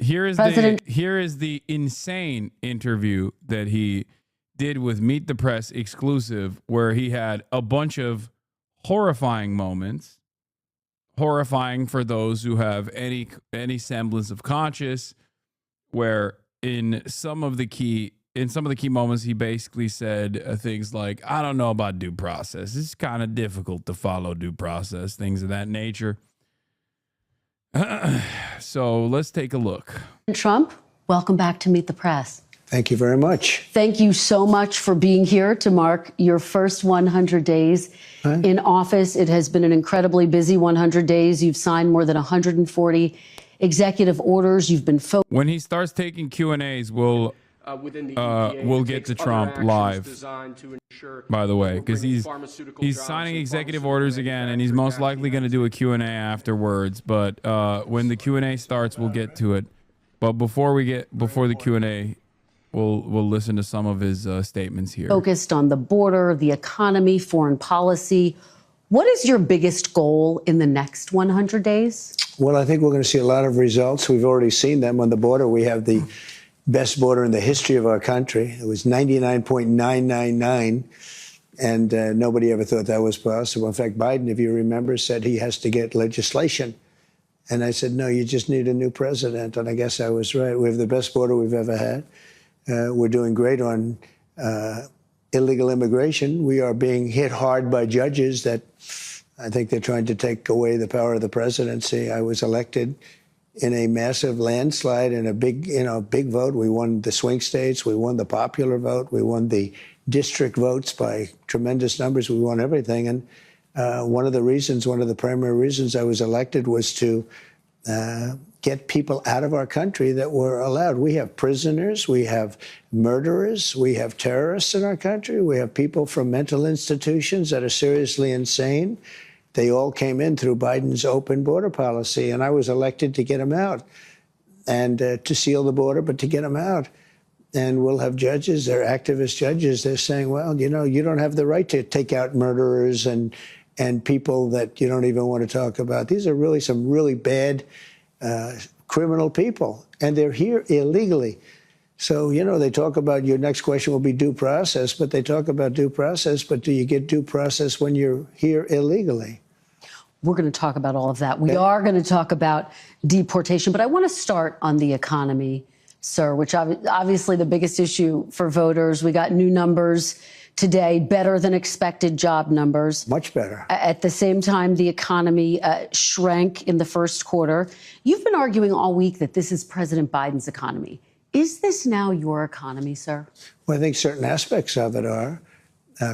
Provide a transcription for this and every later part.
Here is the insane interview that he did with Meet the Press exclusive, where he had a bunch of horrifying moments, horrifying for those who have any semblance of conscience, where in some of the key moments he basically said things like, I don't know about due process, it's kind of difficult to follow due process, things of that nature. So let's take a look. Trump, welcome back to Meet the Press. Thank you very much. Thank you so much for being here to mark your first 100 days in office. It has been an incredibly busy 100 days. You've signed more than 140 executive orders. You've been focused. When he starts taking Q&As, we'll get to Trump live, by the way, because he's signing executive orders again, and he's most likely going to do a Q&A afterwards. But when the Q&A starts, we'll get to it. But before the Q&A, we'll listen to some of his statements here. Focused on the border, the economy, foreign policy. What is your biggest goal in the next 100 days? Well, I think we're going to see a lot of results. We've already seen them on the border. We have the best border in the history of our country. It was 99.999, and nobody ever thought that was possible. In fact, Biden, if you remember, said he has to get legislation. And I said, no, you just need a new president. And I guess I was right. We have the best border we've ever had. We're doing great on illegal immigration. We are being hit hard by judges that I think they're trying to take away the power of the presidency. I was elected in a massive landslide and a big vote. We won the swing states. We won the popular vote. We won the district votes by tremendous numbers. We won everything. And one of the primary reasons I was elected was to get people out of our country that were allowed. We have prisoners, we have murderers, we have terrorists in our country, we have people from mental institutions that are seriously insane. They all came in through Biden's open border policy, and I was elected to get them out and to seal the border, but to get them out. And we'll have judges, they're activist judges, they're saying, well, you don't have the right to take out murderers and people that you don't even want to talk about. These are really some really bad criminal people, and they're here illegally. So, they talk about your next question will be due process, but they talk about due process, but do you get due process when you're here illegally? We're going to talk about all of that. We are going to talk about deportation, but I want to start on the economy, sir, which obviously the biggest issue for voters. We got new numbers today, better than expected job numbers. Much better. At the same time, the economy shrank in the first quarter. You've been arguing all week that this is President Biden's economy. Is this now your economy, sir? Well, I think certain aspects of it are.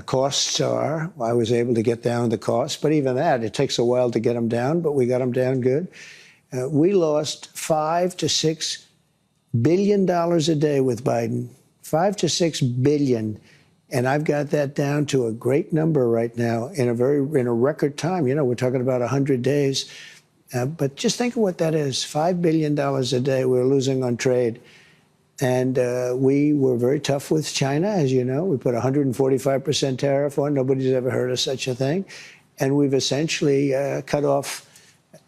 Costs are. I was able to get down the costs, but even that, it takes a while to get them down, but we got them down good. We lost $5 to $6 billion a day with Biden. $5 to $6 billion. And I've got that down to a great number right now in a record time. We're talking about 100 days. But just think of what that is. $5 billion a day we're losing on trade. And we were very tough with China, as you know. We put 145% tariff on. Nobody's ever heard of such a thing. And we've essentially cut off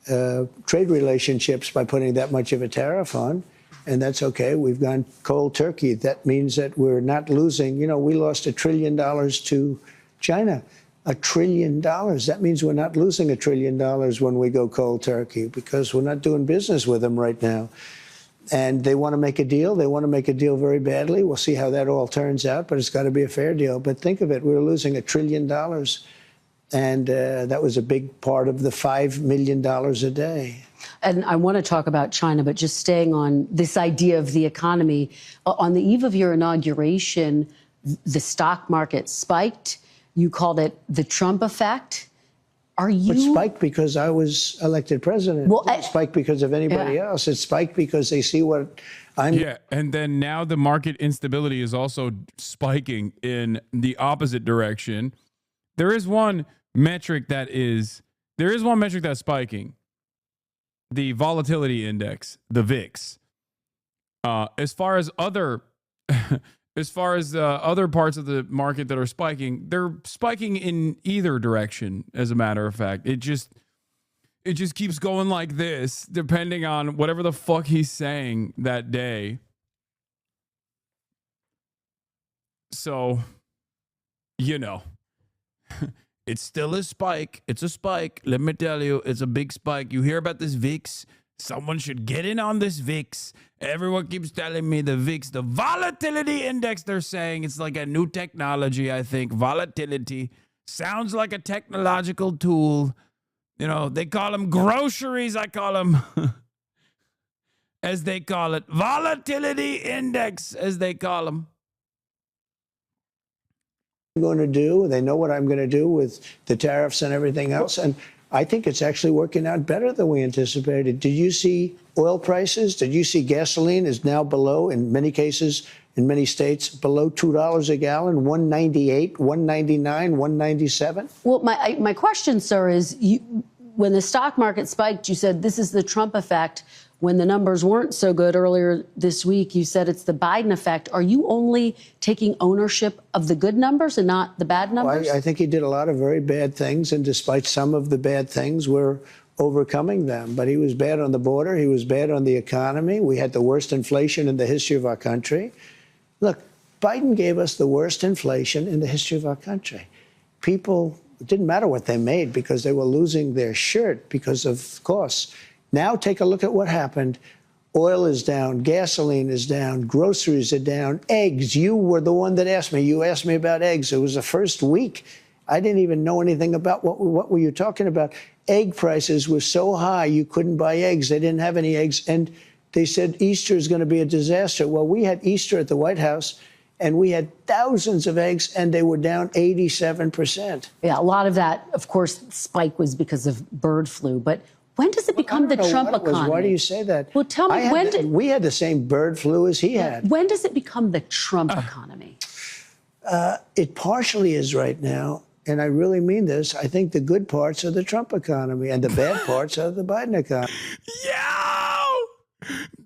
trade relationships by putting that much of a tariff on. And that's okay. We've gone cold turkey. That means that we're not losing. We lost $1 trillion to China. $1 trillion. That means we're not losing $1 trillion when we go cold turkey because we're not doing business with them right now. And they want to make a deal. They want to make a deal very badly. We'll see how that all turns out, but it's got to be a fair deal. But think of it. We were losing $1 trillion. And that was a big part of the $5 million a day. And I want to talk about China, but just staying on this idea of the economy. On the eve of your inauguration, the stock market spiked. You called it the Trump effect. It spiked because I was elected president. Well, it spiked because of anybody else. It spiked because they see what I'm... Yeah, and then now the market instability is also spiking in the opposite direction. There is one metric that's spiking. The volatility index, the VIX. As far as other parts of the market that are spiking, they're spiking in either direction. As a matter of fact, it's it just keeps going like this, depending on whatever the fuck he's saying that day. So, you know, it's still a spike. It's a spike. Let me tell you, it's a big spike. You hear about this VIX? Someone should get in on this VIX. Everyone keeps telling me the VIX, the volatility index, they're saying it's like a new technology, I think. Volatility sounds like a technological tool. You know, they call them groceries. I call them, as they call it, volatility index, as they call them. I'm going to do. They know what I'm going to do with the tariffs and everything else. And I think it's actually working out better than we anticipated. Did you see oil prices? Did you see gasoline is now below, in many cases, in many states, below $2 a gallon, $1.98, $1.99, $1.97? Well, my question, sir, is when the stock market spiked, you said this is the Trump effect. When the numbers weren't so good earlier this week, you said it's the Biden effect. Are you only taking ownership of the good numbers and not the bad numbers? Well, I think he did a lot of very bad things, and despite some of the bad things, we're overcoming them. But he was bad on the border. He was bad on the economy. We had the worst inflation in the history of our country. Look, Biden gave us the worst inflation in the history of our country. People, it didn't matter what they made because they were losing their shirt because of costs. Now take a look at what happened. Oil is down, gasoline is down, groceries are down, eggs. You were the one that asked me. You asked me about eggs. It was the first week. I didn't even know anything about what were you talking about. Egg prices were so high you couldn't buy eggs. They didn't have any eggs. And they said Easter is going to be a disaster. Well, we had Easter at the White House, and we had thousands of eggs, and they were down 87%. Yeah, a lot of that, of course, spike was because of bird flu. But when does it become the Trump economy? Why do you say that? Well, tell me, we had the same bird flu as he had. When does it become the Trump economy? It partially is right now, and I really mean this. I think the good parts are the Trump economy, and the bad parts are the Biden economy. Yo!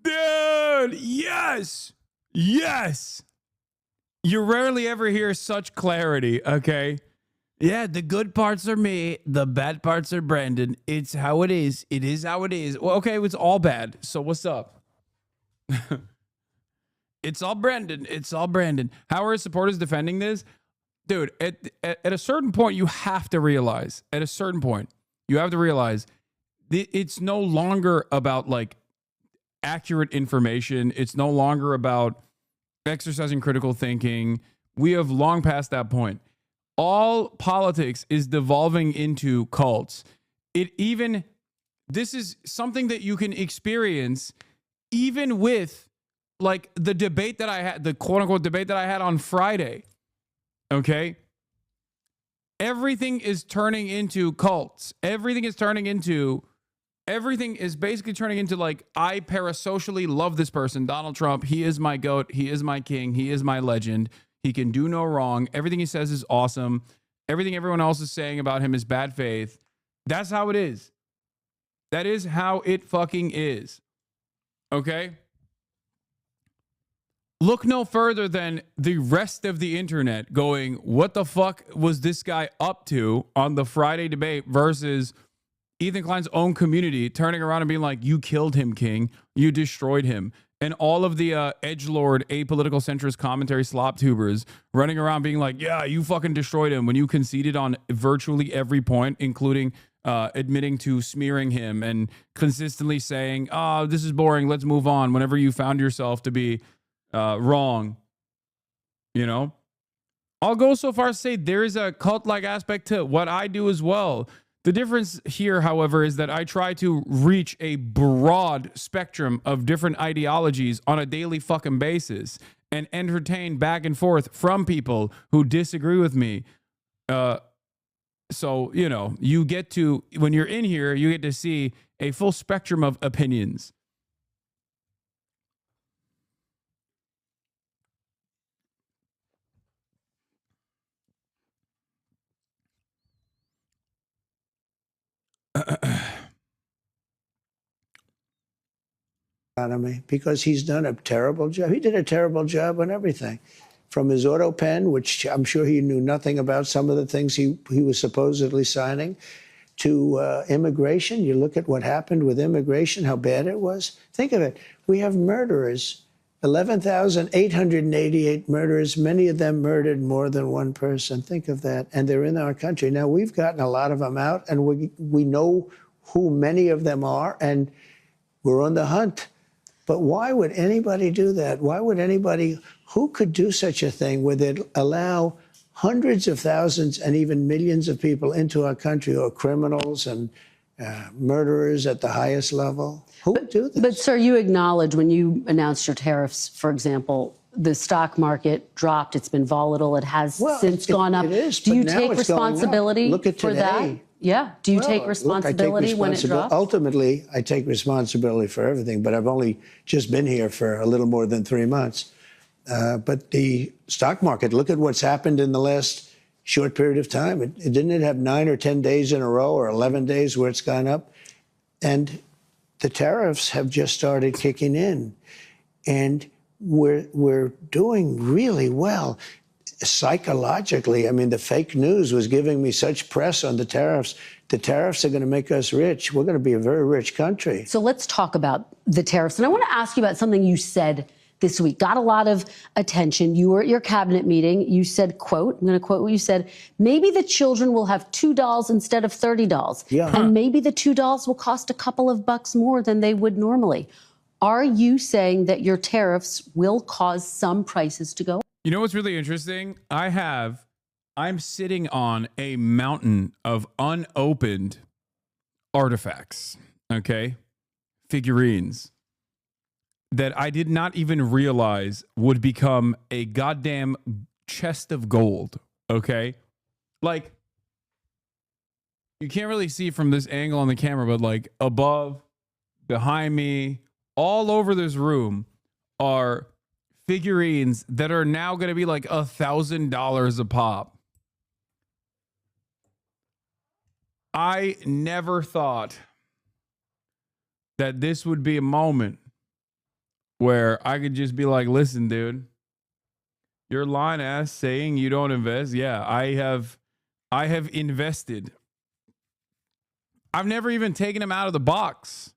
Dude, yes! Yes! You rarely ever hear such clarity, okay? Yeah, the good parts are me. The bad parts are Brandon. It's how it is. It is how it is. Well, okay, it's all bad. So what's up? It's all Brandon. It's all Brandon. How are his supporters defending this? Dude, at a certain point, you have to realize, it's no longer about, like, accurate information. It's no longer about exercising critical thinking. We have long passed that point. All politics is devolving into cults. This is something that you can experience even with, like, the debate that I had, the quote unquote debate that I had on Friday. Okay. Everything is turning into cults. Everything is basically turning into, like, I parasocially love this person, Donald Trump. He is my GOAT. He is my king. He is my legend. He can do no wrong. Everything he says is awesome. Everything everyone else is saying about him is bad faith. That's how it is. That is how it fucking is. Okay? Look no further than the rest of the internet going, what the fuck was this guy up to on the Friday debate versus Ethan Klein's own community turning around and being like, you killed him, King. You destroyed him. And all of the edgelord, apolitical centrist commentary slop tubers running around being like, yeah, you fucking destroyed him when you conceded on virtually every point, including admitting to smearing him and consistently saying, oh, this is boring, let's move on, whenever you found yourself to be wrong. You know? I'll go so far as to say there is a cult-like aspect to what I do as well. The difference here, however, is that I try to reach a broad spectrum of different ideologies on a daily fucking basis and entertain back and forth from people who disagree with me. So, you know, you get to, when you're in here, you get to see a full spectrum of opinions. Economy, because he's done a terrible job. He did a terrible job on everything, from his auto pen, which I'm sure he knew nothing about some of the things he was supposedly signing, to immigration. You look at what happened with immigration, how bad it was. Think of it. We have murderers, 11,888 murderers, many of them murdered more than one person. Think of that. And they're in our country. Now, we've gotten a lot of them out, and we know who many of them are, and we're on the hunt. But why would anybody do that? Why would anybody, who could do such a thing where they'd allow hundreds of thousands and even millions of people into our country, or criminals and murderers at the highest level? Who would do this? But, sir, you acknowledge when you announced your tariffs, for example, the stock market dropped. It's been volatile. It has since gone up. It is, do you but now take it's going up. responsibility Look at for that? today. Yeah. Do you take Look, responsibility when it drops? Ultimately, I take responsibility for everything, but I've only just been here for a little more than 3 months. But the stock market, look at what's happened in the last short period of time. Didn't it have 9 or 10 days in a row, or 11 days where it's gone up? And the tariffs have just started kicking in. And we're doing really well psychologically. I mean, the fake news was giving me such press on the tariffs. The tariffs are going to make us rich. We're going to be a very rich country. So let's talk about the tariffs. And I want to ask you about something you said this week. Got a lot of attention. You were at your cabinet meeting. You said, quote, I'm going to quote what you said, maybe the children will have $2 instead of $30. Yeah. And maybe the $2 will cost a couple of bucks more than they would normally. Are you saying that your tariffs will cause some prices to go up? You know what's really interesting? I'm sitting on a mountain of unopened artifacts, okay? Figurines that I did not even realize would become a goddamn chest of gold, okay? Like, you can't really see from this angle on the camera, but like above, behind me, all over this room are figurines that are now going to be like $1,000 a pop. I never thought that this would be a moment where I could just be like, listen, dude, your line ass saying you don't invest. Yeah, I have invested. I've never even taken them out of the box.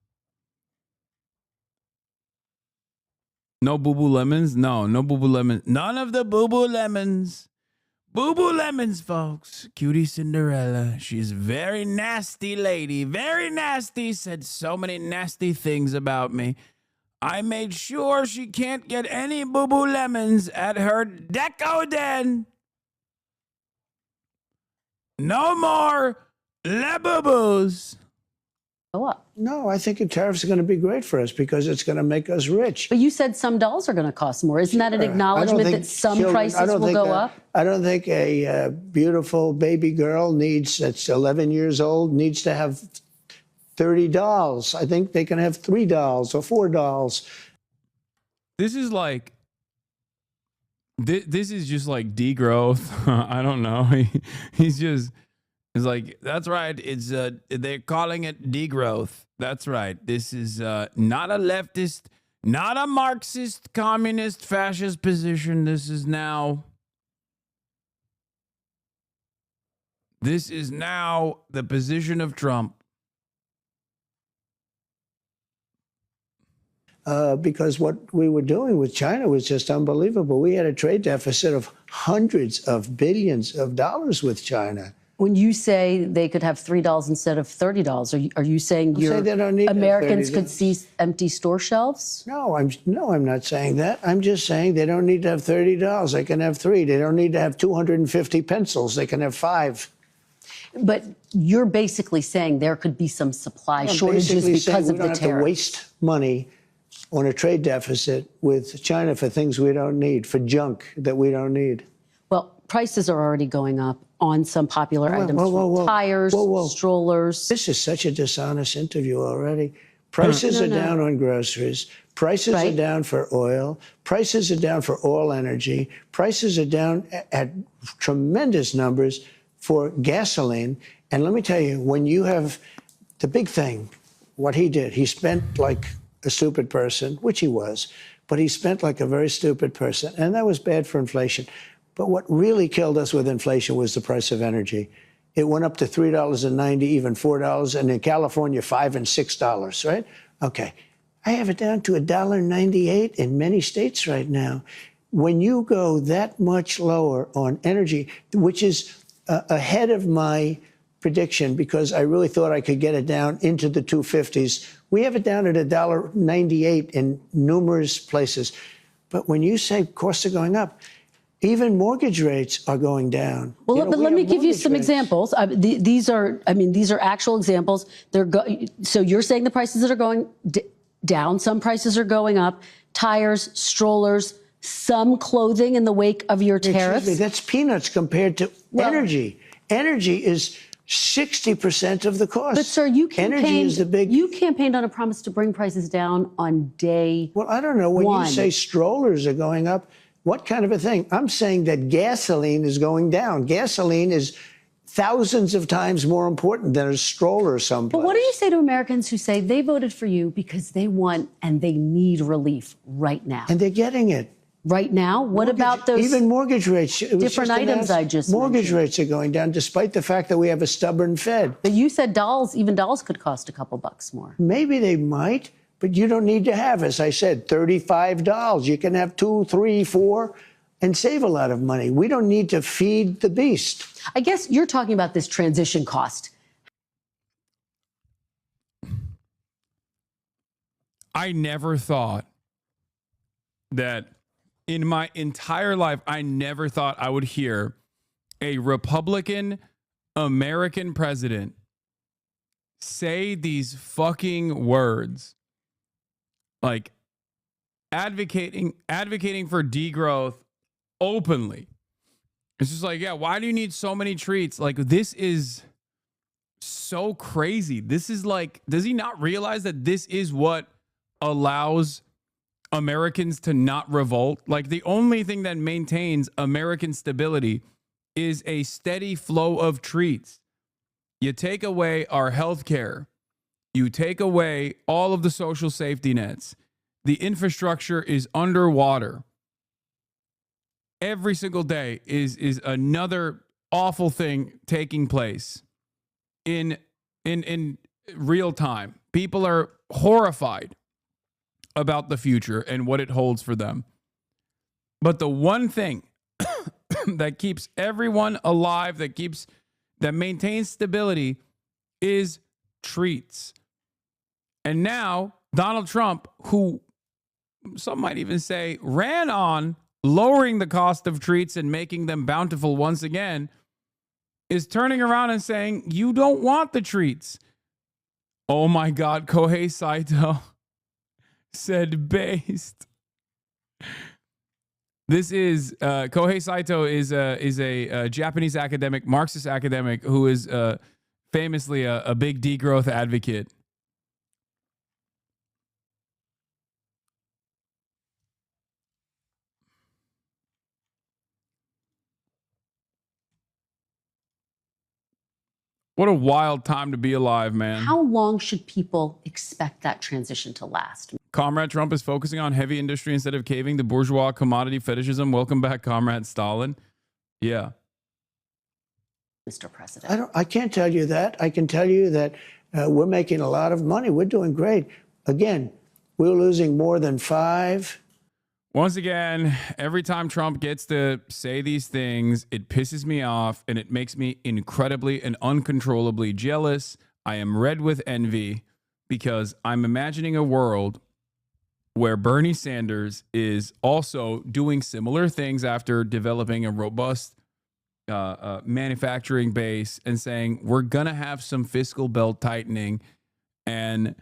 No boo-boo lemons? No boo-boo lemons. None of the boo-boo lemons. Boo-boo lemons, folks. Cutie Cinderella. She's a very nasty lady. Very nasty. Said so many nasty things about me. I made sure she can't get any boo-boo lemons at her deco den. No more le boo-boos. Go up. No, I think the tariffs are going to be great for us because it's going to make us rich. But you said some dolls are going to cost more. Isn't that an acknowledgement that some prices will go up? I don't think a beautiful baby girl that's 11 years old needs to have 30 dolls. I think they can have 3 dolls or 4 dolls. This is like, this is just like degrowth. I don't know. He's just, it's like, that's right. It's they're calling it degrowth. That's right. This is not a leftist, not a Marxist, communist, fascist position. This is now the position of Trump. Because what we were doing with China was just unbelievable. We had a trade deficit of hundreds of billions of dollars with China. When you say they could have $3 instead of $30, are you saying they don't need Americans $30. could see empty store shelves? No, I'm not saying that. I'm just saying they don't need to have $30. They can have 3. They don't need to have 250 pencils. They can have 5. But you're basically saying there could be some supply shortages because of the tariffs. We don't have to waste money on a trade deficit with China for things we don't need, for junk that we don't need. Well, prices are already going up on some popular items, tires, strollers. This is such a dishonest interview already. Prices are down on groceries. Prices are down for oil. Prices are down for all energy. Prices are down at tremendous numbers for gasoline. And let me tell you, when you have the big thing, what he did, he spent like a stupid person, which he was, but he spent like a very stupid person. And that was bad for inflation. But what really killed us with inflation was the price of energy. it went up to $3.90, even $4, and in California, $5 and $6, right? Okay. I have it down to $1.98 in many states right now. When you go that much lower on energy, which is ahead of my prediction, because I really thought I could get it down into the 250s. We have it down at $1.98 in numerous places. But when you say costs are going up, even mortgage rates are going down. Well, but let me give you some examples. These are actual examples. So you're saying the prices that are going down, some prices are going up. Tires, strollers, some clothing in the wake of your tariffs. Excuse me, that's peanuts compared to energy. Energy is 60% of the cost. But sir, you you campaigned on a promise to bring prices down on day Well, I don't know. When one. You say strollers are going up, what kind of a thing? I'm saying that gasoline is going down. Gasoline is thousands of times more important than a stroller someplace. But what do you say to Americans who say they voted for you because they want and they need relief right now? And they're getting it. Right now? What about those even mortgage rates? different items I just Mortgage mentioned? rates are going down, despite the fact that we have a stubborn Fed. But you said even dolls could cost a couple bucks more. Maybe they might, but you don't need to have, as I said, $35. You can have 2, 3, 4, and save a lot of money. We don't need to feed the beast. I guess you're talking about this transition cost. I never thought that in my entire life, I never thought I would hear a Republican American president say these fucking words, like advocating for degrowth openly. It's just like, yeah, why do you need so many treats? Like, this is so crazy. This is like, does he not realize that this is what allows Americans to not revolt? Like, the only thing that maintains American stability is a steady flow of treats. You take away our health care, you take away all of the social safety nets, the infrastructure is underwater. Every single day is another awful thing taking place in real time. People are horrified about the future and what it holds for them. But the one thing that keeps everyone alive, that maintains stability, is treats. And now Donald Trump, who some might even say ran on lowering the cost of treats and making them bountiful once again, is turning around and saying, you don't want the treats. Oh my God, Kohei Saito said based. This is Kohei Saito is a Japanese academic, Marxist academic, who is famously a big degrowth advocate. What a wild time to be alive, man. How long should people expect that transition to last? Comrade Trump is focusing on heavy industry instead of caving to bourgeois commodity fetishism. Welcome back, Comrade Stalin. Yeah. Mr. President. I can't tell you that. I can tell you that we're making a lot of money. We're doing great. Again, we're losing more than 5. Once again, every time Trump gets to say these things, it pisses me off and it makes me incredibly and uncontrollably jealous. I am red with envy because I'm imagining a world where Bernie Sanders is also doing similar things after developing a robust manufacturing base and saying, we're going to have some fiscal belt tightening. And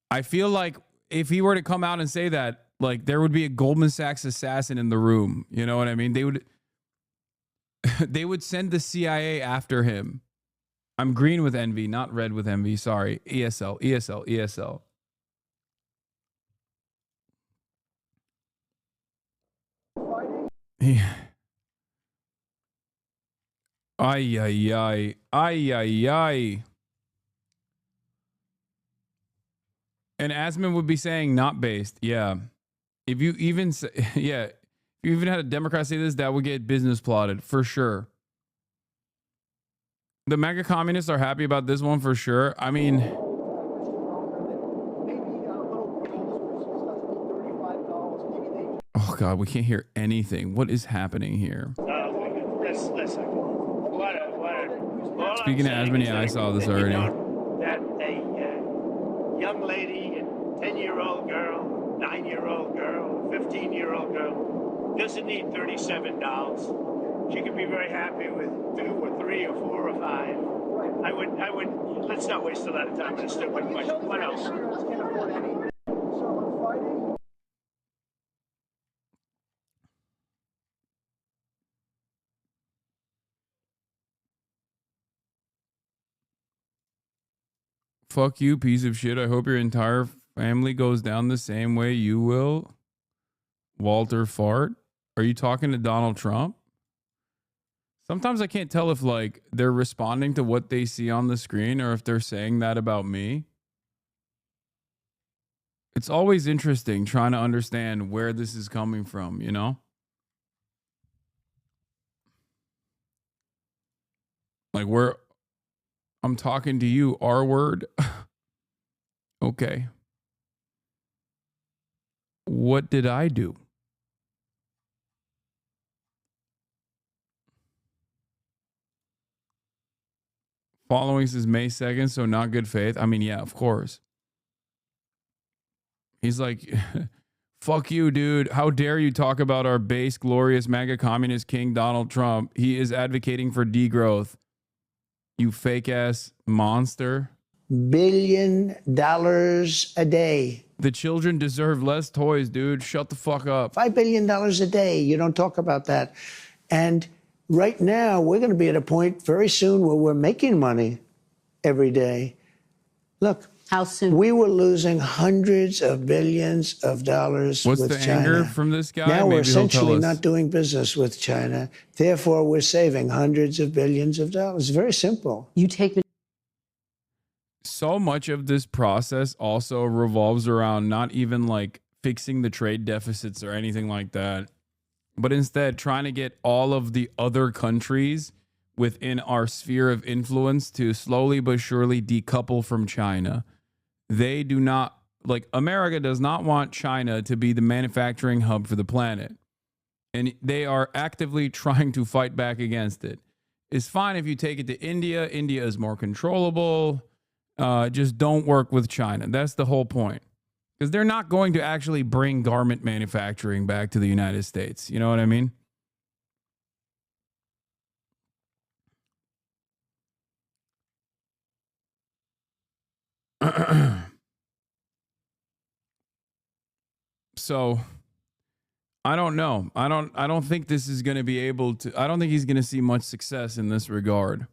I feel like if he were to come out and say that, like, there would be a Goldman Sachs assassin in the room. You know what I mean? They would send the CIA after him. I'm green with envy, not red with envy. Sorry. ESL. Yeah. Ay. And Asman would be saying not based. Yeah. If you even say, yeah, if you even had a Democrat say this, that would get business plotted for sure. The mega communists are happy about this one for sure. I mean, oh God, we can't hear anything. What is happening here? Listen. Speaking of Asmani, I saw this already. That a young lady, a 10-year-old girl, 9-year-old girl, 15-year-old girl doesn't need 37 dolls. She could be very happy with 2 or 3 or 4 or 5. I would. Let's not waste a lot of time on a stupid question. What else? Fuck you, piece of shit. I hope your entire family goes down the same way you will. Walter Fart. Are you talking to Donald Trump? Sometimes I can't tell if like they're responding to what they see on the screen or if they're saying that about me. It's always interesting trying to understand where this is coming from, you know? Like where I'm talking to you, R word. Okay. What did I do? Following says May 2nd, so not good faith. I mean, yeah, of course. He's like, fuck you, dude. How dare you talk about our base, glorious, MAGA communist king, Donald Trump? He is advocating for degrowth. You fake ass monster. $1 billion a day. The children deserve less toys, dude. Shut the fuck up. $5 billion a day. You don't talk about that. And right now, we're going to be at a point very soon where we're making money every day. Look. How soon? We were losing hundreds of billions of dollars What's with the China. anger from this guy? Now Maybe we're he'll tell essentially us. not doing business with China. Therefore, we're saving hundreds of billions of dollars. Very simple. You take me. So much of this process also revolves around not even like fixing the trade deficits or anything like that, but instead trying to get all of the other countries within our sphere of influence to slowly but surely decouple from China. They do not, like, America does not want China to be the manufacturing hub for the planet. And they are actively trying to fight back against it. It's fine if you take it to India. India is more controllable. Just don't work with China. That's the whole point. Because they're not going to actually bring garment manufacturing back to the United States. You know what I mean? So I don't know. I don't think this is going to be able to. I don't think he's going to see much success in this regard.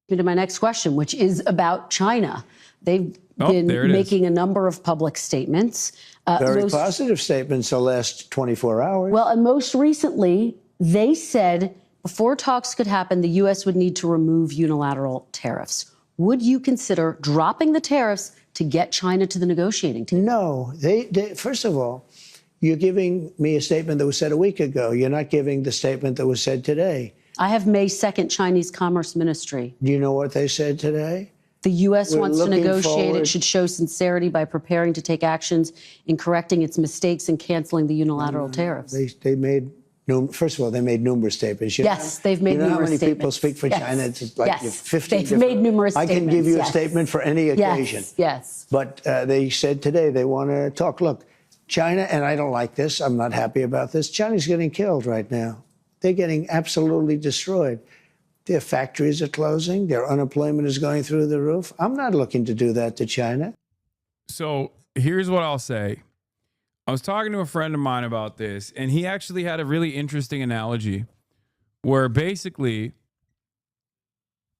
To my next question, which is about China. They've been making a number of public statements. Very positive statements the last 24 hours. Well, and most recently, they said before talks could happen, the U.S. would need to remove unilateral tariffs. Would you consider dropping the tariffs to get China to the negotiating table? No. They first of all, you're giving me a statement that was said a week ago. You're not giving the statement that was said today. I have May 2nd Chinese Commerce Ministry. Do you know what they said today? The U.S. wants to negotiate. Forward. It should show sincerity by preparing to take actions in correcting its mistakes and canceling the unilateral tariffs. They made, first of all, they made numerous statements. Yes, they've made numerous statements. How many people speak for China? It's like 50 They've made numerous statements. I can give you a statement for any occasion. Yes. But they said today they want to talk. Look, China, and I don't like this. I'm not happy about this. China's getting killed right now. They're getting absolutely destroyed. Their factories are closing. Their unemployment is going through the roof. I'm not looking to do that to China. So here's what I'll say. I was talking to a friend of mine about this, and he actually had a really interesting analogy where basically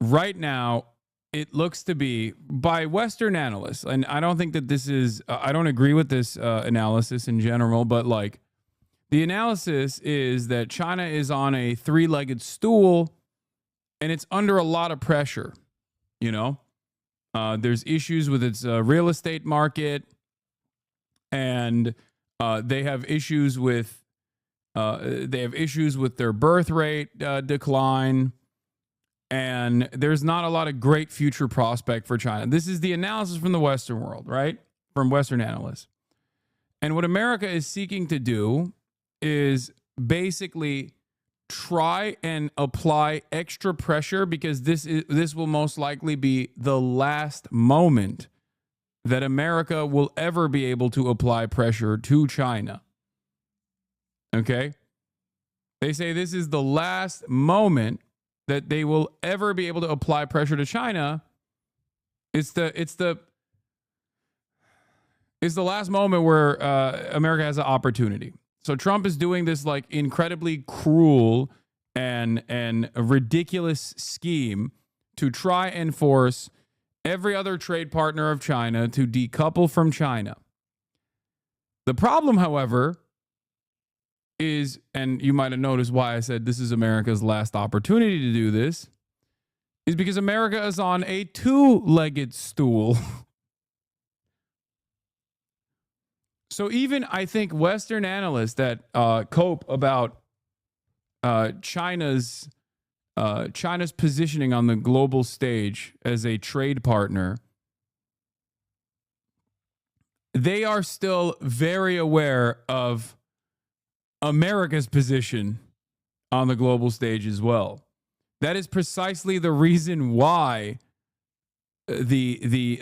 right now it looks to be by Western analysts, and I don't think that this is, I don't agree with this analysis in general, but like the analysis is that China is on a three-legged stool and it's under a lot of pressure. You know, there's issues with its real estate market, and they have issues with They have issues with their birth rate decline. And there's not a lot of great future prospect for China. This is the analysis from the Western world, right? From Western analysts. And what America is seeking to do is basically try and apply extra pressure, because this will most likely be the last moment that America will ever be able to apply pressure to China. Okay? They say this is the last moment that they will ever be able to apply pressure to China. It's the last moment where America has an opportunity. So Trump is doing this like incredibly cruel and a ridiculous scheme to try and force every other trade partner of China to decouple from China. The problem, however, is, and you might have noticed why I said this is America's last opportunity to do this, is because America is on a two-legged stool. So even I think Western analysts that cope about China's positioning on the global stage as a trade partner, they are still very aware of America's position on the global stage as well. That is precisely the reason why the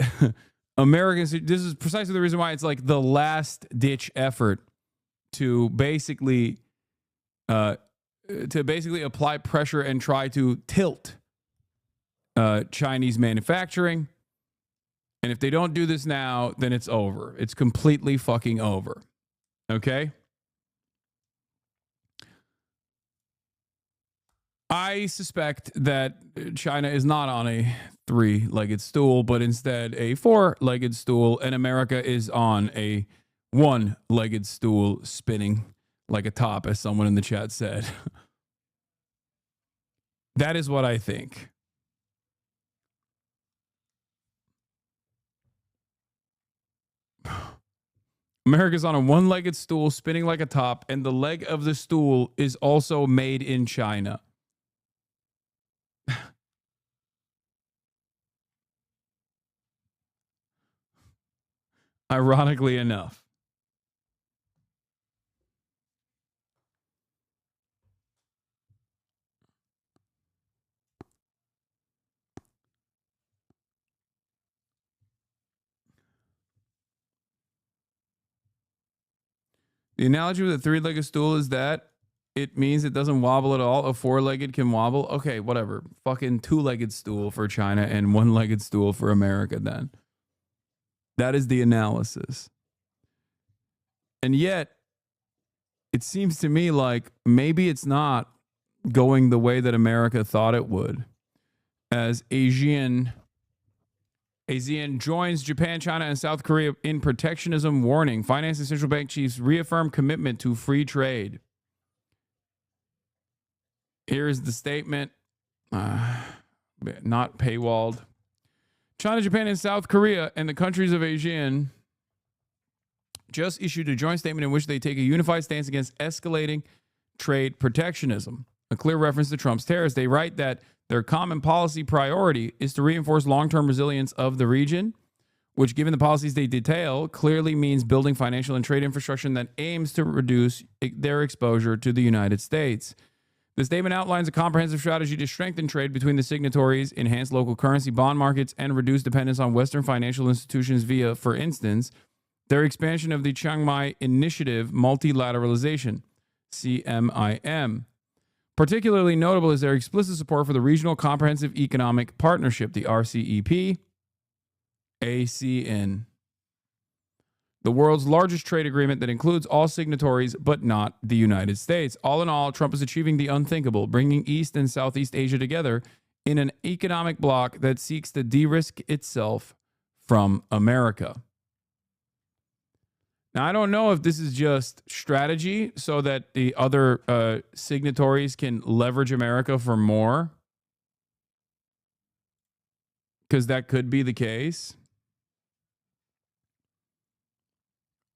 Americans, this is precisely the reason why it's like the last ditch effort to basically apply pressure and try to tilt Chinese manufacturing. And if they don't do this now, then it's over. It's completely fucking over. Okay? I suspect that China is not on a three-legged stool, but instead a four-legged stool, and America is on a one-legged stool spinning like a top, as someone in the chat said. That is what I think. America's on a one-legged stool spinning like a top, and the leg of the stool is also made in China. Ironically enough. The analogy with a three-legged stool is that it means it doesn't wobble at all. A four-legged can wobble. Okay, whatever. Fucking two-legged stool for China and one-legged stool for America then. That is the analysis. And yet, it seems to me like maybe it's not going the way that America thought it would. As ASEAN joins Japan, China, and South Korea in protectionism warning. Finance and central bank chiefs reaffirm commitment to free trade. Here's the statement. Not paywalled. China, Japan, and South Korea and the countries of ASEAN just issued a joint statement in which they take a unified stance against escalating trade protectionism. A clear reference to Trump's tariffs. They write that their common policy priority is to reinforce long-term resilience of the region, which, given the policies they detail, clearly means building financial and trade infrastructure that aims to reduce their exposure to the United States. The statement outlines a comprehensive strategy to strengthen trade between the signatories, enhance local currency bond markets, and reduce dependence on Western financial institutions via, for instance, their expansion of the Chiang Mai Initiative Multilateralization, CMIM. Particularly notable is their explicit support for the Regional Comprehensive Economic Partnership, the RCEP, ACN, the world's largest trade agreement that includes all signatories but not the United States. All in all, Trump is achieving the unthinkable, bringing East and Southeast Asia together in an economic bloc that seeks to de-risk itself from America. Now, I don't know if this is just strategy so that the other signatories can leverage America for more, because that could be the case.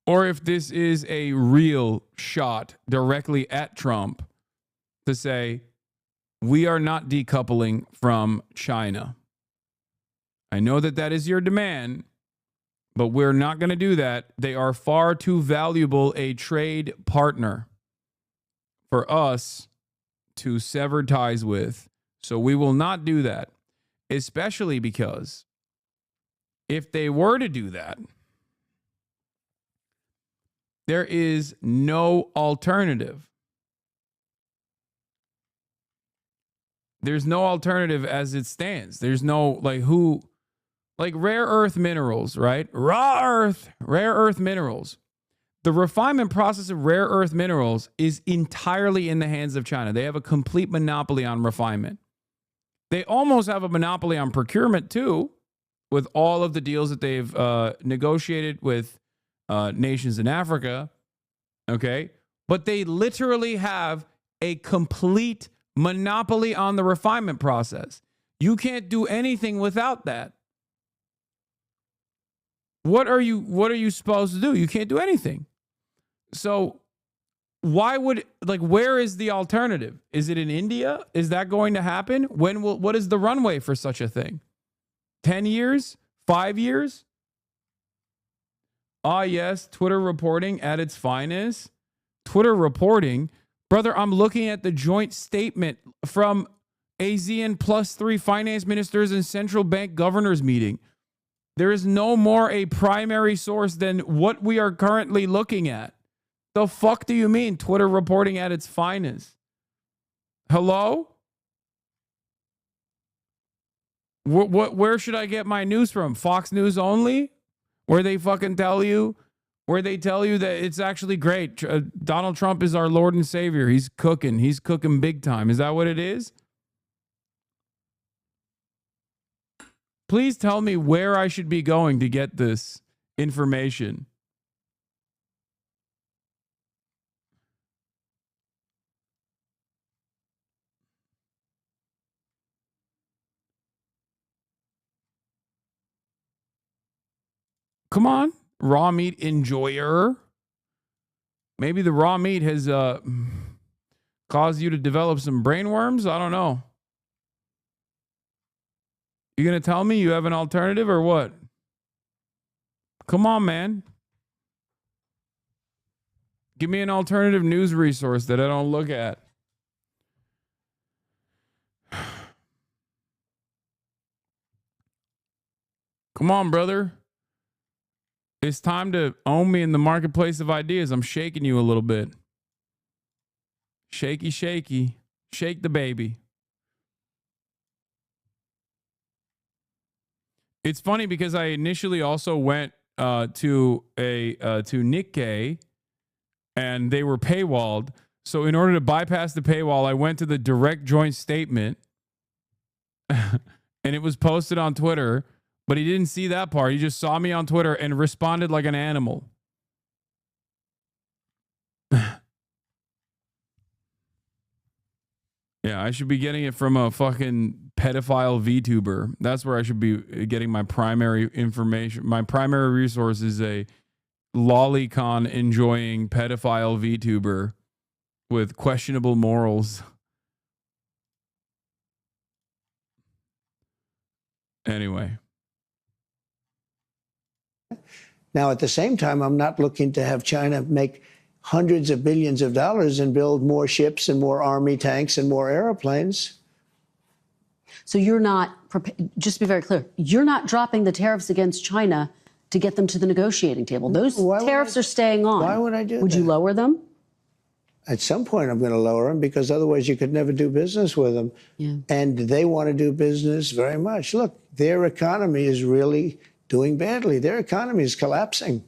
or if this is a real shot directly at Trump to say, we are not decoupling from China. I know that that is your demand, but we're not going to do that. They are far too valuable a trade partner for us to sever ties with. So we will not do that, especially because if they were to do that, there is no alternative. There's no alternative as it stands. There's no, like rare earth minerals, right? Rare earth minerals. The refinement process of rare earth minerals is entirely in the hands of China. They have a complete monopoly on refinement. They almost have a monopoly on procurement too, with all of the deals that they've negotiated with nations in Africa. Okay. But they literally have a complete monopoly on the refinement process. You can't do anything without that. What are you supposed to do? You can't do anything. So why would, where is the alternative? Is it in India? Is that going to happen? What is the runway for such a thing? 10 years? 5 years? Ah, yes, Twitter reporting at its finest. Twitter reporting. Brother, I'm looking at the joint statement from ASEAN +3 finance ministers and central bank governors meeting. There is no more a primary source than what we are currently looking at. The fuck do you mean Twitter reporting at its finest? Hello? Where should I get my news from? Fox News only? Where they fucking tell you that it's actually great. Donald Trump is our Lord and Savior. He's cooking big time. Is that what it is? Please tell me where I should be going to get this information. Come on, raw meat enjoyer. Maybe the raw meat has caused you to develop some brainworms. I don't know. You gonna tell me you have an alternative or what? Come on, man. Give me an alternative news resource that I don't look at. Come on, brother. It's time to own me in the marketplace of ideas. I'm shaking you a little bit. Shaky, shaky. Shake the baby. It's funny because I initially also went to Nikkei and they were paywalled. So in order to bypass the paywall, I went to the direct joint statement and it was posted on Twitter. But he didn't see that part. He just saw me on Twitter and responded like an animal. Yeah, I should be getting it from a fucking pedophile VTuber. That's where I should be getting my primary information. My primary resource is a lolicon enjoying pedophile VTuber with questionable morals. Anyway. Now, at the same time, I'm not looking to have China make hundreds of billions of dollars and build more ships and more army tanks and more airplanes. So you're not, just to be very clear, you're not dropping the tariffs against China to get them to the negotiating table. Those tariffs are staying on. Why would I do that? Would you lower them? At some point, I'm going to lower them because otherwise you could never do business with them. Yeah. And they want to do business very much. Look, their economy is really doing badly. Their economy is collapsing.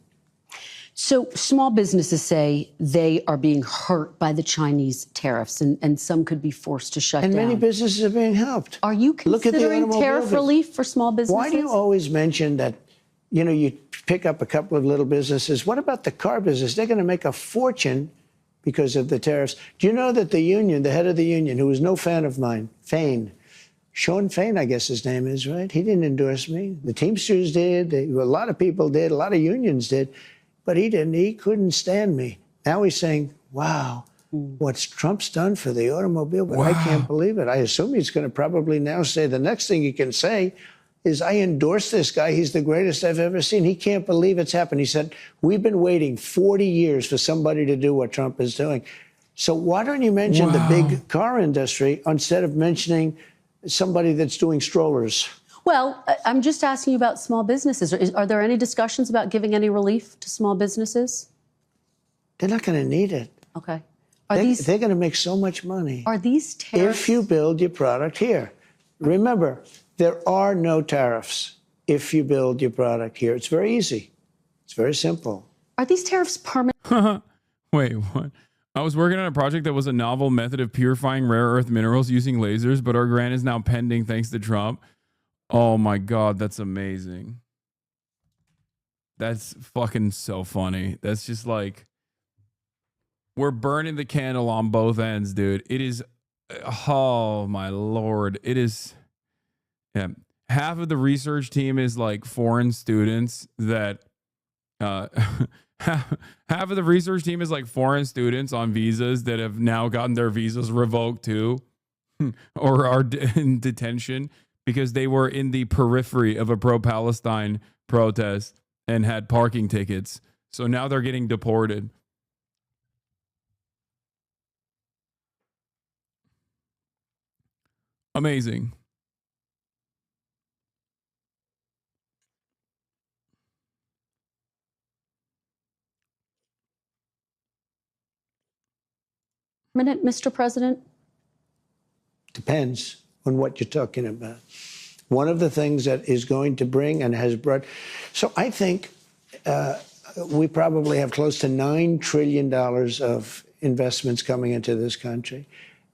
So small businesses say they are being hurt by the Chinese tariffs, and some could be forced to shut down. And many businesses are being helped. Are you considering tariff relief for small businesses? Why do you always mention that, you pick up a couple of little businesses? What about the car business? They're going to make a fortune because of the tariffs. Do you know that the union, the head of the union, who was no fan of mine, Sean Fain, I guess his name is, right? He didn't endorse me. The Teamsters did. A lot of people did. A lot of unions did. but he didn't. He couldn't stand me. Now he's saying, wow, what's Trump's done for the automobile, but I can't believe it. I assume he's going to probably now say the next thing he can say is, I endorse this guy. He's the greatest I've ever seen. He can't believe it's happened. He said, we've been waiting 40 years for somebody to do what Trump is doing. So why don't you mention the big car industry instead of mentioning somebody that's doing strollers? Well, I'm just asking you about small businesses. Are there any discussions about giving any relief to small businesses? They're not going to need it. Okay. They're going to make so much money. Are these tariffs? If you build your product here. Remember, there are no tariffs if you build your product here. It's very easy. It's very simple. Are these tariffs permanent? Wait, what? I was working on a project that was a novel method of purifying rare earth minerals using lasers, but our grant is now pending thanks to Trump. Oh my God, that's amazing. That's fucking so funny. That's just like, we're burning the candle on both ends, dude. It is, oh my Lord. It is, yeah. Half of the research team is like foreign students that, half of the research team is like foreign students on visas that have now gotten their visas revoked too, or are in detention because they were in the periphery of a pro-Palestine protest and had parking tickets. So now they're getting deported. Amazing. Permanent, Mr. President? Depends on what you're talking about. One of the things that is going to bring and has brought, so I think we probably have close to $9 trillion of investments coming into this country.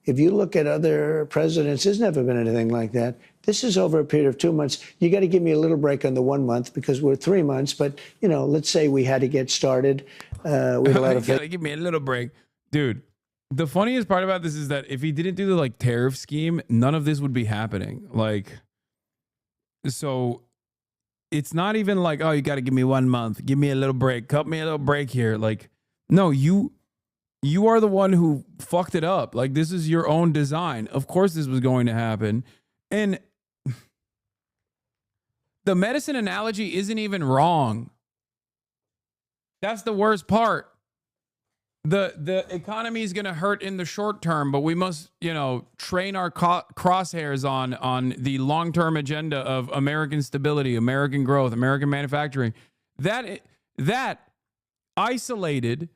If you look at other presidents, there's never been anything like that. This is over a period of 2 months. You got to give me a little break on the 1 month because we're 3 months. But, you know, let's say we had to get started. We had a lot of. You gotta give me a little break, dude. The funniest part about this is that if he didn't do the like tariff scheme, none of this would be happening. Like, so it's not even like, oh, you got to give me 1 month, give me a little break, cut me a little break here. Like, no, you are the one who fucked it up. Like, this is your own design. Of course this was going to happen. And the medicine analogy isn't even wrong. That's the worst part. The economy is going to hurt in the short term, but we must, you know, train our crosshairs on the long-term agenda of American stability, American growth, American manufacturing. That isolated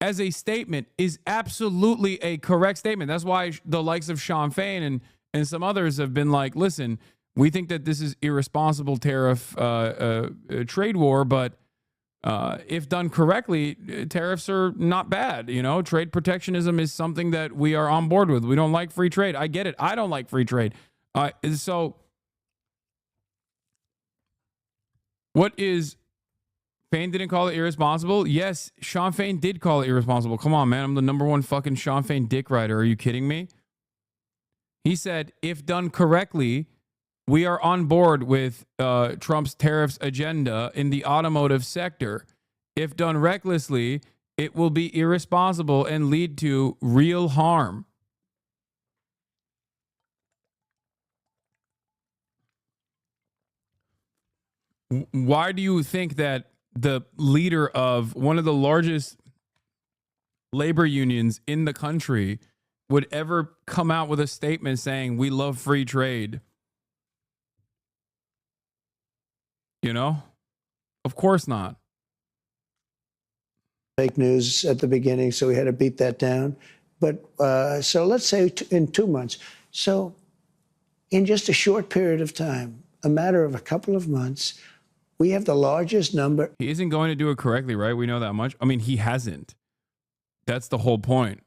as a statement is absolutely a correct statement. That's why the likes of Sean Fain and some others have been like, listen, we think that this is irresponsible tariff trade war, but if done correctly, tariffs are not bad. You know, trade protectionism is something that we are on board with. We don't like free trade. I get it. I don't like free trade. So what is Fain didn't call it irresponsible? Yes, Sean Fain did call it irresponsible. Come on, man. I'm the #1 fucking Sean Fain dick rider. Are you kidding me? He said, if done correctly, we are on board with Trump's tariffs agenda in the automotive sector. If done recklessly, it will be irresponsible and lead to real harm. Why do you think that the leader of one of the largest labor unions in the country would ever come out with a statement saying, we love free trade? You know, of course not. Fake news at the beginning, so we had to beat that down. But so let's say in 2 months. So in just a short period of time, a matter of a couple of months, we have the largest number. He isn't going to do it correctly, right? We know that much. I mean, he hasn't. That's the whole point.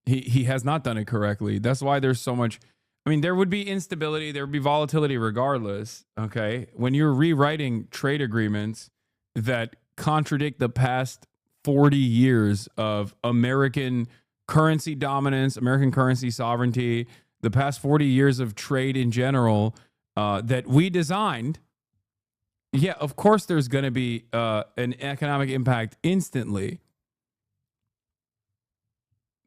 He has not done it correctly. That's why there's so much. I mean, there would be instability, there would be volatility regardless, okay? When you're rewriting trade agreements that contradict the past 40 years of American currency dominance, American currency sovereignty, the past 40 years of trade in general that we designed, yeah, of course there's going to be an economic impact instantly.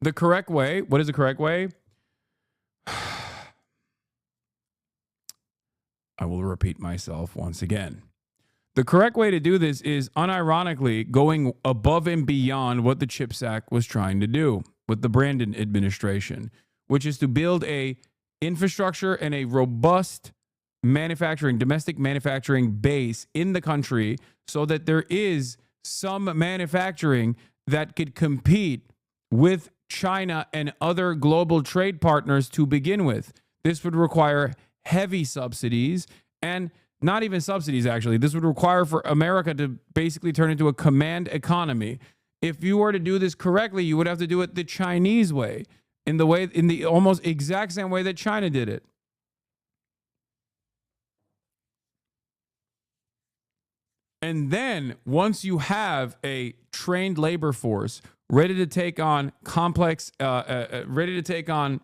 The correct way, what is the correct way? I will repeat myself once again. The correct way to do this is unironically going above and beyond what the CHIPS Act was trying to do with the Brandon administration, which is to build a infrastructure and a robust domestic manufacturing base in the country so that there is some manufacturing that could compete with China and other global trade partners to begin with. This would require heavy subsidies, and not even subsidies, actually. This would require for America to basically turn into a command economy. If you were to do this correctly, you would have to do it the Chinese way, in the almost exact same way that China did it. And then once you have a trained labor force ready to take on ready to take on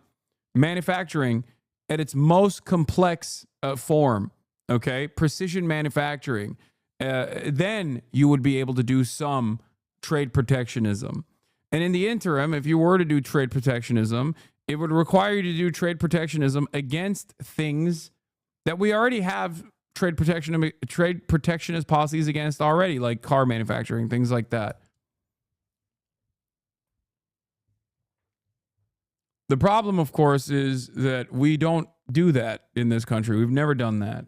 manufacturing at its most complex form, okay, precision manufacturing, then you would be able to do some trade protectionism. And in the interim, if you were to do trade protectionism, it would require you to do trade protectionism against things that we already have trade protectionist policies against already, like car manufacturing, things like that. The problem, of course, is that we don't do that in this country. We've never done that.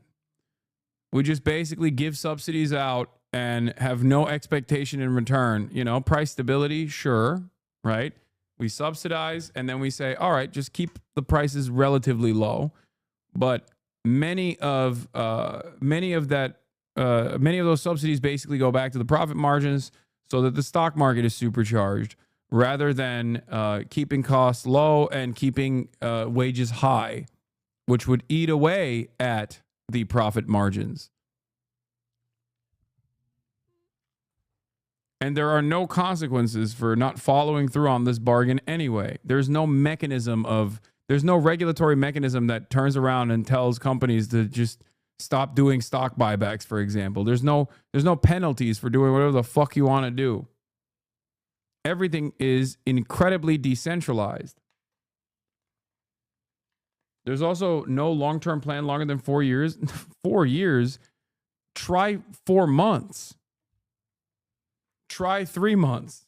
We just basically give subsidies out and have no expectation in return. You know, price stability, sure, right? We subsidize and then we say, all right, just keep the prices relatively low. But many of those subsidies basically go back to the profit margins so that the stock market is supercharged rather than keeping costs low and keeping wages high, which would eat away at the profit margins. And there are no consequences for not following through on this bargain anyway. There's no regulatory mechanism that turns around and tells companies to just stop doing stock buybacks, for example. There's no penalties for doing whatever the fuck you want to do. Everything is incredibly decentralized. There's also no long-term plan longer than 4 years. 4 years? Try 4 months. Try 3 months.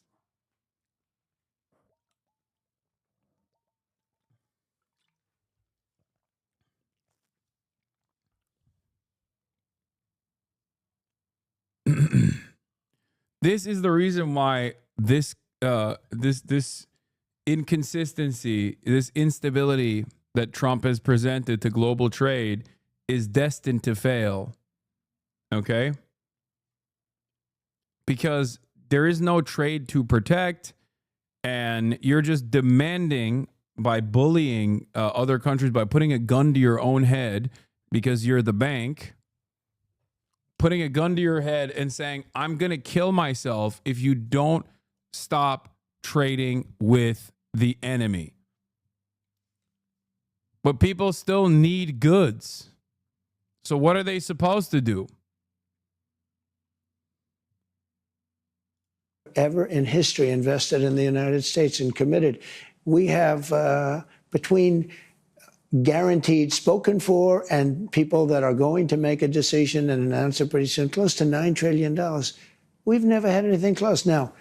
This is the reason why this inconsistency, this instability that Trump has presented to global trade is destined to fail. Okay? Because there is no trade to protect, and you're just demanding by bullying other countries, by putting a gun to your own head because you're the bank, putting a gun to your head and saying, I'm going to kill myself if you don't stop trading with the enemy. But people still need goods. So what are they supposed to do? Ever in history invested in the United States and committed. We have between guaranteed spoken for and people that are going to make a decision and announce it pretty soon, close to $9 trillion. We've never had anything close. Now,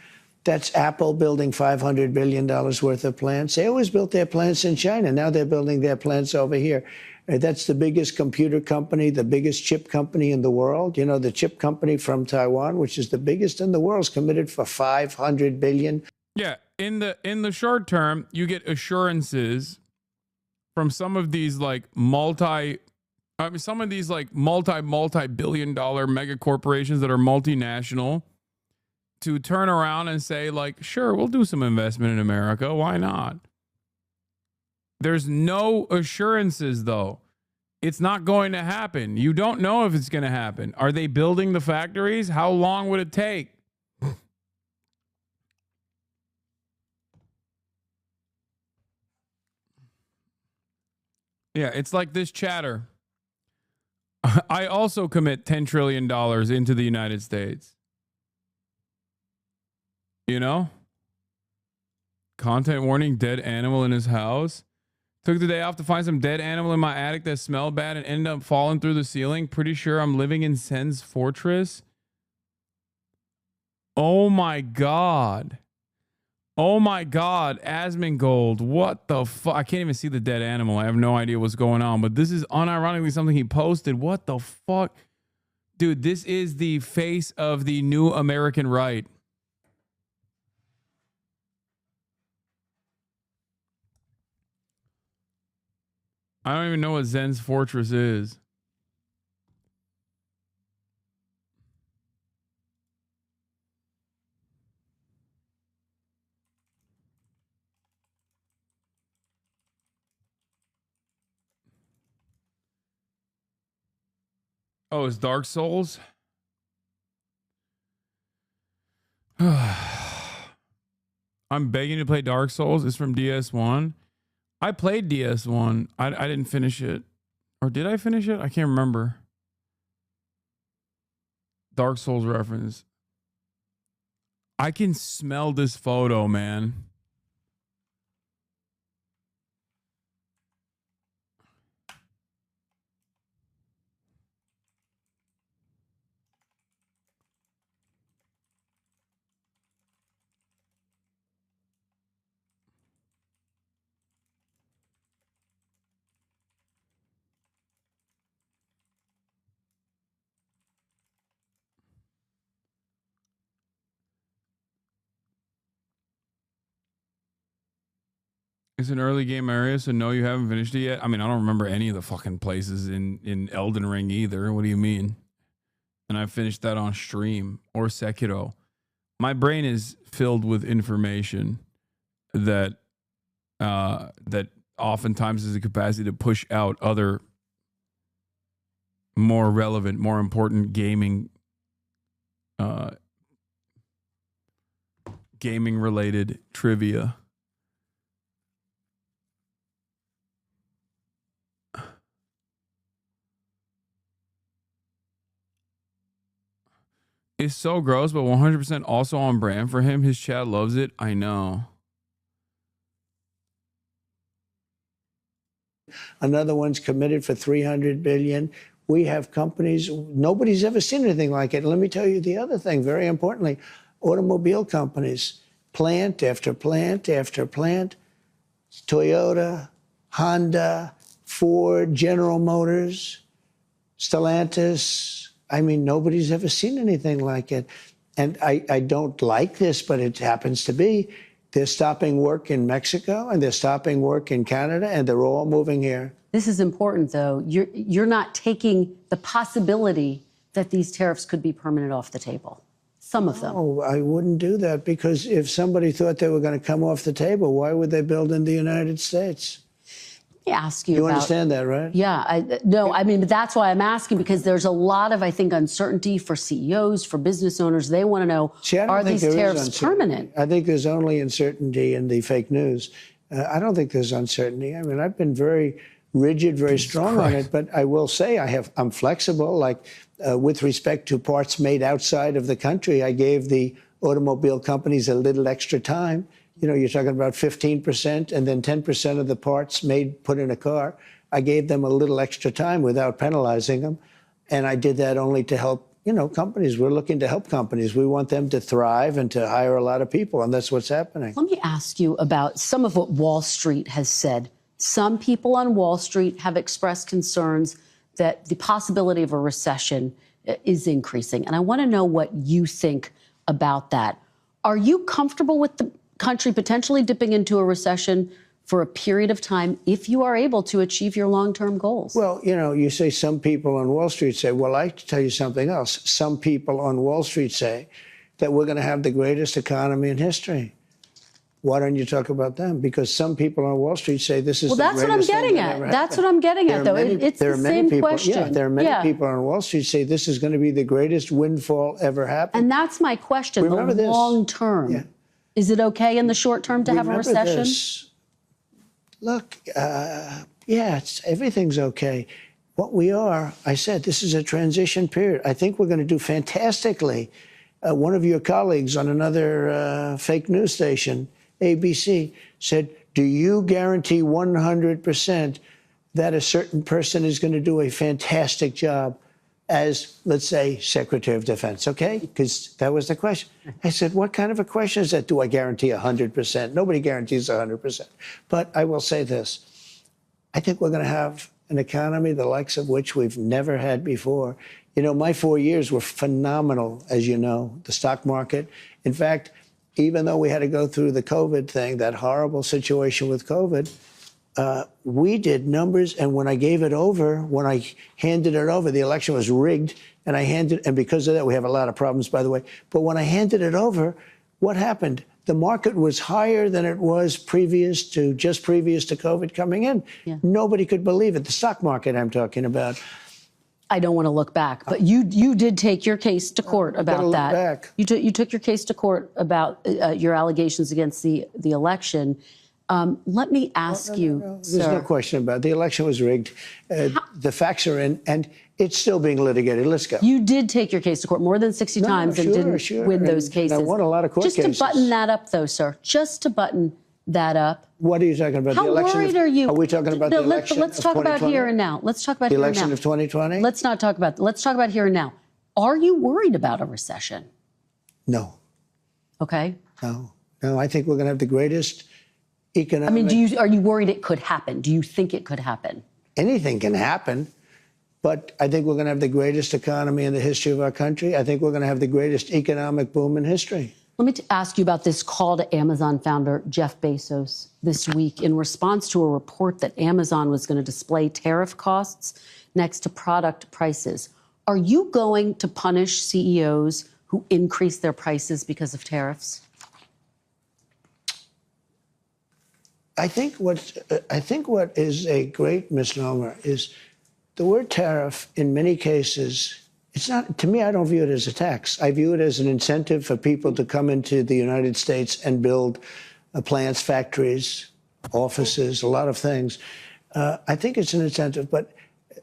that's Apple building $500 billion worth of plants. They always built their plants in China. Now they're building their plants over here. That's the biggest computer company, the biggest chip company in the world. You know, the chip company from Taiwan, which is the biggest in the world, is committed for $500 billion. Yeah, in the short term, you get assurances from some of these multi-billion dollar mega corporations that are multinational to turn around and say, like, sure, we'll do some investment in America. Why not? There's no assurances, though. It's not going to happen. You don't know if it's going to happen. Are they building the factories? How long would it take? Yeah, it's like this chatter. I also commit $10 trillion into the United States. You know? Content warning, dead animal in his house. Took the day off to find some dead animal in my attic that smelled bad and ended up falling through the ceiling. Pretty sure I'm living in Sen's fortress. Oh my God. Oh my God, Asmongold. What the fuck? I can't even see the dead animal. I have no idea what's going on, but this is unironically something he posted. What the fuck? Dude, this is the face of the new American right. I don't even know what Zen's fortress is. Oh, it's Dark Souls? I'm begging to play Dark Souls. It's from DS1. I played DS1. I didn't finish it. Or did I finish it? I can't remember. Dark Souls reference. I can smell this photo, man. It's an early game area, so no, you haven't finished it yet. I mean, I don't remember any of the fucking places in Elden Ring either. What do you mean? And I finished that on stream or Sekiro. My brain is filled with information that that oftentimes has the capacity to push out other more relevant, more important gaming related trivia. It's so gross, but 100% also on brand for him. His chat loves it. I know. Another one's committed for $300 billion. We have companies, nobody's ever seen anything like it. Let me tell you the other thing, very importantly, automobile companies, plant after plant after plant, Toyota, Honda, Ford, General Motors, Stellantis. I mean, nobody's ever seen anything like it. And I don't like this, but it happens to be. They're stopping work in Mexico and they're stopping work in Canada and they're all moving here. This is important, though. You're not taking the possibility that these tariffs could be permanent off the table. Some of them. Oh, I wouldn't do that because if somebody thought they were going to come off the table, why would they build in the United States? Let me ask you You about, understand that, right? Yeah, no, I mean, but that's why I'm asking, because there's a lot of, I think, uncertainty for CEOs, for business owners. They want to know, are these tariffs permanent? I think there's only uncertainty in the fake news. I don't think there's uncertainty. I mean, I've been very rigid, very strong on it, but I will say I'm flexible. Like with respect to parts made outside of the country, I gave the automobile companies a little extra time. You know, you're talking about 15% and then 10% of the parts put in a car. I gave them a little extra time without penalizing them. And I did that only to help, you know, companies. We're looking to help companies. We want them to thrive and to hire a lot of people. And that's what's happening. Let me ask you about some of what Wall Street has said. Some people on Wall Street have expressed concerns that the possibility of a recession is increasing. And I want to know what you think about that. Are you comfortable with the country potentially dipping into a recession for a period of time if you are able to achieve your long-term goals? Well, you know, you say some people on Wall Street say, well, I tell you something else. Some people on Wall Street say that we're going to have the greatest economy in history. Why don't you talk about them? Because some people on Wall Street say this is the greatest thing that ever happened. Well, that's what I'm getting at. That's what I'm getting at, though. It's the same question. Yeah, there are many people on Wall Street say this is going to be the greatest windfall ever happened. And that's my question, Remember the this. long term. Yeah. Is it okay in the short term to have a recession? This. Look, yeah, everything's okay. what we are, I said, this is a transition period. I think we're going to do fantastically. One of your colleagues on another fake news station, ABC, said, do you guarantee 100% that a certain person is going to do a fantastic job as, let's say, Secretary of Defense, okay? Because that was the question. I said, what kind of a question is that? Do I guarantee 100%? Nobody guarantees 100%. But I will say this. I think we're going to have an economy the likes of which we've never had before. You know, my 4 years were phenomenal, as you know, the stock market. In fact, even though we had to go through the COVID thing, that horrible situation with COVID, we did numbers. And when I gave it over, when I handed it over, the election was rigged. And because of that, we have a lot of problems, by the way. But when I handed it over, what happened? The market was higher than it was just previous to COVID coming in. Yeah. Nobody could believe it. The stock market I'm talking about. I don't want to look back, but you did take your case to court about that. Back. You took your case to court about your allegations against the election. Let me ask you, There's no question about it. The election was rigged. The facts are in, and it's still being litigated. Let's go. You did take your case to court more than 60 times and didn't win those cases. I won a lot of court cases. Just to button that up, though, sir. Just to button that up. What are you talking about? How the election worried are you? Are we talking about the election let's talk about here and now. Let's talk about the here and now. election of 2020? Let's not talk about. Let's talk about here and now. Are you worried about a recession? No. Okay. No. I think we're going to have the greatest economic. I mean, are you worried it could happen? Do you think it could happen? Anything can happen, but I think we're going to have the greatest economy in the history of our country. I think we're going to have the greatest economic boom in history. Let me ask you about this call to Amazon founder Jeff Bezos this week in response to a report that Amazon was going to display tariff costs next to product prices. Are you going to punish CEOs who increase their prices because of tariffs? I think what is a great misnomer is the word tariff in many cases. It's not, to me, I don't view it as a tax. I view it as an incentive for people to come into the United States and build plants, factories, offices, a lot of things. I think it's an incentive, but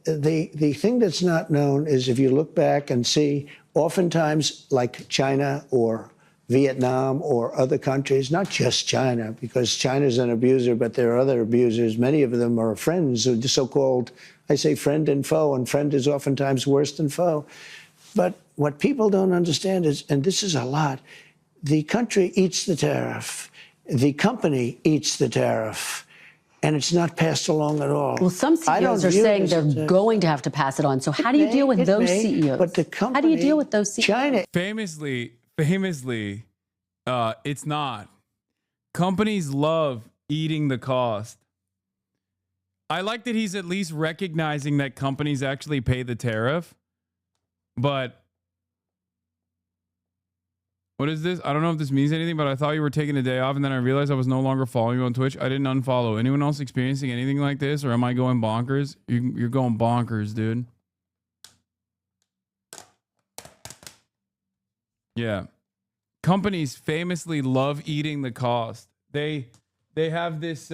the thing that's not known is if you look back and see, oftentimes like China or Vietnam or other countries, not just China, because China's an abuser, but there are other abusers. Many of them are friends, the so-called, I say friend and foe, and friend is oftentimes worse than foe. But what people don't understand is, and this is a lot, the country eats the tariff, the company eats the tariff, and it's not passed along at all. Well, some CEOs are saying they're going to have to pass it on. So how do you deal with those CEOs? But the company, how do you deal with those CEOs? China. Famously, it's not. Companies love eating the cost. I like that he's at least recognizing that companies actually pay the tariff. But what is this? I don't know if this means anything, but I thought you were taking a day off, and then I realized I was no longer following you on Twitch. I didn't unfollow. Anyone else experiencing anything like this, or am I going bonkers? You're going bonkers, dude. Yeah. Companies famously love eating the cost. They have this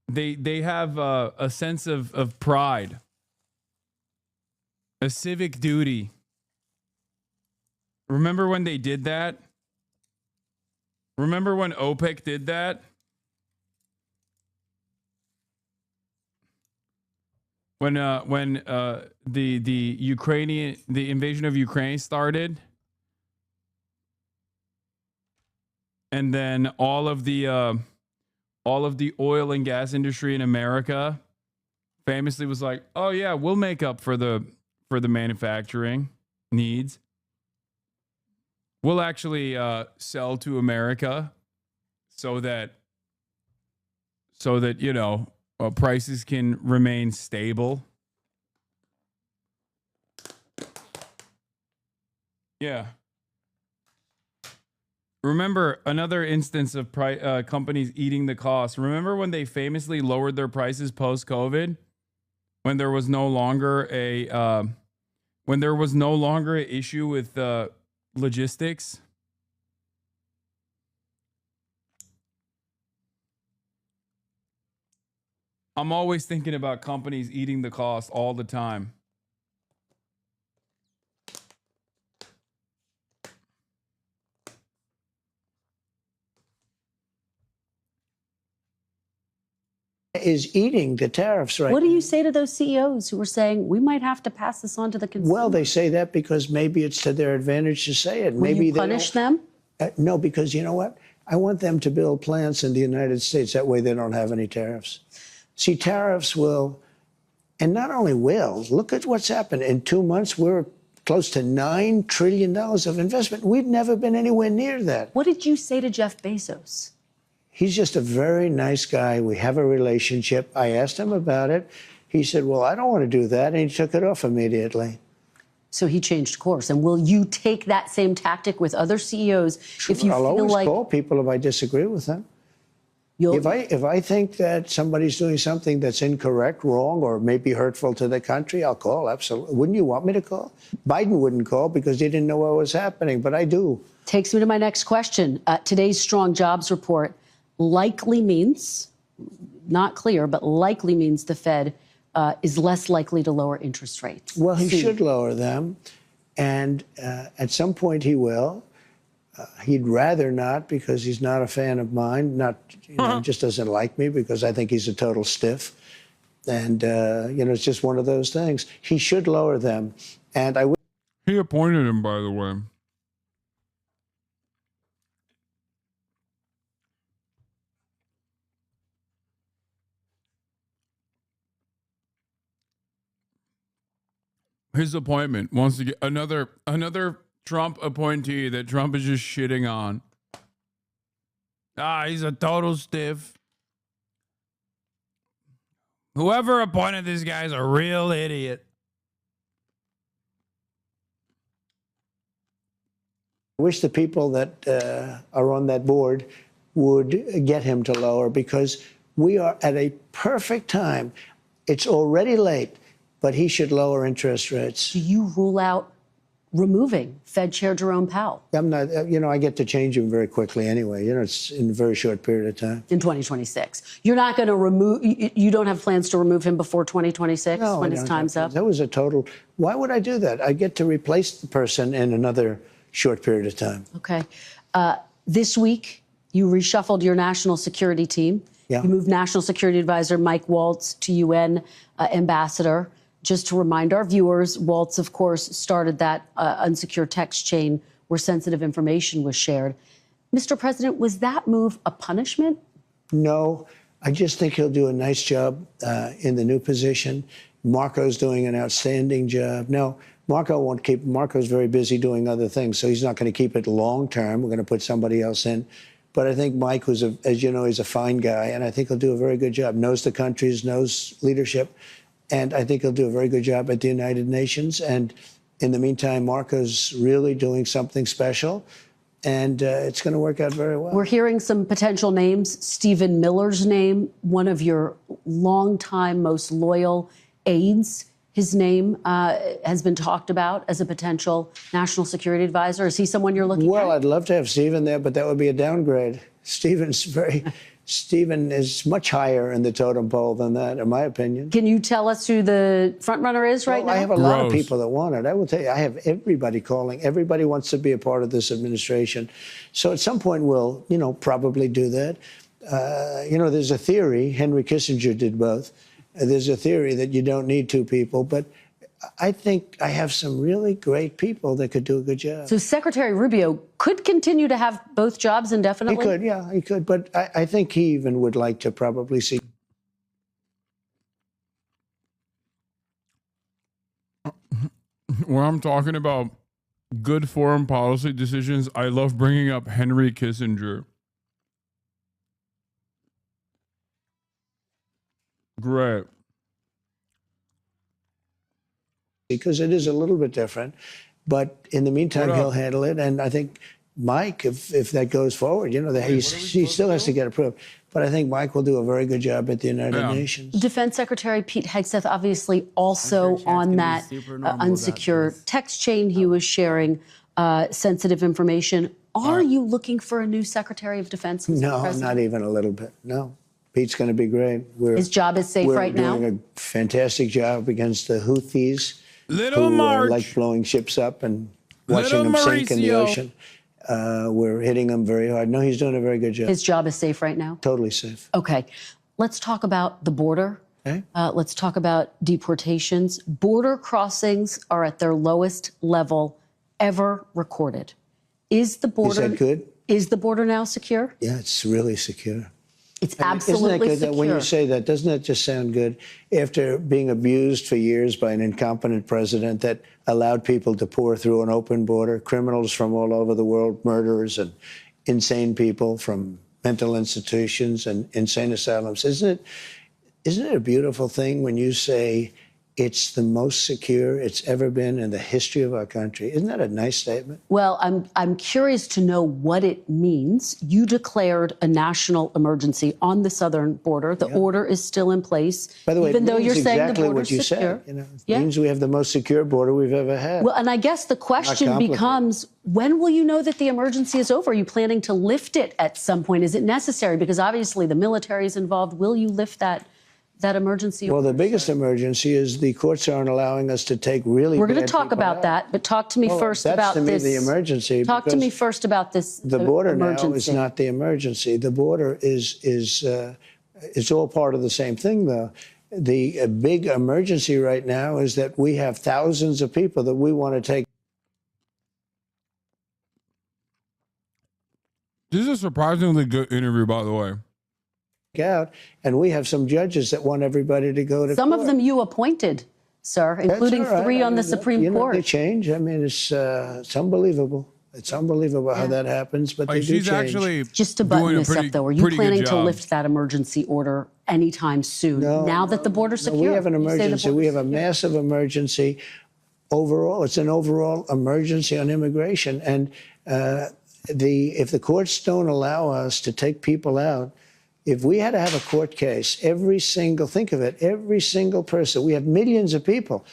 they have a sense of pride, a civic duty. Remember when they did that? Remember when OPEC did that? When the invasion of Ukraine started, and then all of the oil and gas industry in America famously was like, "Oh yeah, we'll make up for the manufacturing needs. We'll actually sell to America so that you know." Prices can remain stable. Yeah. Remember another instance of companies eating the cost. Remember when they famously lowered their prices post-COVID, when there was no longer an issue with logistics. I'm always thinking about companies eating the cost all the time. Is eating the tariffs right What do now. you say to those CEOs who are saying we might have to pass this on to the consumer? Well, they say that because maybe it's to their advantage to say it. Will Maybe you they punish don't- them? No, because you know what? I want them to build plants in the United States. That way they don't have any tariffs. See, tariffs will, and not only will, look at what's happened. In 2 months, we're close to $9 trillion of investment. We've never been anywhere near that. What did you say to Jeff Bezos? He's just a very nice guy. We have a relationship. I asked him about it. He said, well, I don't want to do that. And he took it off immediately. So he changed course. And will you take that same tactic with other CEOs if you I'll feel always like call people if I disagree with them. you'll... If I think that somebody's doing something that's incorrect, wrong, or maybe hurtful to the country, I'll call, absolutely. Wouldn't you want me to call? Biden wouldn't call because he didn't know what was happening, but I do. Takes me to my next question. Today's strong jobs report likely means, not clear, but likely means the Fed is less likely to lower interest rates. Well, he should lower them, and at some point he will. He'd rather not because he's not a fan of mine. Not, just doesn't like me because I think he's a total stiff. And, it's just one of those things. He should lower them. And I wish. He appointed him, by the way. His appointment wants to get another Trump appointee that Trump is just shitting on. He's a total stiff. Whoever appointed this guy is a real idiot. I wish the people that are on that board would get him to lower because we are at a perfect time. It's already late, but he should lower interest rates. Do you rule out removing Fed Chair Jerome Powell? I'm not, I get to change him very quickly anyway. It's in a very short period of time. In 2026. You're not going to remove, you don't have plans to remove him before 2026 No, when his time's up? That was a total, why would I do that? I get to replace the person in another short period of time. Okay. This week, you reshuffled your national security team. Yeah. You moved National Security Advisor Mike Waltz to UN ambassador. Just to remind our viewers, Waltz, of course, started that unsecure text chain where sensitive information was shared. Mr. President, was that move a punishment? No, I just think he'll do a nice job in the new position. Marco's doing an outstanding job. No, Marco won't keep, Marco's very busy doing other things, so he's not going to keep it long term. We're going to put somebody else in. But I think Mike, who's, as you know, he's a fine guy, and I think he'll do a very good job. Knows the countries, knows leadership, and I think he'll do a very good job at the United Nations. And in the meantime, Marco's really doing something special, and it's going to work out very well. We're hearing some potential names. Stephen Miller's name, one of your longtime, most loyal aides. His name has been talked about as a potential national security advisor. Is he someone you're looking at? Well, I'd love to have Stephen there, but that would be a downgrade. Stephen is much higher in the totem pole than that, in my opinion. Can you tell us who the front runner is right now? I have a lot of people that want it. I will tell you, I have everybody calling. Everybody wants to be a part of this administration. So at some point, we'll, probably do that. There's a theory, Henry Kissinger did both. There's a theory that you don't need two people, but I think I have some really great people that could do a good job. So Secretary Rubio could continue to have both jobs indefinitely? He could, yeah, he could. But I think he even would like to probably see. When I'm talking about good foreign policy decisions, I love bringing up Henry Kissinger. Great. Because it is a little bit different. But in the meantime, he'll handle it. And I think Mike, if that goes forward, he still has to get approved. But I think Mike will do a very good job at the United Nations. Defense Secretary Pete Hegseth, obviously also on that unsecure text chain. He was sharing sensitive information. Are you looking for a new Secretary of Defense? No, not even a little bit. No. Pete's going to be great. His job is safe right now? We're doing a fantastic job against the Houthis, Little who March. like blowing ships up and Little watching them sink in the Mauricio. ocean. We're hitting them very hard. No, he's doing a very good job. His job is safe right now? Totally safe. Okay. Let's talk about the border. Okay. Let's talk about deportations. Border crossings are at their lowest level ever recorded. Is the border Is that good? Is the border now secure? Yeah, it's really secure. It's Isn't absolutely that good? secure. When you say that, doesn't that just sound good? After being abused for years by an incompetent president that allowed people to pour through an open border, criminals from all over the world, murderers and insane people from mental institutions and insane asylums. Isn't it a beautiful thing when you say it's the most secure it's ever been in the history of our country? Isn't that a nice statement? Well, I'm curious to know what it means. You declared a national emergency on the southern border. The order is still in place. By the way, even it though means you're saying exactly the border's what you secure. said. It means we have the most secure border we've ever had. Well, and I guess the question complicated. becomes, when will you know that the emergency is over? Are you planning to lift it at some point? Is it necessary? Because obviously the military is involved. Will you lift that emergency? Well, the biggest emergency is the courts aren't allowing us to take really. We're going to bad talk people about out. that, but talk to me first that's about to me this. the emergency. Talk to because me first about this. The border emergency. now is not the emergency. The border is it's all part of the same thing, though. The big emergency right now is that we have thousands of people that we want to take This is a surprisingly good interview, by the way. out, and we have some judges that want everybody to go to Some court. of them you appointed, sir, including That's all right. 3 on the They Supreme Court. change. I mean, it's unbelievable. It's unbelievable how that happens, but they Like, do she's change. actually Just to button doing a this pretty, up, though, are you pretty good planning to job. lift that emergency order anytime soon? now that the border's secure, We have an You say the emergency. We border's have a secure. massive emergency overall. It's an overall emergency on immigration. And if the courts don't allow us to take people out, if we had to have a court case, think of it, every single person, we have millions of people.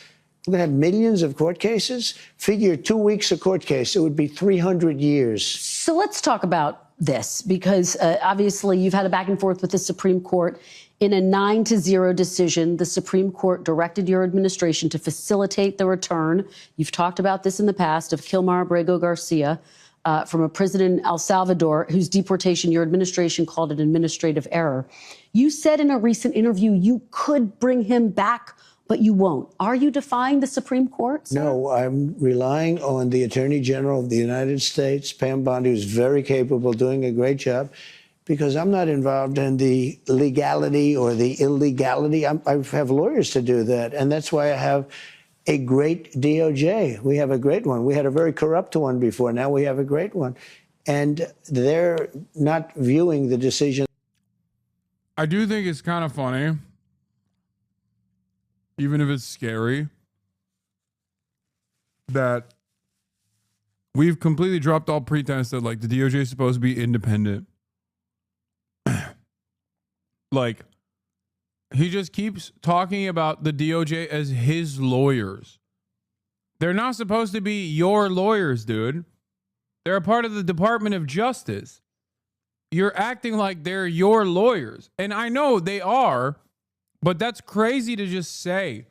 We're going to have millions of court cases. Figure 2 weeks a court case, it would be 300 years. So let's talk about this, because obviously you've had a back and forth with the Supreme Court. In a 9-0 decision, the Supreme Court directed your administration to facilitate the return. You've talked about this in the past, of Kilmar Abrego Garcia from a prison in El Salvador, whose deportation your administration called an administrative error. You said in a recent interview you could bring him back, but you won't. Are you defying the Supreme Court, sir? No, I'm relying on the Attorney General of the United States, Pam Bondi, who's very capable, doing a great job, because I'm not involved in the legality or the illegality. I have lawyers to do that, and that's why I have a great DOJ. We have a great one. We had a very corrupt one before. Now we have a great one. And they're not viewing the decision. I do think it's kind of funny, even if it's scary, that we've completely dropped all pretense that, like, the DOJ is supposed to be independent. Like, he just keeps talking about the DOJ as his lawyers. They're not supposed to be your lawyers, dude. They're a part of the Department of Justice. You're acting like they're your lawyers. And I know they are, but that's crazy to just say.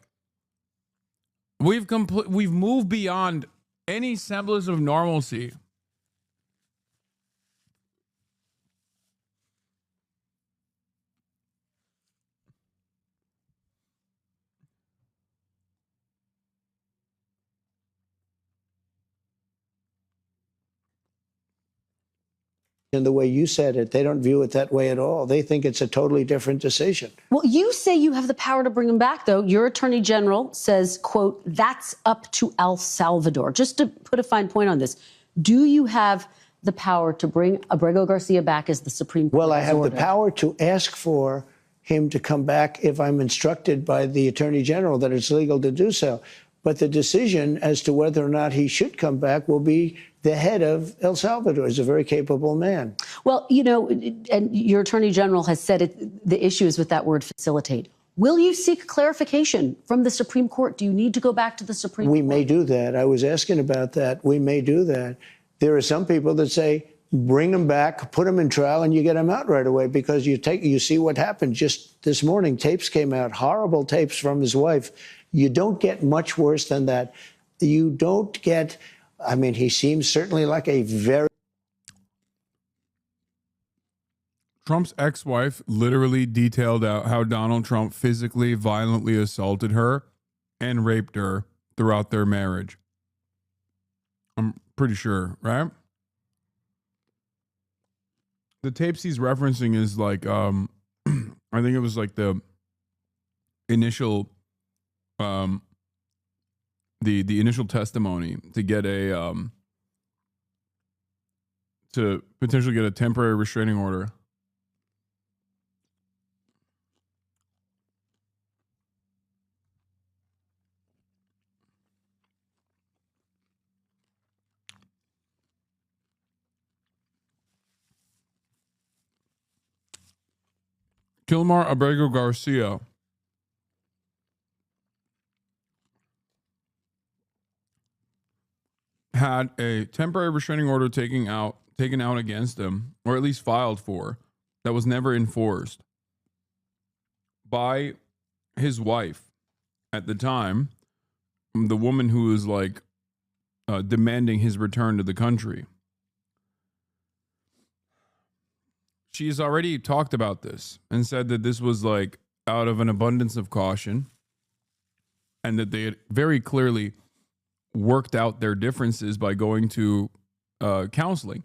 We've moved beyond any semblance of normalcy. In the way you said it, they don't view it that way at all. They think it's a totally different decision. Well, you say you have the power to bring him back, though. Your attorney general says, quote, that's up to El Salvador. Just to put a fine point on this, do you have the power to bring Abrego Garcia back as the Supreme Court? Well, I has have ordered? the power to ask for him to come back if I'm instructed by the attorney general that it's legal to do so. But the decision as to whether or not he should come back will be the head of El Salvador. He's a very capable man. Well, you know, and your attorney general has said the issue is with that word facilitate. Will you seek clarification from the Supreme Court? Do you need to go back to the Supreme Court? We may do that. I was asking about that. We may do that. There are some people that say bring them back, put them in trial, and you get them out right away, because you see what happened just this morning. Tapes came out, horrible tapes from his wife. You don't get much worse than that. You don't get, I mean, he seems certainly like a very... Trump's ex-wife literally detailed out how Donald Trump physically, violently assaulted her and raped her throughout their marriage. I'm pretty sure, right? The tapes he's referencing is like, I think it was like the initial, the initial testimony to get a, to potentially get a temporary restraining order. Kilmar Abrego Garcia had a temporary restraining order taken out against him, or at least filed for, that was never enforced by his wife at the time, the woman who was like demanding his return to the country. She's already talked about this and said that this was like out of an abundance of caution, and that they had very clearly worked out their differences by going to counseling.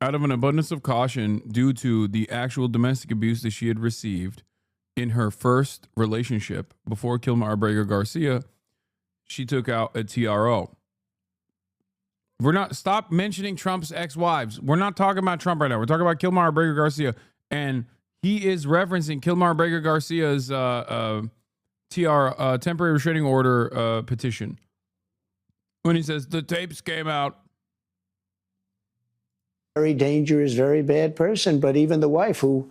Out of an abundance of caution due to the actual domestic abuse that she had received in her first relationship before Kilmar Abrego Garcia, she took out a TRO. Stop mentioning Trump's ex-wives. We're not talking about Trump right now. We're talking about Kilmar Abrego Garcia. And he is referencing Kilmar Abrego Garcia's temporary restraining order petition when he says the tapes came out. Very dangerous, very bad person. But even the wife, who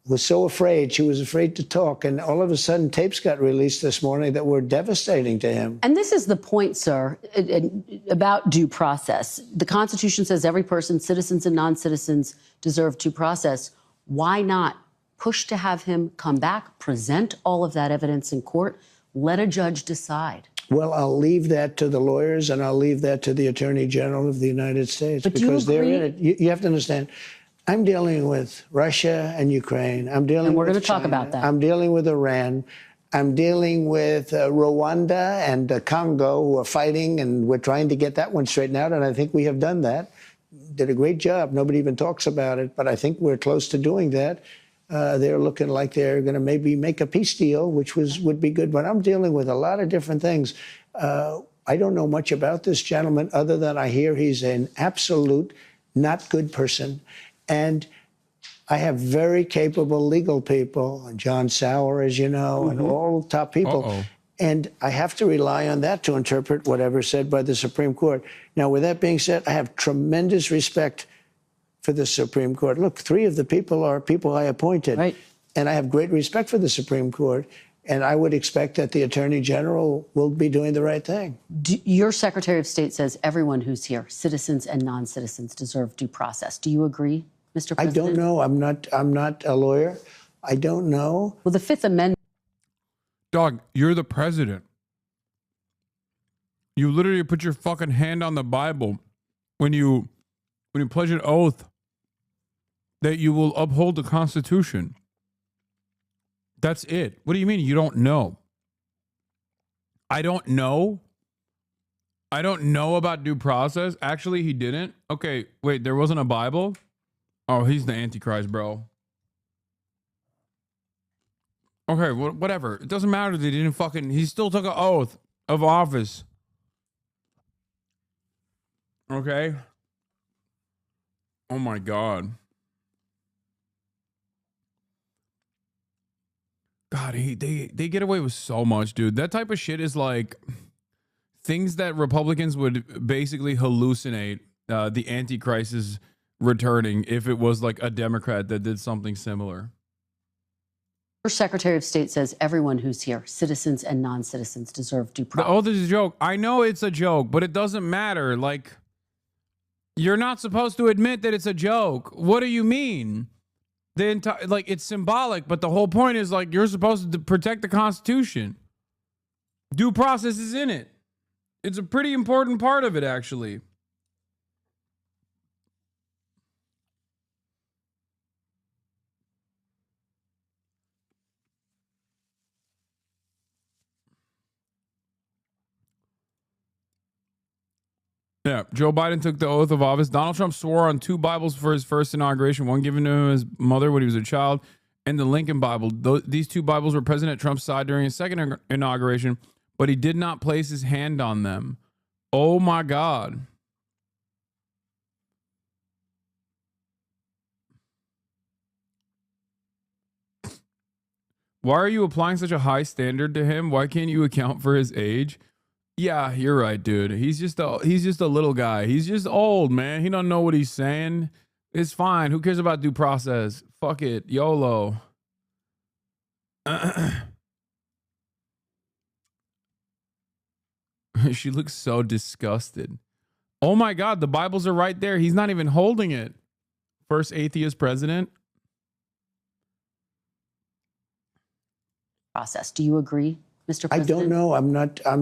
was so afraid, she was afraid to talk. And all of a sudden, tapes got released this morning that were devastating to him. And this is the point, sir, about due process. The Constitution says every person, citizens and non-citizens, deserve due process. Why not push to have him come back, present all of that evidence in court, let a judge decide? Well, I'll leave that to the lawyers, and I'll leave that to the Attorney General of the United States, but because they're in it. You have to understand, I'm dealing with Russia and Ukraine. I'm dealing and we're with going to China. talk about that. I'm dealing with Iran. I'm dealing with Rwanda and Congo, who are fighting, and we're trying to get that one straightened out, and I think we have done that. Did a great job. Nobody even talks about it, but I think we're close to doing that. They're looking like they're going to maybe make a peace deal, which would be good. But I'm dealing with a lot of different things. I don't know much about this gentleman other than I hear he's an absolute not good person. And I have very capable legal people, John Sauer, as you know, and all top people. And I have to rely on that to interpret whatever's said by the Supreme Court. Now, with that being said, I have tremendous respect for the Supreme Court. Look, 3 of the people are people I appointed. Right. And I have great respect for the Supreme Court. And I would expect that the Attorney General will be doing the right thing. Your Secretary of State says everyone who's here, citizens and non-citizens, deserve due process. Do you agree, Mr. President? I don't know. I'm not a lawyer. I don't know. Well, the Fifth Amendment. Dog, you're the president. You literally put your fucking hand on the Bible when you pledge an oath that you will uphold the Constitution. That's it. What do you mean you don't know? I don't know. I don't know about due process. Actually, he didn't. Okay, wait, there wasn't a Bible? Oh, he's the Antichrist, bro. Okay, whatever. It doesn't matter that he still took an oath of office. Okay? Oh my God. God, they get away with so much, dude. That type of shit is like things that Republicans would basically hallucinate the Antichrist is returning if it was like a Democrat that did something similar. First Secretary of State says everyone who's here, citizens and non-citizens, deserve due process. Oh, this is a joke. I know it's a joke, but it doesn't matter. Like, you're not supposed to admit that it's a joke. What do you mean? The entire, like, it's symbolic, but the whole point is, like, you're supposed to protect the Constitution. Due process is in it. It's a pretty important part of it, actually. Yeah, Joe Biden took the oath of office. Donald Trump swore on 2 Bibles for his first inauguration, one given to his mother when he was a child, and the Lincoln Bible. These 2 Bibles were present at Trump's side during his second inauguration, but he did not place his hand on them. Oh my God. Why are you applying such a high standard to him? Why can't you account for his age? Yeah, you're right, dude. He's just a little guy. He's just old, man. He don't know what he's saying. It's fine. Who cares about due process? Fuck it. YOLO. She looks so disgusted. Oh my God, the Bibles are right there. He's not even holding it. First atheist president. Process. Do you agree, Mr. President? I don't know. I'm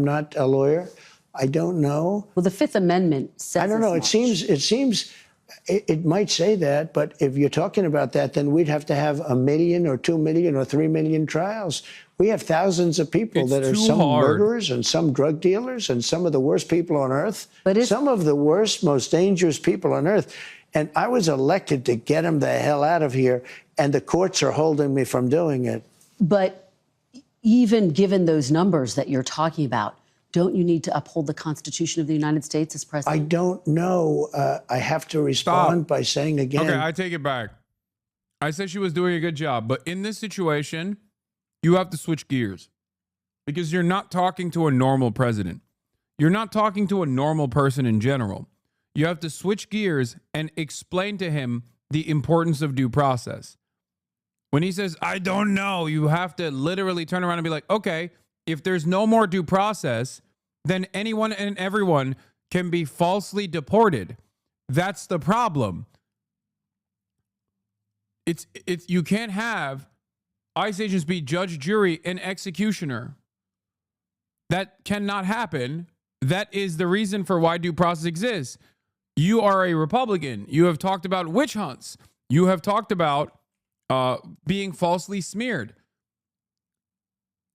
not a lawyer. I don't know. Well, the Fifth Amendment says I don't know. It seems it might say that, but if you're talking about that, then we'd have to have 1 million or 2 million or 3 million trials. We have thousands of people that are some murderers and some drug dealers and some of the worst people on earth. But some of the worst, most dangerous people on earth. And I was elected to get them the hell out of here, and the courts are holding me from doing it. But even given those numbers that you're talking about, don't you need to uphold the Constitution of the United States as president? I don't know. I have to respond by saying again. Okay, I take it back. I said she was doing a good job, but in this situation, you have to switch gears because you're not talking to a normal president. You're not talking to a normal person in general. You have to switch gears and explain to him the importance of due process. When he says, I don't know, you have to literally turn around and be like, okay, if there's no more due process, then anyone and everyone can be falsely deported. That's the problem. It's you can't have ICE agents be judge, jury, and executioner. That cannot happen. That is the reason for why due process exists. You are a Republican. You have talked about witch hunts. You have talked about being falsely smeared.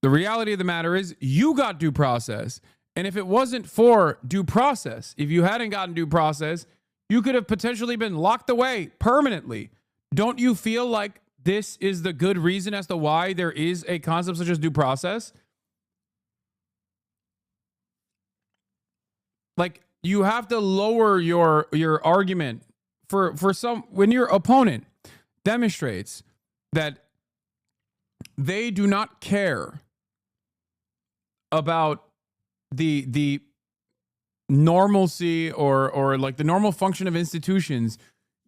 The reality of the matter is you got due process. And if it wasn't for due process, if you hadn't gotten due process, you could have potentially been locked away permanently. Don't you feel like this is the good reason as to why there is a concept such as due process? Like, you have to lower your argument for some when your opponent demonstrates that they do not care about the normalcy or like the normal function of institutions.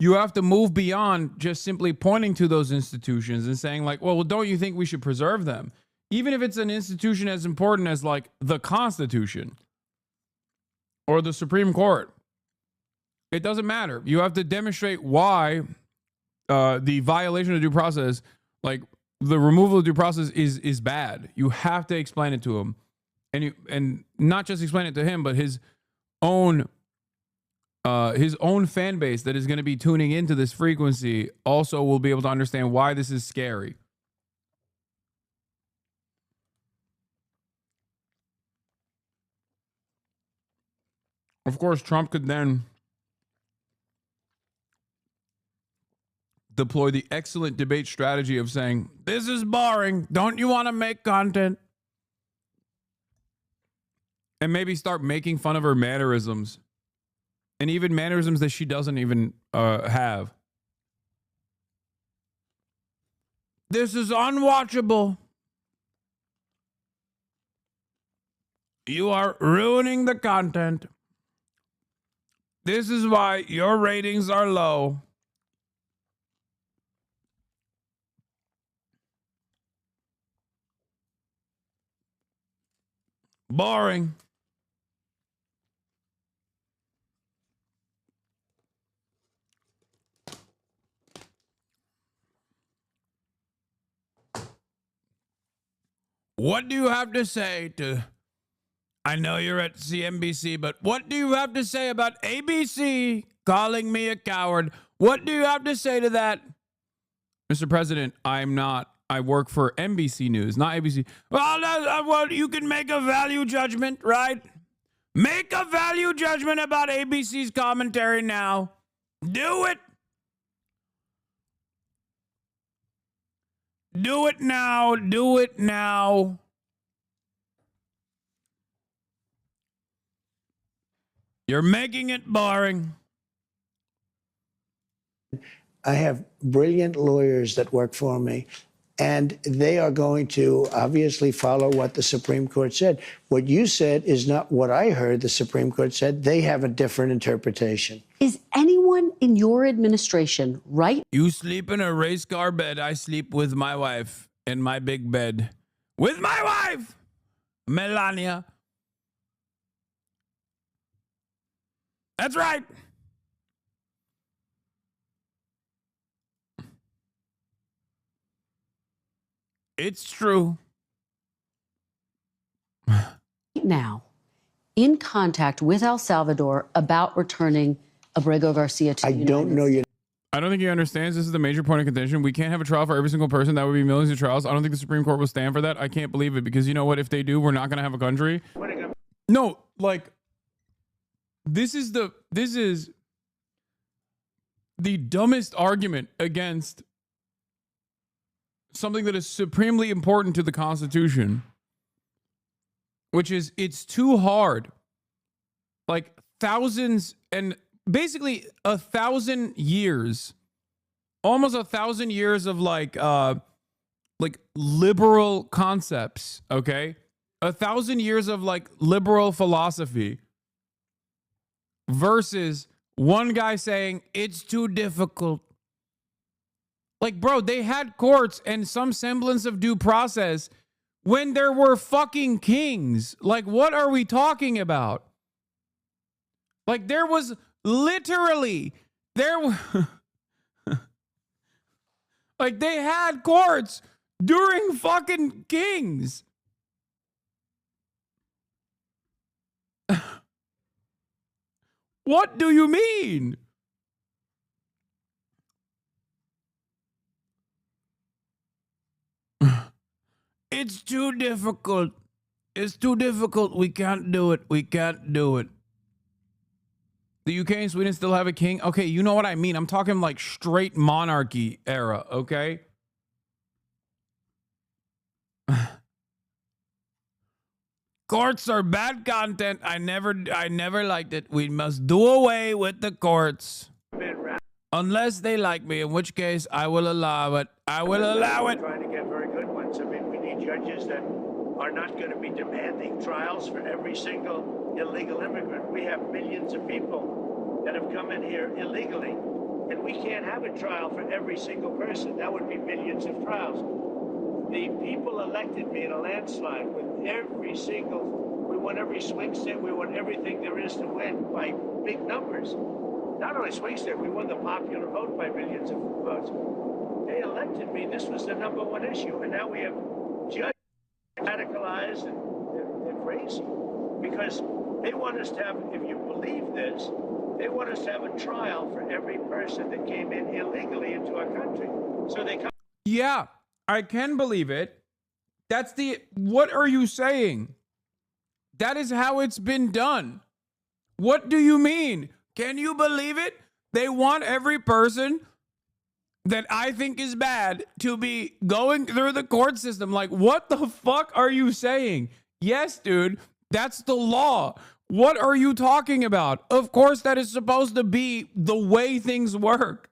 You have to move beyond just simply pointing to those institutions and saying like, well, don't you think we should preserve them? Even if it's an institution as important as like the Constitution or the Supreme Court, it doesn't matter. You have to demonstrate why the violation of due process, like the removal of due process, is bad. You have to explain it to him, and not just explain it to him, but his own fan base that is going to be tuning into this frequency also will be able to understand why this is scary. Of course, Trump could then deploy the excellent debate strategy of saying, this is boring. Don't you want to make content? And maybe start making fun of her mannerisms. And even mannerisms that she doesn't even have. This is unwatchable. You are ruining the content. This is why your ratings are low. boring. What do you have to say to, I know you're at CNBC, but what do you have to say about ABC calling me a coward? What do you have to say to that? Mr. President, I'm not. I work for NBC News, not ABC. Well, you can make a value judgment, right? Make a value judgment about ABC's commentary now. Do it. Do it now. Do it now. You're making it boring. I have brilliant lawyers that work for me, and they are going to obviously follow what the Supreme Court said. What you said is not what I heard the Supreme Court said. They have a different interpretation. Is anyone in your administration right? You sleep in a race car bed. I sleep with my wife in my big bed. With my wife, Melania. That's right. It's true. Now in contact with El Salvador about returning Abrego Garcia to the United don't know you. I don't think he understands this is the major point of contention. We can't have a trial for every single person. That would be millions of trials. I don't think the Supreme Court will stand for that. I can't believe it because you know what? If they do, we're not going to have a country. No, like this is the dumbest argument against something that is supremely important to the Constitution, which is it's too hard. Like thousands and basically 1,000 years, almost 1,000 years of like liberal concepts. Okay. 1,000 years of like liberal philosophy versus one guy saying it's too difficult. Like, bro, they had courts and some semblance of due process when there were fucking kings. Like, what are we talking about? Like, there was literally, like, they had courts during fucking kings. What do you mean? It's too difficult. It's too difficult. We can't do it. We can't do it. The UK and Sweden still have a king. Okay, you know what I mean. I'm talking like straight monarchy era, okay? Courts are bad content. I never liked it. We must do away with the courts. Unless they like me, in which case I will allow it. I will allow it. Trying to get very good ones. I mean, we need judges that are not going to be demanding trials for every single illegal immigrant. We have millions of people that have come in here illegally, and we can't have a trial for every single person. That would be millions of trials. The people elected me in a landslide with every single, we won every swing state, we won everything there is to win by big numbers. Not only swing state, we won the popular vote by millions of votes. They elected me, this was the number one issue, and now we have judges radicalized and they're crazy because they want us to have, if you believe this, they want us to have a trial for every person that came in illegally into our country. So they come. Yeah, I can believe it. That's what are you saying? That is how it's been done. What do you mean? Can you believe it? They want every person that I think is bad to be going through the court system. Like, what the fuck are you saying? Yes, dude, that's the law. What are you talking about? Of course, that is supposed to be the way things work.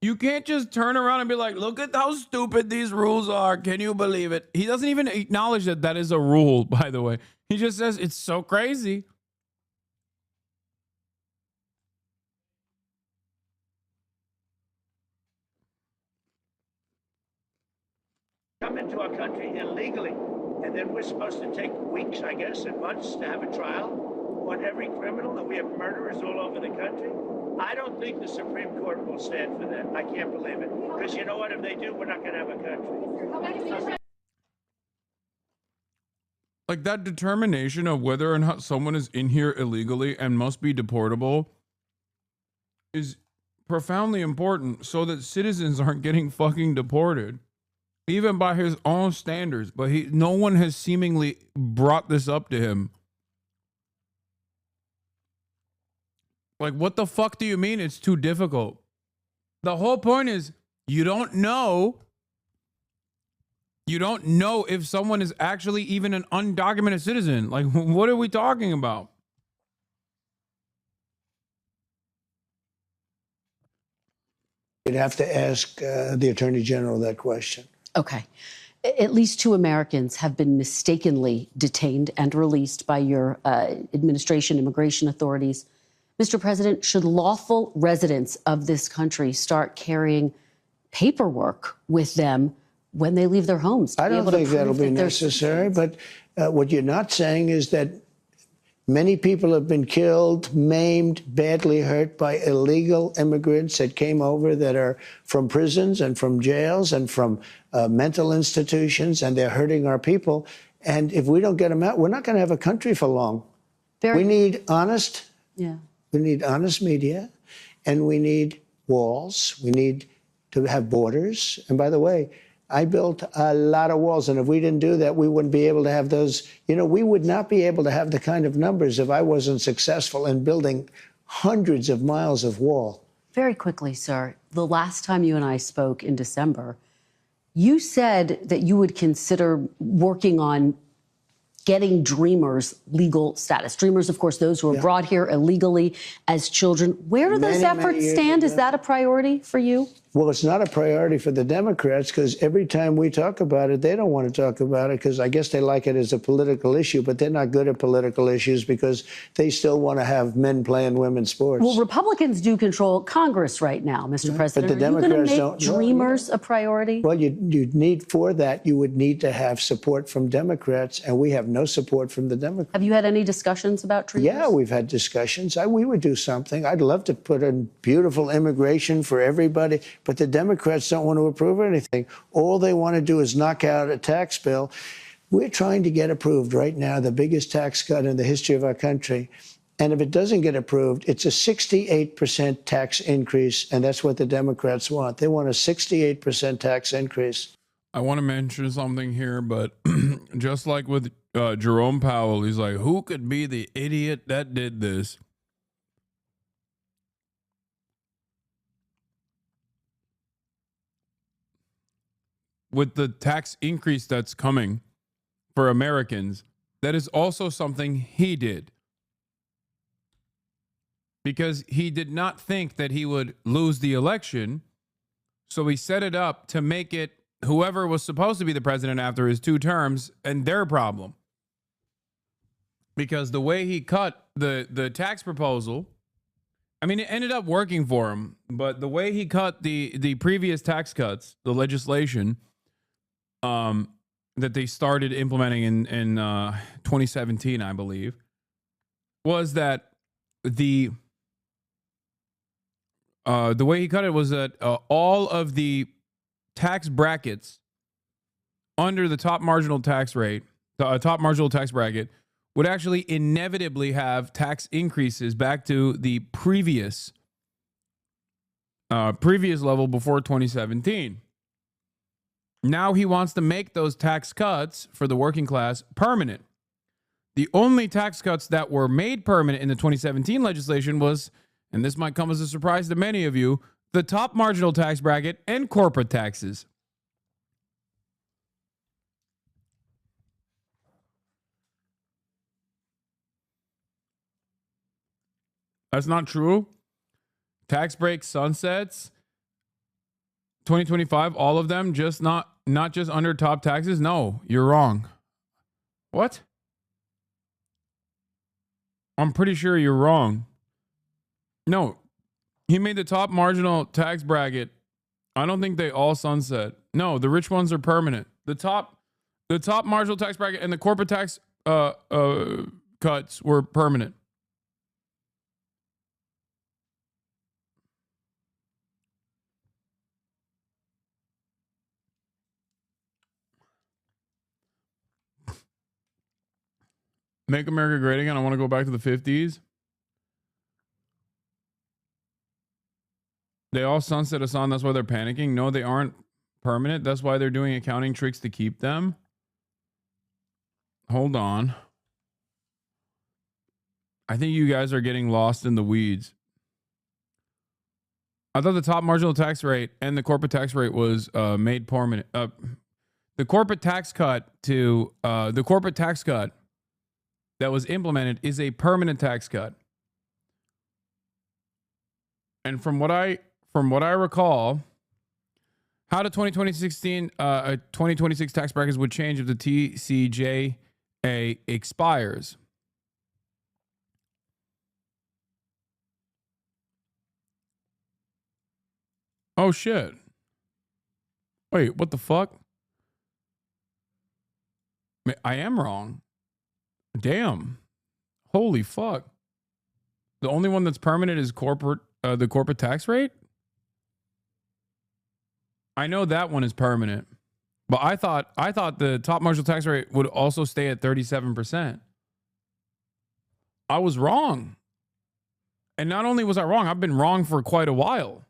You can't just turn around and be like, look at how stupid these rules are. Can you believe it? He doesn't even acknowledge that that is a rule, by the way. He just says it's so crazy. Come into our country illegally, and and then we're supposed to take weeks, I guess, and months to have a trial on every criminal, and we have murderers all over the country. I don't think the Supreme Court will stand for that. I can't believe it. Because you know what? If they do, we're not going to have a country. Like that determination of whether or not someone is in here illegally and must be deportable is profoundly important so that citizens aren't getting fucking deported, even by his own standards. But no one has seemingly brought this up to him. Like, what the fuck do you mean it's too difficult? The whole point is you don't know. You don't know if someone is actually even an undocumented citizen. Like, what are we talking about? You'd have to ask the Attorney General that question. Okay. At least 2 Americans have been mistakenly detained and released by your administration, immigration authorities. Mr. President, should lawful residents of this country start carrying paperwork with them when they leave their homes? I don't think that'll be necessary, but what you're not saying is that many people have been killed, maimed, badly hurt by illegal immigrants that came over that are from prisons and from jails and from mental institutions, and they're hurting our people. And if we don't get them out, we're not going to have a country for long. We need honest, we need honest media, and we need walls. We need to have borders. And by the way, I built a lot of walls, and if we didn't do that, we wouldn't be able to have those. You know, we would not be able to have the kind of numbers if I wasn't successful in building hundreds of miles of wall. Very quickly, sir, the last time you and I spoke in December, you said that you would consider working on getting Dreamers legal status. Dreamers, of course, those who were brought here illegally as children. Where do those efforts stand? Is that a priority for you? Well, it's not a priority for the Democrats because every time we talk about it, they don't want to talk about it because I guess they like it as a political issue, but they're not good at political issues because they still want to have men playing women's sports. Well, Republicans do control Congress right now, Mr. President. But the Democrats Are you don't. going to make Dreamers a priority? Well, you need for that, you would need to have support from Democrats, and we have no support from the Democrats. Have you had any discussions about Dreamers? Yeah, we've had discussions. We would do something. I'd love to put in beautiful immigration for everybody. But the Democrats don't want to approve anything. All they want to do is knock out a tax bill. We're trying to get approved right now the biggest tax cut in the history of our country. And if it doesn't get approved, it's a 68% tax increase. And that's what the Democrats want. They want a 68% tax increase. I want to mention something here, but just like with Jerome Powell, he's like, who could be the idiot that did this? With the tax increase that's coming for Americans, that is also something he did. Because he did not think that he would lose the election, so he set it up to make it whoever was supposed to be the president after his 2 terms and their problem. Because the way he cut the tax proposal, I mean, it ended up working for him, but the way he cut the previous tax cuts, the legislation that they started implementing in 2017, I believe, was that the way he cut it was that all of the tax brackets under the top marginal tax rate, the top marginal tax bracket, would actually inevitably have tax increases back to the previous level before 2017. Now he wants to make those tax cuts for the working class permanent. The only tax cuts that were made permanent in the 2017 legislation was, and this might come as a surprise to many of you, the top marginal tax bracket and corporate taxes. That's not true. Tax break sunsets, 2025, all of them, just not just under top taxes. No, you're wrong. What? I'm pretty sure you're wrong. No, he made the top marginal tax bracket. I don't think they all sunset. No, the rich ones are permanent. The The top marginal tax bracket and the corporate tax cuts were permanent. Make America Great Again. I want to go back to the 50s. They all sunset us on. That's why they're panicking. No, they aren't permanent. That's why they're doing accounting tricks to keep them. Hold on. I think you guys are getting lost in the weeds. I thought the top marginal tax rate and the corporate tax rate was made permanent. The corporate tax cut that was implemented is a permanent tax cut. And from what I recall, how the 2026 tax brackets would change if the TCJA expires. Oh shit. Wait, what the fuck? I am wrong. Damn. Holy fuck. The only one that's permanent is the corporate tax rate? I know that one is permanent. But I thought the top marginal tax rate would also stay at 37%. I was wrong. And not only was I wrong, I've been wrong for quite a while.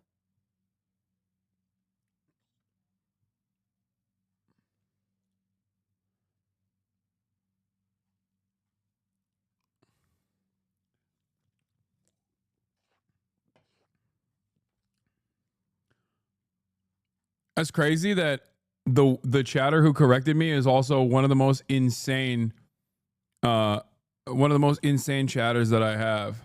That's crazy that the chatter who corrected me is also one of the most insane chatters that I have.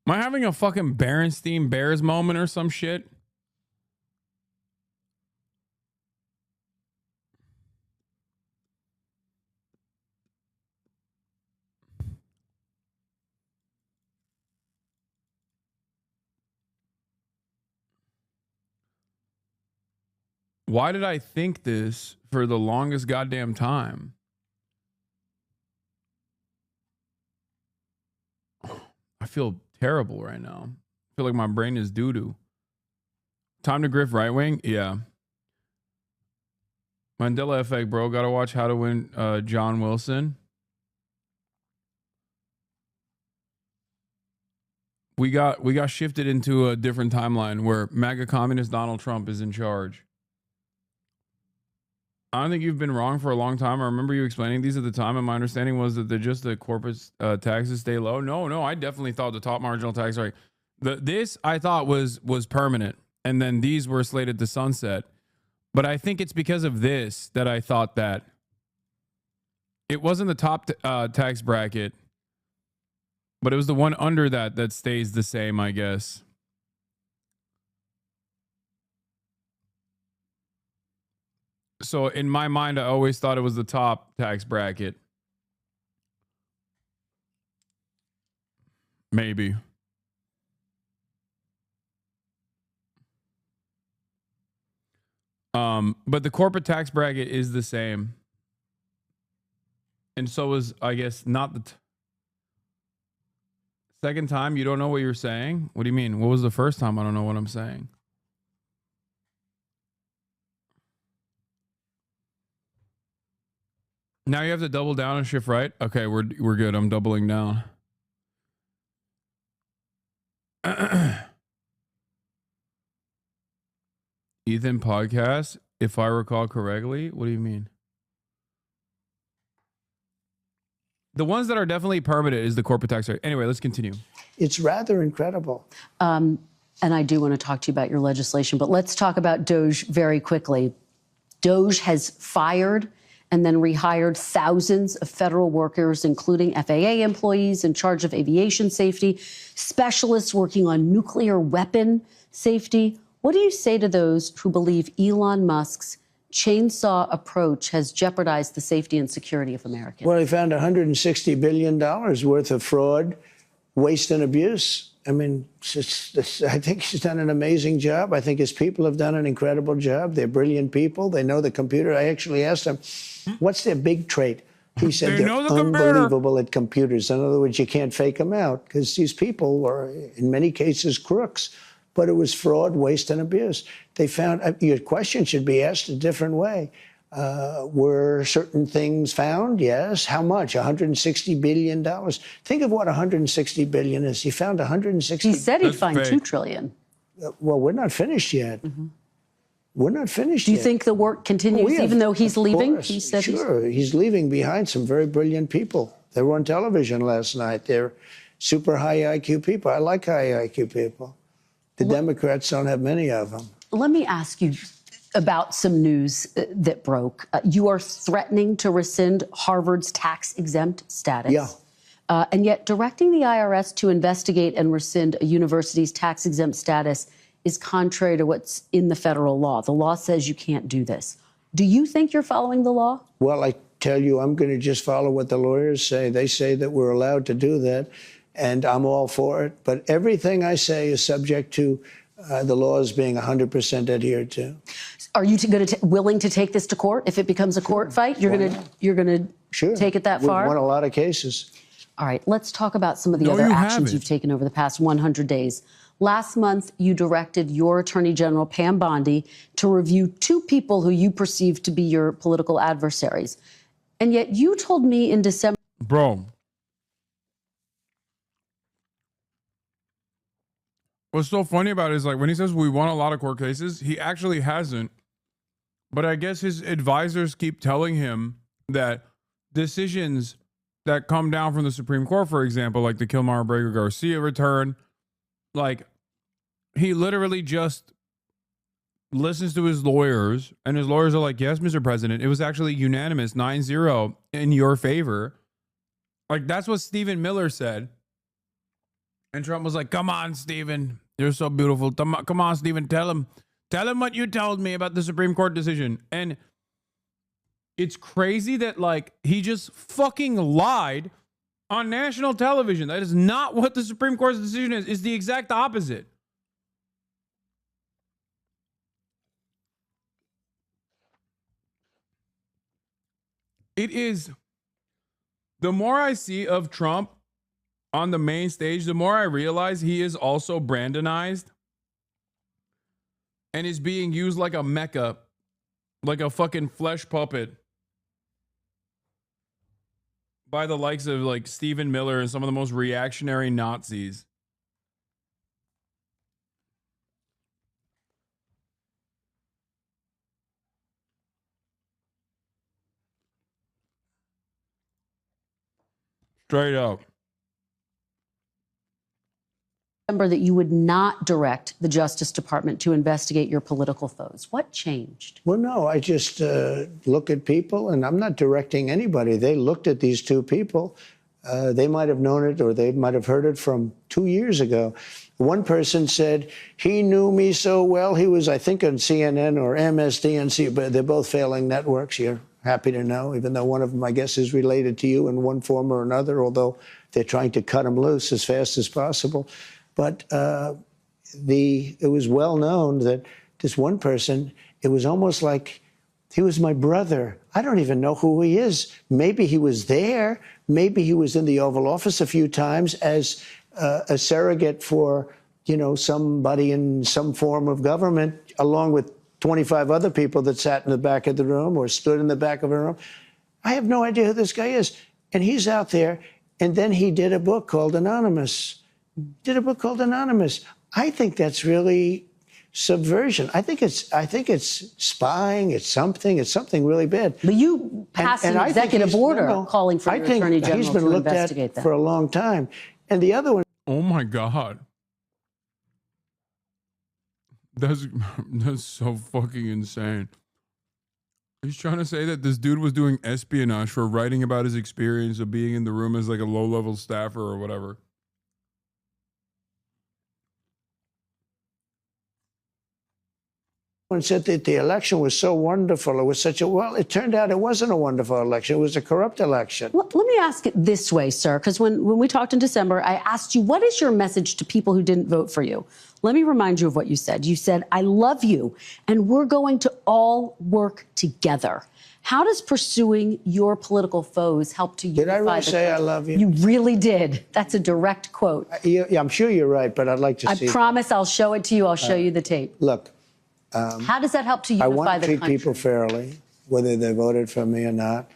Am I having a fucking Berenstein Bears moment or some shit? Why did I think this for the longest goddamn time? I feel terrible right now. I feel like my brain is doo-doo. Time to grift right wing? Yeah. Mandela effect, bro. Gotta watch How to Win John Wilson. We got shifted into a different timeline where MAGA communist Donald Trump is in charge. I don't think you've been wrong for a long time. I remember you explaining these at the time, and my understanding was that they're just the corporate taxes stay low. No, I definitely thought the top marginal tax rate. This I thought was permanent, and then these were slated to sunset. But I think it's because of this that I thought that it wasn't the top tax bracket, but it was the one under that stays the same, I guess. So in my mind, I always thought it was the top tax bracket. Maybe. But the corporate tax bracket is the same. And so is, I guess, not the second time. You don't know what you're saying? What do you mean? What was the first time? I don't know what I'm saying. Now you have to double down and shift right. Okay, we're good. I'm doubling down. Ethan podcast, if I recall correctly. What do you mean? The ones that are definitely permanent is the corporate tax rate. Anyway, let's continue. It's rather incredible. And I do want to talk to you about your legislation, but let's talk about DOJ very quickly. DOJ has fired and then rehired thousands of federal workers, including FAA employees in charge of aviation safety, specialists working on nuclear weapon safety. What do you say to those who believe Elon Musk's chainsaw approach has jeopardized the safety and security of Americans? Well, he found $160 billion worth of fraud waste and abuse. I mean, I think he's done an amazing job. I think his people have done an incredible job. They're brilliant people. They know the computer. I actually asked him, what's their big trait? He said They they're know the computer. unbelievable at computers. In other words, you can't fake them out because these people were, in many cases, crooks. But it was fraud, waste, and abuse. They found, your question should be asked a different way. Were certain things found? Yes. How much? $160 billion. Think of what $160 billion is. He found $160 He said he'd That's find fake. $2 trillion. Well, we're not finished yet. We're not finished Do you yet. think the work continues even though he's Of leaving? course. He said Sure. He's leaving behind some very brilliant people. They were on television last night. They're super high IQ people. I like high IQ people. The Democrats don't have many of them. Let me ask you about some news that broke. You are threatening to rescind Harvard's tax-exempt status. Yeah. And yet directing the IRS to investigate and rescind a university's tax-exempt status is contrary to what's in the federal law. The law says you can't do this. Do you think you're following the law? Well, I tell you, I'm going to just follow what the lawyers say. They say that we're allowed to do that, and I'm all for it. But everything I say is subject to the laws being 100% adhered to. Are you willing to take this to court if it becomes a court fight? You're going to take it that far? We've won a lot of cases. All right, let's talk about some of the No, other you actions haven't. you've taken over the past 100 days. Last month, you directed your Attorney General, Pam Bondi, to review 2 people who you perceived to be your political adversaries. And yet you told me in December... Bro. What's so funny about it is, like, when he says we won a lot of court cases, he actually hasn't. But I guess his advisors keep telling him that decisions that come down from the Supreme Court, for example, like the Kilmar Abrego Garcia return, like, he literally just listens to his lawyers, and his lawyers are like, yes, Mr. President, it was actually unanimous, 9-0 in your favor. Like, that's what Stephen Miller said. And Trump was like, come on, Stephen. You're so beautiful. Come on, Stephen. Tell him what you told me about the Supreme Court decision. And it's crazy that, like, he just fucking lied on national television. That is not what the Supreme Court's decision is. It's the exact opposite. It is, the more I see of Trump on the main stage, the more I realize he is also Brandonized and is being used like a mecha, like a fucking flesh puppet by the likes of, like, Stephen Miller and some of the most reactionary Nazis. Straight up. that you would not direct the Justice Department to investigate your political foes. What changed? Well, no, I just look at people, and I'm not directing anybody. They looked at these 2 people. They might have known it, or they might have heard it from 2 years ago. One person said, he knew me so well. He was, I think, on CNN or MSDNC, but they're both failing networks. You're happy to know, even though one of them, I guess, is related to you in one form or another, although they're trying to cut him loose as fast as possible. But it was well known that this one person, it was almost like he was my brother. I don't even know who he is. Maybe he was there. Maybe he was in the Oval Office a few times as a surrogate for, you know, somebody in some form of government, along with 25 other people that sat in the back of the room or stood in the back of a room. I have no idea who this guy is. And he's out there. And then he did a book called Anonymous. I think that's really subversion. I think it's spying. It's something really bad. But you passed an executive order calling for your Attorney General to investigate that. For a long time. And the other one. Oh my God. That's so fucking insane. He's trying to say that this dude was doing espionage for writing about his experience of being in the room as like a low-level staffer or whatever. and said that the election was so wonderful. It was such a, well, it turned out it wasn't a wonderful election. It was a corrupt election. Well, let me ask it this way, sir, because when we talked in December, I asked you, what is your message to people who didn't vote for you? Let me remind you of what you said. You said, I love you, and we're going to all work together. How does pursuing your political foes help to unify Did I really say I love you? You really did. That's a direct quote. Yeah, I'm sure you're right, but I'd like to see I promise I'll show it to you. I'll show you the tape. Look, how does that help to I unify want to the treat country? people fairly, whether they voted for me or not.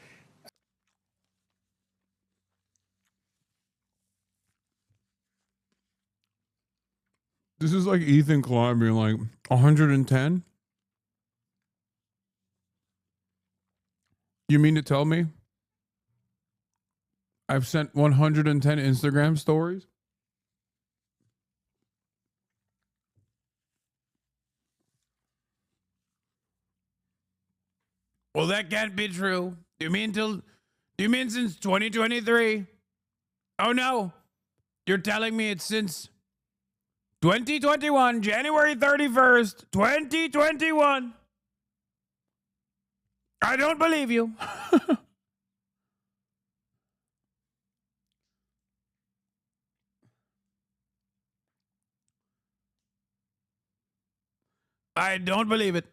This is like Ethan Klein being like 110. You mean to tell me I've sent 110 Instagram stories? Well, that can't be true. Do you mean since 2023? Oh no. You're telling me it's since 2021, January 31st, 2021. I don't believe you. I don't believe it.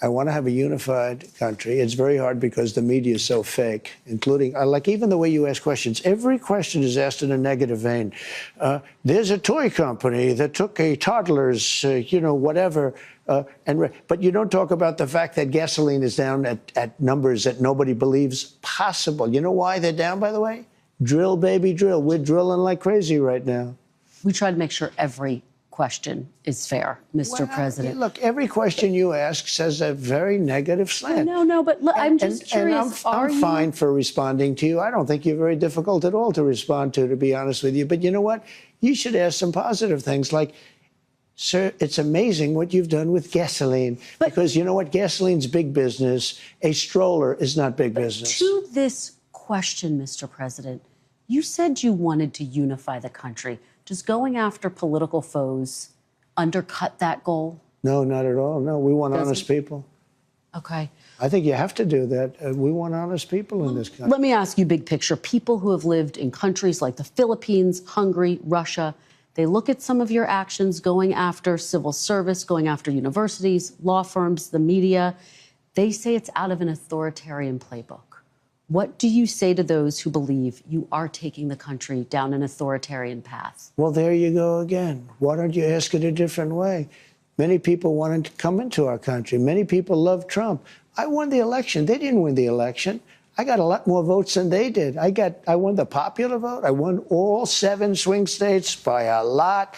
I want to have a unified country. It's very hard because the media is so fake, including, like even the way you ask questions. Every question is asked in a negative vein. There's a toy company that took a toddler's, whatever, but you don't talk about the fact that gasoline is down at numbers that nobody believes possible. You know why they're down, by the way? Drill, baby, drill. We're drilling like crazy right now. We try to make sure every question is fair, Mr. President. Look, every question you ask says a very negative slant. No, but look, I'm just curious. I'm fine for responding to you. I don't think you're very difficult at all to respond to be honest with you. But you know what? You should ask some positive things like, sir, it's amazing what you've done with gasoline. Because you know what? Gasoline's big business. A stroller is not big business. To this question, Mr. President, you said you wanted to unify the country. Does going after political foes undercut that goal? No, not at all. No, we want honest people. Okay. I think you have to do that. We want honest people in this country. Let me ask you big picture. People who have lived in countries like the Philippines, Hungary, Russia, they look at some of your actions going after civil service, going after universities, law firms, the media. They say it's out of an authoritarian playbook. What do you say to those who believe you are taking the country down an authoritarian path? Well, there you go again. Why don't you ask it a different way? Many people wanted to come into our country. Many people love Trump. I won the election. They didn't win the election. I got a lot more votes than they did. I won the popular vote. I won all 7 swing states by a lot.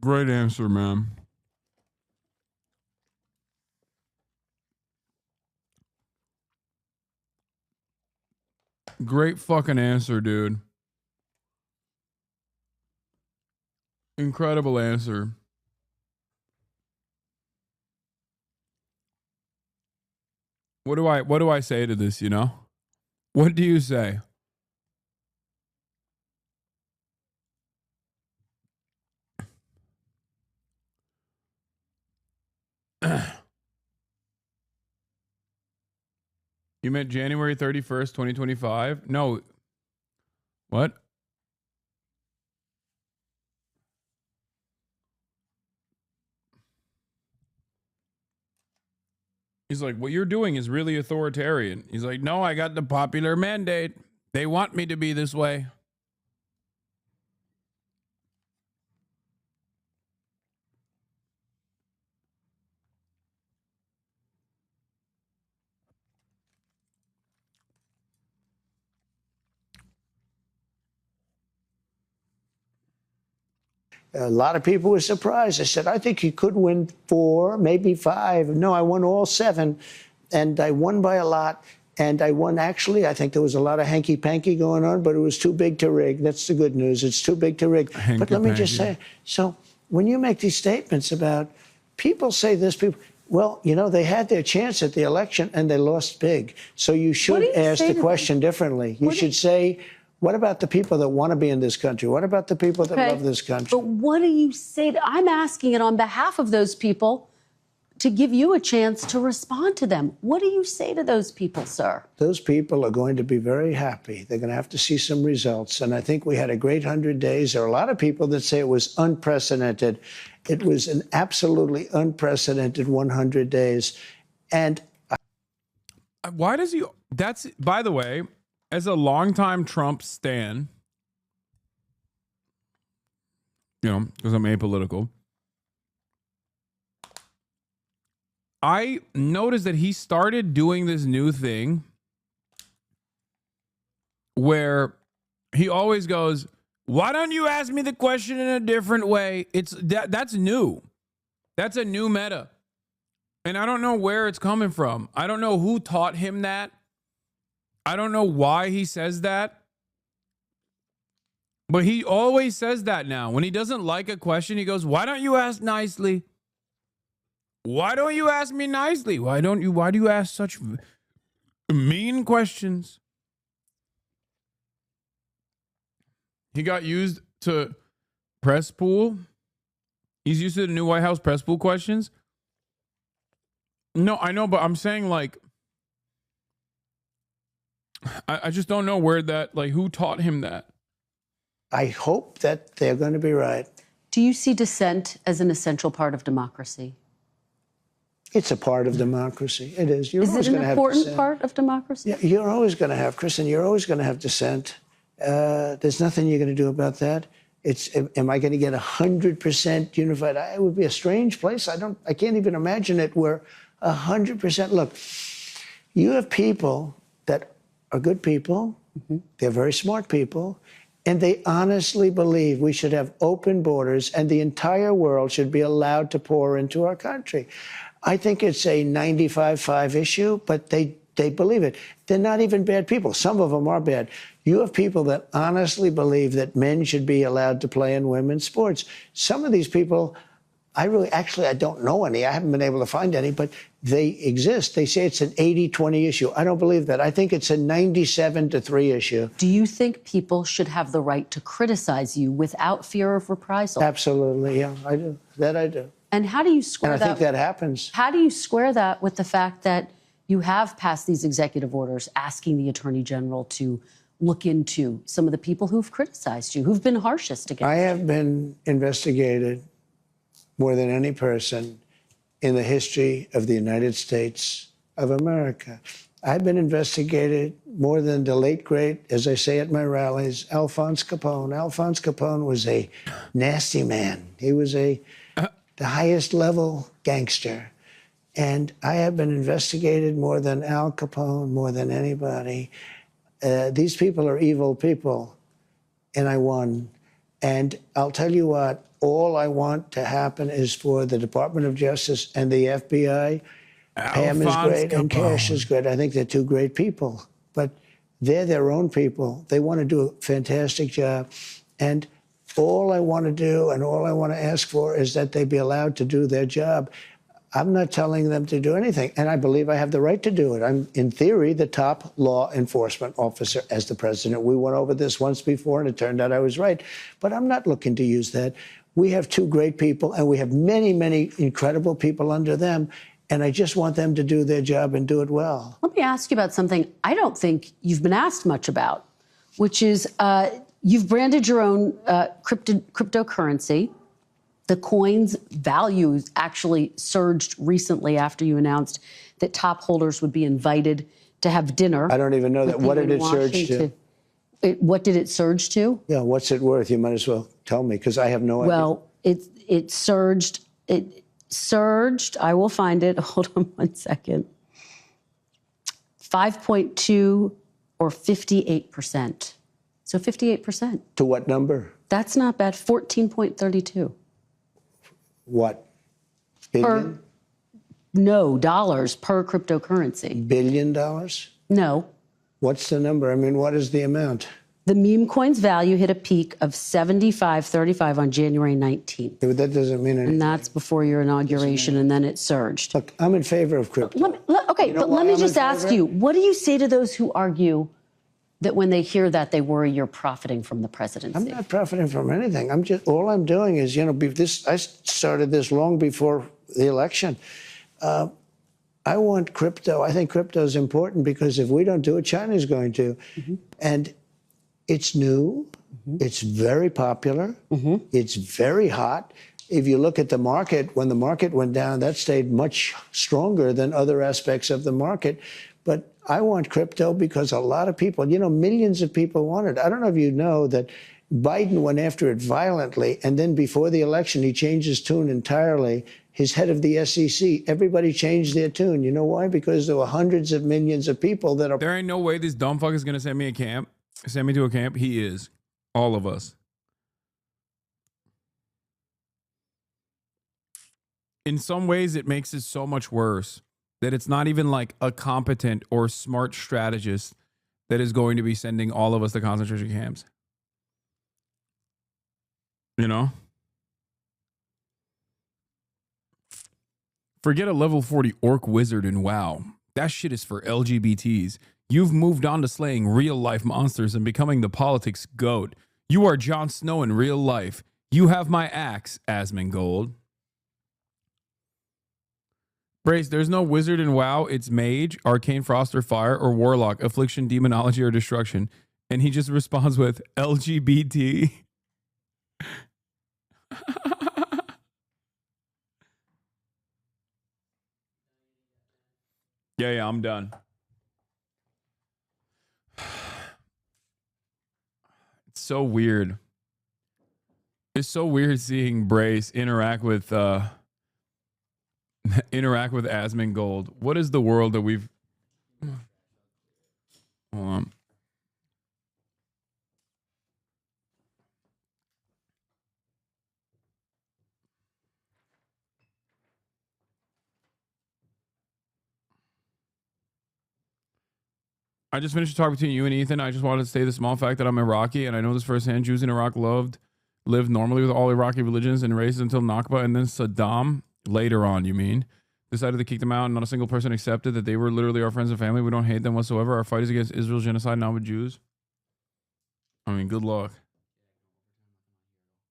Great answer, man. Great fucking answer, dude. Incredible answer. What do I say to this, you know? What do you say? You meant January 31st, 2025? No. What? He's like, what you're doing is really authoritarian. He's like, no, I got the popular mandate. They want me to be this way. A lot of people were surprised. I said, I think you could win 4, maybe 5. No, I won all 7, and I won by a lot. And I won, actually, I think there was a lot of hanky-panky going on, but it was too big to rig. That's the good news. It's too big to rig. But let me just say, so when you make these statements about, people say this, people, well, you know, they had their chance at the election and they lost big. So you should ask the question differently. You should say, What about the people that want to be in this country? What about the people that love this country? But what do you say? I'm asking it on behalf of those people to give you a chance to respond to them. What do you say to those people, sir? Those people are going to be very happy. They're going to have to see some results. And I think we had a great 100 days. There are a lot of people that say it was unprecedented. It was an absolutely unprecedented 100 days. And why does he? That's, by the way, as a longtime Trump stan, you know, because I'm apolitical, I noticed that he started doing this new thing where he always goes, "Why don't you ask me the question in a different way?" That's new. That's a new meta. And I don't know where it's coming from. I don't know who taught him that. I don't know why he says that. But he always says that now. When he doesn't like a question, he goes, "Why don't you ask nicely? Why don't you ask me nicely? Why do you ask such mean questions?" He got used to press pool. He's used to the new White House press pool questions. No, I know, but I'm saying, like, I just don't know where that, like, who taught him that? I hope that they're going to be right. Do you see dissent as an essential part of democracy? It's a part of democracy. It is. You're Is always it going an to have important dissent. part of democracy? Yeah, you're always going to have, Kristen, you're always going to have dissent. There's nothing you're going to do about that. Am I going to get 100% unified? It would be a strange place. I can't even imagine it where 100%. Look, you have people that are good people. Mm-hmm. They're very smart people. And they honestly believe we should have open borders and the entire world should be allowed to pour into our country. I think it's a 95-5 issue, but they believe it. They're not even bad people. Some of them are bad. You have people that honestly believe that men should be allowed to play in women's sports. Some of these people, I don't know any. I haven't been able to find any, but they exist. They say it's an 80-20 issue. I don't believe that. I think it's a 97-3 issue. Do you think people should have the right to criticize you without fear of reprisal? Absolutely, yeah, I do. That I do. And how do you square that? And I think that happens. How do you square that with the fact that you have passed these executive orders asking the Attorney General to look into some of the people who've criticized you, who've been harshest against you? I have been investigated more than any person in the history of the United States of America. I've been investigated more than the late, great, as I say at my rallies, Alphonse Capone. Alphonse Capone was a nasty man. He was the highest level gangster. And I have been investigated more than Al Capone, more than anybody. These people are evil people, and I won. And I'll tell you what, all I want to happen is for the Department of Justice and the FBI. Pam is great and Cash is great. I think they're two great people, but they're their own people. They want to do a fantastic job. And all I want to do and all I want to ask for is that they be allowed to do their job. I'm not telling them to do anything, and I believe I have the right to do it. I'm, in theory, the top law enforcement officer as the president. We went over this once before, and it turned out I was right. But I'm not looking to use that. We have two great people, and we have many, many incredible people under them, and I just want them to do their job and do it well. Let me ask you about something I don't think you've been asked much about, which is you've branded your own cryptocurrency. The coin's value actually surged recently after you announced that top holders would be invited to have dinner. I don't even know that. What did it surge to? What did it surge to? Yeah, what's it worth? You might as well tell me, because I have no idea. Well, it surged. It surged. I will find it. Hold on one second. 5.2 or 58%. So 58%. To what number? That's not bad. 14.32. What? Billion? No, dollars per cryptocurrency. $1 billion? No. What's the number? I mean, what is the amount? The meme coin's value hit a peak of 75.35 on January 19th. Yeah, but that doesn't mean anything. And that's before your inauguration, and then it surged. Look, I'm in favor of crypto. Okay, but let me just ask you, what do you say to those who argue that when they hear that, they worry you're profiting from the presidency? I'm not profiting from anything. All I'm doing is, I started this long before the election. I want crypto. I think crypto is important because if we don't do it, China's going to. And it's new. It's very popular. It's very hot. If you look at the market, when the market went down, that stayed much stronger than other aspects of the market. But I want crypto because a lot of people, millions of people want it. I don't know if you know that Biden went after it violently, and then before the election, he changed his tune entirely. His head of the SEC, everybody changed their tune. You know why? Because there were hundreds of millions of people that are... There ain't no way this dumb fuck is going to send me to a camp. He is. All of us. In some ways, it makes it so much worse that it's not even like a competent or smart strategist that is going to be sending all of us to concentration camps. You know? Forget a level 40 orc wizard in WoW. That shit is for LGBTs. You've moved on to slaying real life monsters and becoming the politics goat. You are Jon Snow in real life. You have my axe, Asmongold. Brace, there's no wizard in WoW. It's mage, arcane frost or fire, or warlock, affliction, demonology, or destruction. And he just responds with LGBT. Yeah, I'm done. It's so weird. It's so weird seeing Brace interact with Asmongold. What is the world that we've... Hold on. I just finished a talk between you and Ethan. I just wanted to say the small fact that I'm Iraqi, and I know this firsthand. Jews in Iraq lived normally with all Iraqi religions and races until Nakba, and then Saddam, later on, you mean, decided to kick them out, and not a single person accepted that they were literally our friends and family. We don't hate them whatsoever. Our fight is against Israel's genocide, not with Jews. I mean, good luck.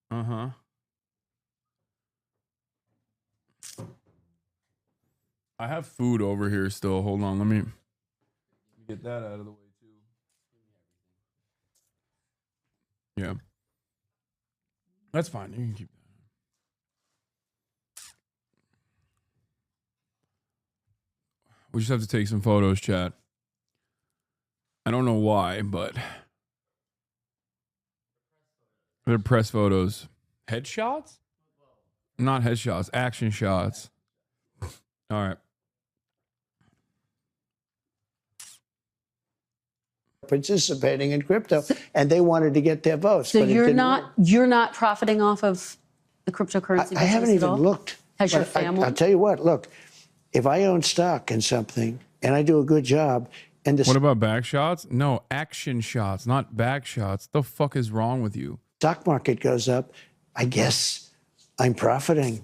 Uh-huh. I have food over here still. Hold on, let me get that out of the way too. Yeah. That's fine. You can keep that. We just have to take some photos, chat. I don't know why, but they're press photos. Headshots? Not headshots, action shots. All right. Participating in crypto, and they wanted to get their votes. So but you're not profiting off of the cryptocurrency? I haven't even looked. Has your family? I'll tell you what. Look, if I own stock in something and I do a good job, and what about back shots? No, action shots, not back shots. The fuck is wrong with you? Stock market goes up, I guess I'm profiting.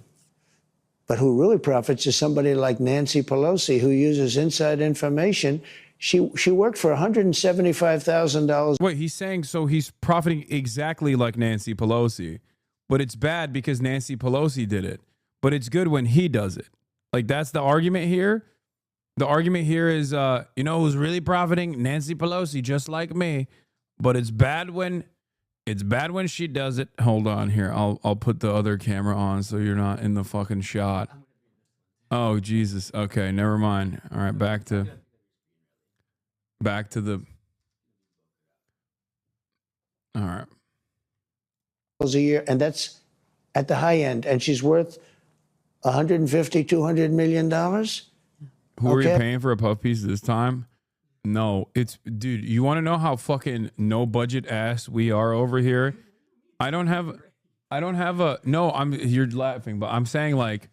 But who really profits is somebody like Nancy Pelosi, who uses inside information. She worked for $175,000. Wait, he's saying so he's profiting exactly like Nancy Pelosi, but it's bad because Nancy Pelosi did it. But it's good when he does it. Like, that's the argument here. The argument here is, who's really profiting? Nancy Pelosi, just like me. But it's bad when she does it. Hold on here. I'll put the other camera on so you're not in the fucking shot. Oh, Jesus. Okay, never mind. All right, back to the... All right. A year, and that's at the high end. And she's worth $150, $200 million. Who are you paying for a puff piece this time? No, dude, you want to know how fucking no budget ass we are over here? You're laughing, but I'm saying, like,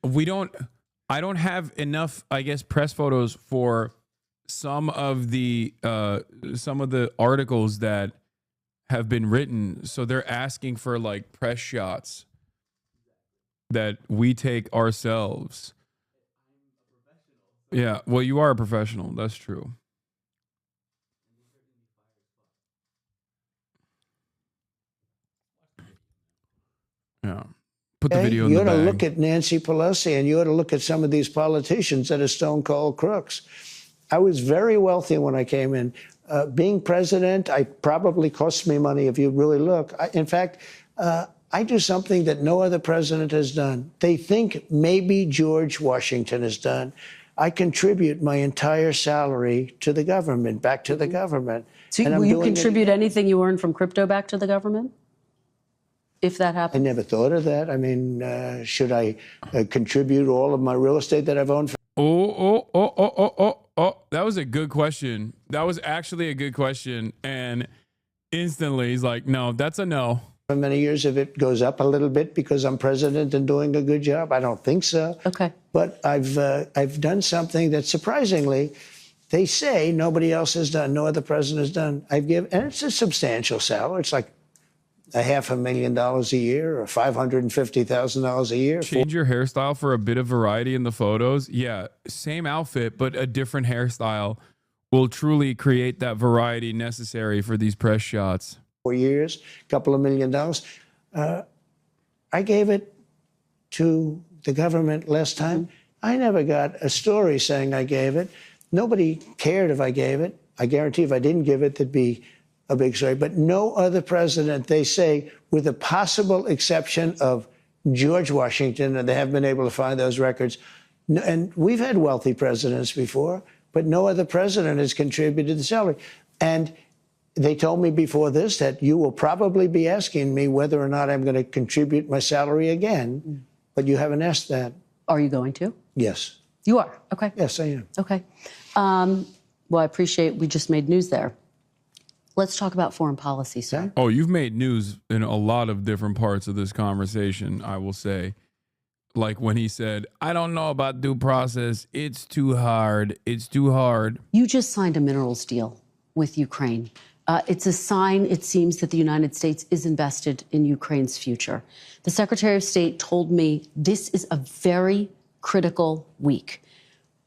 I don't have enough, I guess, press photos for some of the articles that have been written. So they're asking for, like, press shots that we take ourselves. Yeah, well, you are a professional. That's true. Put the video in You the ought to bag. look at Nancy Pelosi, and you ought to look at some of these politicians that are stone cold crooks. I was very wealthy when I came in. Being president, I probably cost me money if you really look. In fact, I do something that no other president has done. They think maybe George Washington has done. I contribute my entire salary to the government, back to the government. So And I'm will you doing it contribute again. anything you earn from crypto back to the government? If that I happens? never thought of that. I mean, should I contribute all of my real estate that I've owned for Oh. That was a good question. That was actually a good question. And instantly he's like, no, that's a no. many years? If it goes up a little bit because I'm president and doing a good job? I don't think so. Okay. But I've done something that surprisingly, they say nobody else has done, no other president has done. And it's a substantial salary. It's like $500,000 a year or $550,000 a year. Change your hairstyle for a bit of variety in the photos. Yeah, same outfit, but a different hairstyle will truly create that variety necessary for these press shots. 4 years, a couple of $1 million. I gave it to the government last time. I never got a story saying I gave it. Nobody cared if I gave it. I guarantee if I didn't give it, there'd be a big story. But no other president, they say, with the possible exception of George Washington, and they haven't been able to find those records. And we've had wealthy presidents before, but no other president has contributed the salary. And they told me before this that you will probably be asking me whether or not I'm going to contribute my salary again, but you haven't asked that. Are you going to? Yes. You are. Okay. Yes, I am. Okay. Well, I appreciate we just made news there. Let's talk about foreign policy, sir. Oh, you've made news in a lot of different parts of this conversation, I will say. Like when he said, I don't know about due process. It's too hard. It's too hard. You just signed a minerals deal with Ukraine. It's a sign, it seems, that the United States is invested in Ukraine's future. The Secretary of State told me this is a very critical week.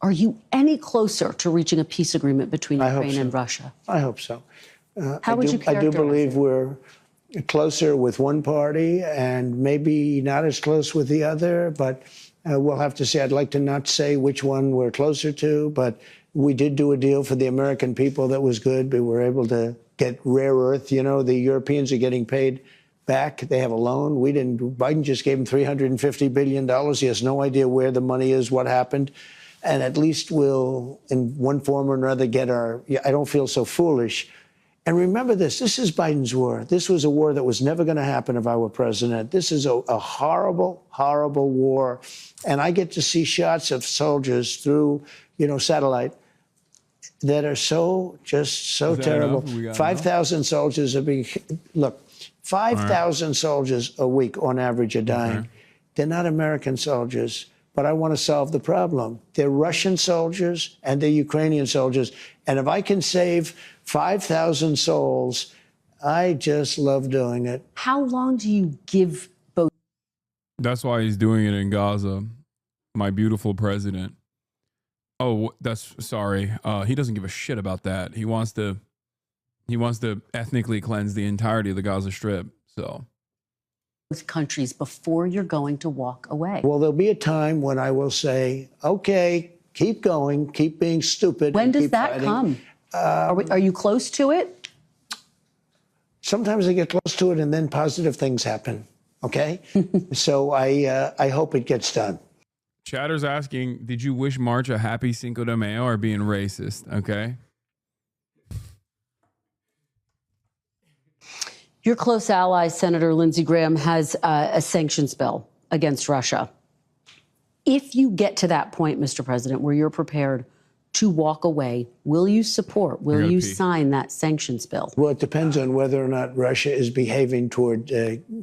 Are you any closer to reaching a peace agreement between Ukraine and Russia? I hope so. How would you I characterize do believe it? we're closer with one party and maybe not as close with the other, but we'll have to see. I'd like to not say which one we're closer to, but we did do a deal for the American people that was good. We were able to get rare earth. You know, the Europeans are getting paid back. They have a loan. We didn't. Biden just gave them $350 billion. He has no idea where the money is, what happened. And at least we'll, in one form or another, get our, I don't feel so foolish. And remember this is Biden's war. This was a war that was never going to happen if I were president. This is a horrible, horrible war. And I get to see shots of soldiers through, satellite that are so terrible. 5,000 soldiers are being, 5,000 soldiers a week on average are dying. Okay. They're not American soldiers, but I want to solve the problem. They're Russian soldiers and they're Ukrainian soldiers. And if I can save 5,000 souls, I just love doing it. How long do you give both? That's why he's doing it in Gaza. My beautiful president. Oh, sorry. He doesn't give a shit about that. He wants to ethnically cleanse the entirety of the Gaza Strip. So Countries before you're going to walk away. Well, there'll be a time when I will say, okay, keep going, keep being stupid. When does keep that fighting. come? Are you close to it? Sometimes I get close to it and then positive things happen. Okay. So I hope it gets done. Chatter's asking, did you wish March a happy Cinco de Mayo or being racist? Okay. Your close ally, Senator Lindsey Graham, has a sanctions bill against Russia. If you get to that point, Mr. President, where you're prepared to walk away, will you sign that sanctions bill? Well, it depends on whether or not Russia is behaving toward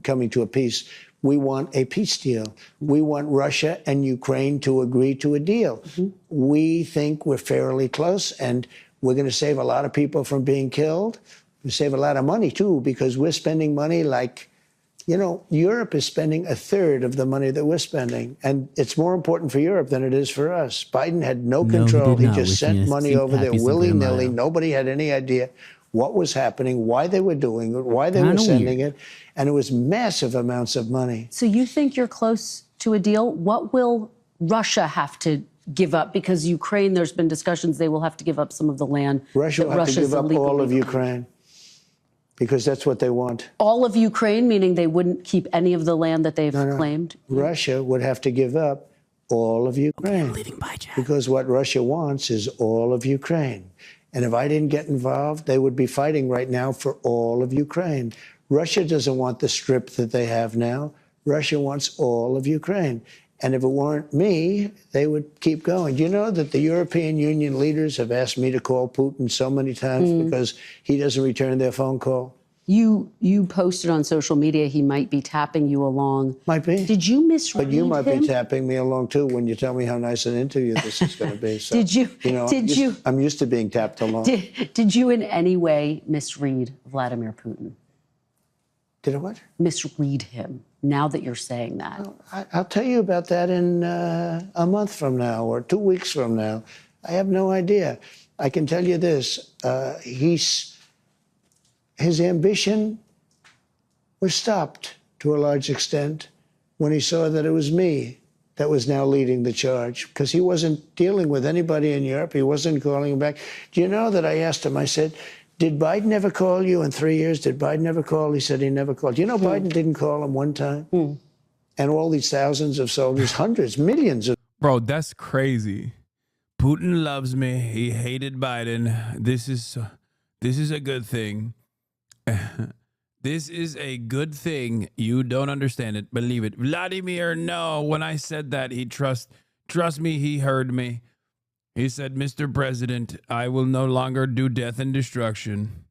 coming to a peace. We want a peace deal. We want Russia and Ukraine to agree to a deal. Mm-hmm. We think we're fairly close, and we're going to save a lot of people from being killed. We save a lot of money, too, because we're spending money like, Europe is spending a third of the money that we're spending. And it's more important for Europe than it is for us. Biden had no control. He just sent money over there willy-nilly. Nobody had any idea what was happening, why they were doing it, why they were sending it, and it was massive amounts of money. So you think you're close to a deal? What will Russia have to give up? Because Ukraine, there's been discussions they will have to give up some of the land. Russia will have to give up all of Ukraine because that's what they want. All of Ukraine, meaning they wouldn't keep any of the land that they've claimed? Russia would have to give up all of Ukraine because what Russia wants is all of Ukraine. And if I didn't get involved, they would be fighting right now for all of Ukraine. Russia doesn't want the strip that they have now. Russia wants all of Ukraine. And if it weren't me, they would keep going. Do you know that the European Union leaders have asked me to call Putin so many times because he doesn't return their phone call? You posted on social media he might be tapping you along. Might be. Did you misread But you might him? be tapping me along too when you tell me how nice an interview this is going to be. So, Did you? I'm used to being tapped along. Did you in any way misread Vladimir Putin? Did I what? Misread him. Now that you're saying that, I'll tell you about that in a month from now or 2 weeks from now. I have no idea. I can tell you this: his ambition was stopped to a large extent when he saw that it was me that was now leading the charge, because he wasn't dealing with anybody in Europe. He wasn't calling him back. Do you know that I asked him, I said, did Biden ever call you in 3 years? Did Biden ever call? He said he never called. Do you know Biden didn't call him one time? And all these thousands of soldiers, hundreds, millions of... Bro, that's crazy. Putin loves me. He hated Biden. This is a good thing. This is a good thing. You don't understand it. Believe it. Vladimir, no. When I said that, he trust me, he heard me. He said, Mr. President, I will no longer do death and destruction.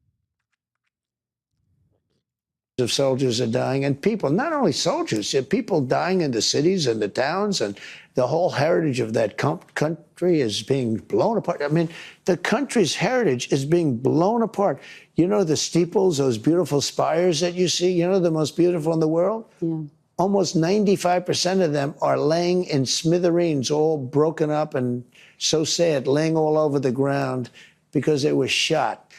Of soldiers are dying, and people, not only soldiers, people dying in the cities and the towns, and the whole heritage of that country is being blown apart. I mean, the country's heritage is being blown apart. You know the steeples, those beautiful spires that you see, you know, the most beautiful in the world? Yeah. Almost 95% of them are laying in smithereens, all broken up and so sad, laying all over the ground because they were shot.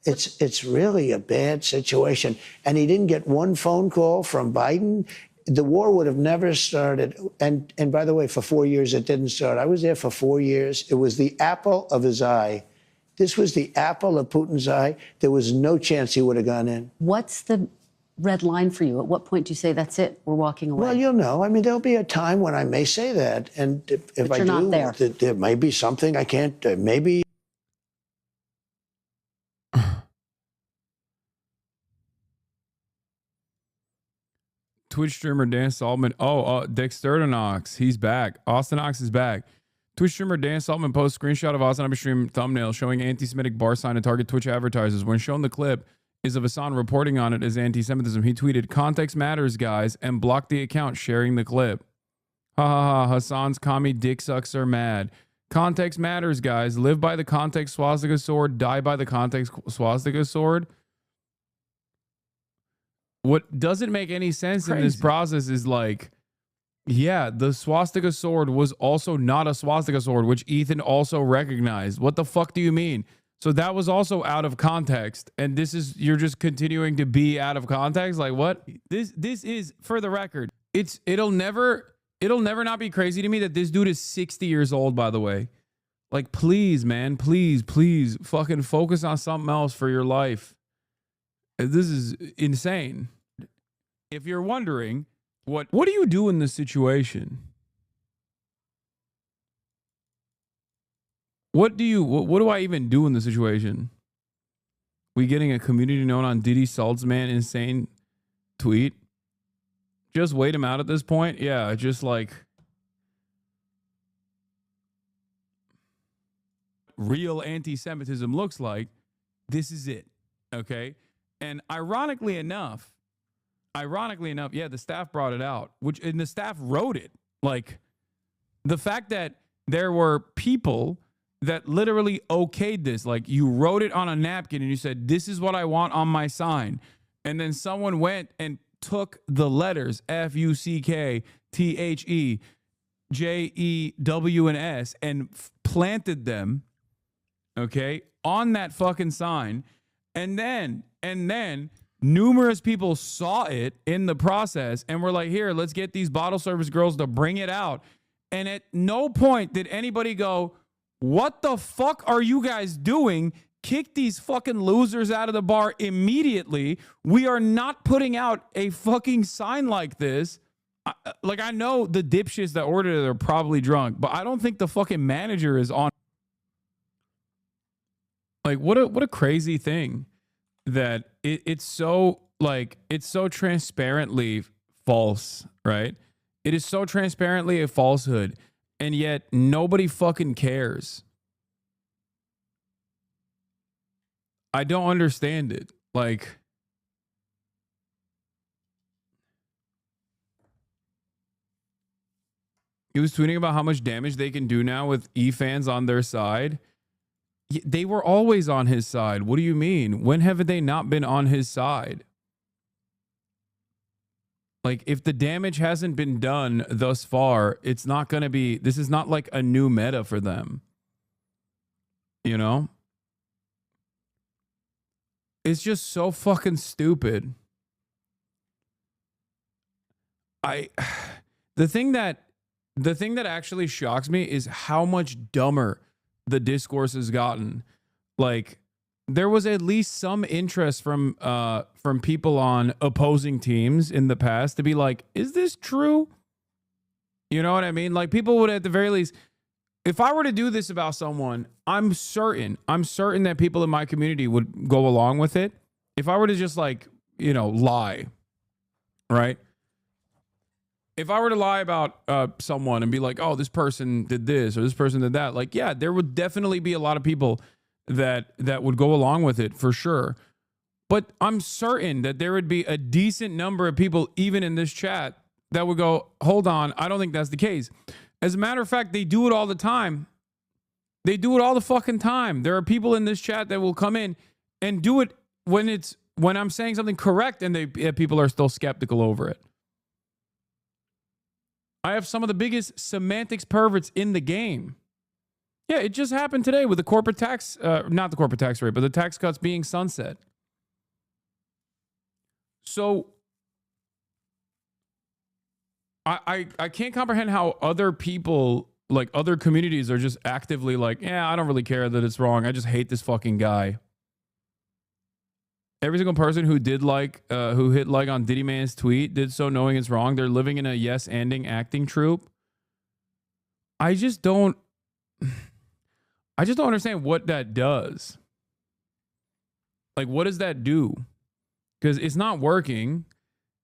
It's really a bad situation. And he didn't get one phone call from Biden. The war would have never started. And by the way, for 4 years, it didn't start. I was there for 4 years. It was the apple of his eye. This was the apple of Putin's eye. There was no chance he would have gone in. What's the red line for you? At what point do you say, that's it, we're walking away? Well, you'll know. I mean, there'll be a time when I may say that. And if I do, there may be something I can't, maybe. Twitch streamer Dan Saltman. Dexterdonox. He's back. Austinox is back. Twitch streamer Dan Saltman posts screenshot of HasanAbi stream thumbnail showing anti-Semitic bar sign to target Twitch advertisers. When shown the clip is of Hasan reporting on it as anti-Semitism, he tweeted, "Context matters, guys," and blocked the account sharing the clip. Ha ha ha. Hasan's commie dick sucks are mad. Context matters, guys. Live by the context swastika sword. Die by the context swastika sword. What doesn't make any sense in this process is like, yeah, the swastika sword was also not a swastika sword, which Ethan also recognized. What the fuck do you mean? So that was also out of context, and this is, you're just continuing to be out of context? Like what? This is, for the record, it'll never not be crazy to me that this dude is 60 years old, by the way. Like, please, man, please fucking focus on something else for your life. This is insane. If you're wondering, what do you do in this situation? What do I even do in this situation? We getting a community known on Diddy Saltzman insane tweet? Just wait him out at this point? Yeah, just like real anti-Semitism looks like. This is it. Okay? And ironically enough, yeah, the staff brought it out, and the staff wrote it. Like, the fact that there were people that literally okayed this, like you wrote it on a napkin and you said, this is what I want on my sign. And then someone went and took the letters FUCKTHEJEWS and planted them, okay, on that fucking sign. And then numerous people saw it in the process and were like, here, let's get these bottle service girls to bring it out. And at no point did anybody go, what the fuck are you guys doing? Kick these fucking losers out of the bar immediately. We are not putting out a fucking sign like this. I know the dipshits that ordered it are probably drunk, but I don't think the fucking manager is on. Like, what a crazy thing that it's so transparently false, right? It is so transparently a falsehood, and yet nobody fucking cares. I don't understand it. Like, he was tweeting about how much damage they can do now with E-fans on their side. They were always on his side. What do you mean? When have they not been on his side? Like, if the damage hasn't been done thus far, it's not going to be, this is not like a new meta for them. You know? It's just so fucking stupid. The thing that actually shocks me is how much dumber the discourse has gotten. Like, there was at least some interest from people on opposing teams in the past to be like, is this true? You know what I mean? Like, people would at the very least, if I were to do this about someone, I'm certain that people in my community would go along with it. If I were to just lie, right? If I were to lie about someone and be like, oh, this person did this or this person did that, like, yeah, there would definitely be a lot of people that would go along with it for sure. But I'm certain that there would be a decent number of people, even in this chat, that would go, hold on, I don't think that's the case. As a matter of fact, they do it all the time. They do it all the fucking time. There are people in this chat that will come in and do it when I'm saying something correct, and people are still skeptical over it. I have some of the biggest semantics perverts in the game. Yeah, it just happened today with the corporate tax, not the corporate tax rate, but the tax cuts being sunset. So I can't comprehend how other people, like other communities, are just actively like, yeah, I don't really care that it's wrong. I just hate this fucking guy. Every single person who hit like on Diddy Man's tweet did so knowing it's wrong. They're living in a yes-anding acting troupe. I just don't understand what that does. Like, what does that do? Because it's not working.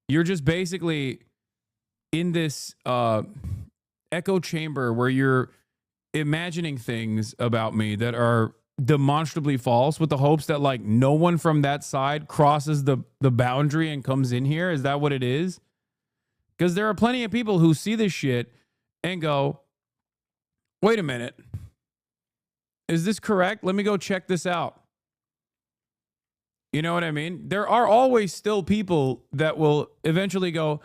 You're just basically in this echo chamber where you're imagining things about me that are demonstrably false with the hopes that like no one from that side crosses the boundary and comes in here. Is that what it is? Because there are plenty of people who see this shit and go, wait a minute, is this correct? Let me go check this out. You know what I mean? There are always still people that will eventually go,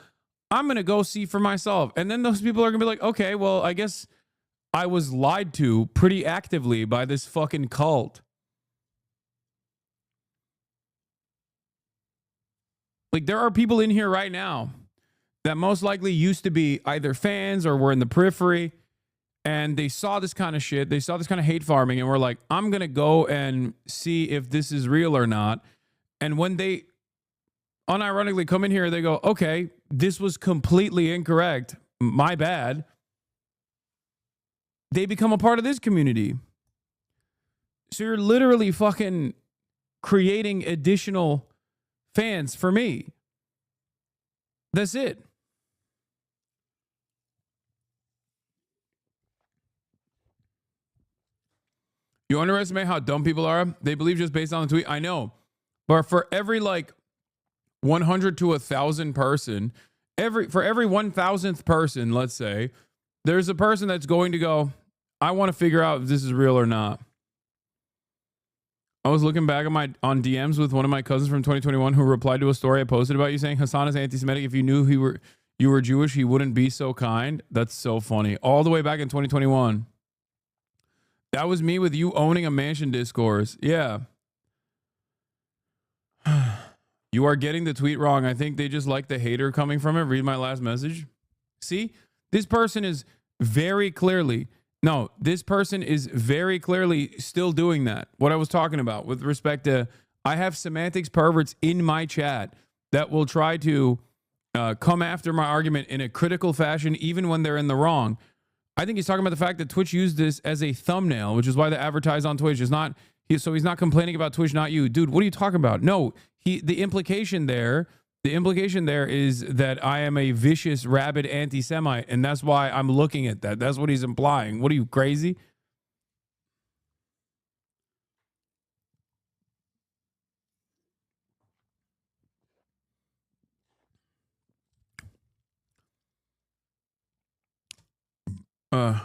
I'm going to go see for myself. And then those people are going to be like, okay, well, I guess I was lied to pretty actively by this fucking cult. Like, there are people in here right now that most likely used to be either fans or were in the periphery, and they saw this kind of shit. They saw this kind of hate farming and were like, I'm going to go and see if this is real or not. And when they unironically come in here, they go, okay, this was completely incorrect. My bad. They become a part of this community. So you're literally fucking creating additional fans for me. That's it. You underestimate how dumb people are? They believe just based on the tweet. I know. But for every like 100 to 1,000 person, for every 1,000th person, let's say, there's a person that's going to go, I want to figure out if this is real or not. I was looking back on DMs with one of my cousins from 2021 who replied to a story I posted about you saying Hasan is anti-Semitic. If you knew you were Jewish, he wouldn't be so kind. That's so funny. All the way back in 2021. That was me with you owning a mansion discourse. Yeah. You are getting the tweet wrong. I think they just like the hater coming from it. Read my last message. See, this person is very clearly, this person is very clearly still doing that. What I was talking about with respect to, I have semantics perverts in my chat that will try to come after my argument in a critical fashion, even when they're in the wrong. I think he's talking about the fact that Twitch used this as a thumbnail, which is why they advertise on Twitch. So he's not complaining about Twitch, not you. Dude, what are you talking about? No, the implication there is that I am a vicious, rabid anti-Semite, and that's why I'm looking at that. That's what he's implying. What are you, crazy? I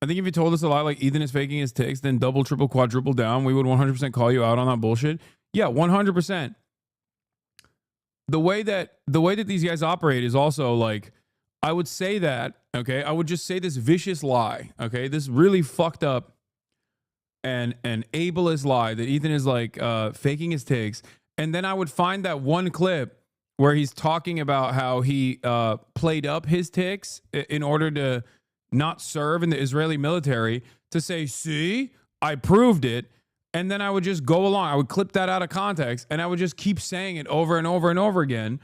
think if you told us a lie like Ethan is faking his ticks, then double, triple, quadruple down, we would 100% call you out on that bullshit. Yeah, 100%. The way that these guys operate is also like, I would say that, okay? I would just say this vicious lie, okay? This really fucked up and ableist lie that Ethan is like faking his ticks. And then I would find that one clip where he's talking about how he played up his ticks in order to not serve in the Israeli military, to say, see, I proved it. And then I would just go along. I would clip that out of context and I would just keep saying it over and over and over again.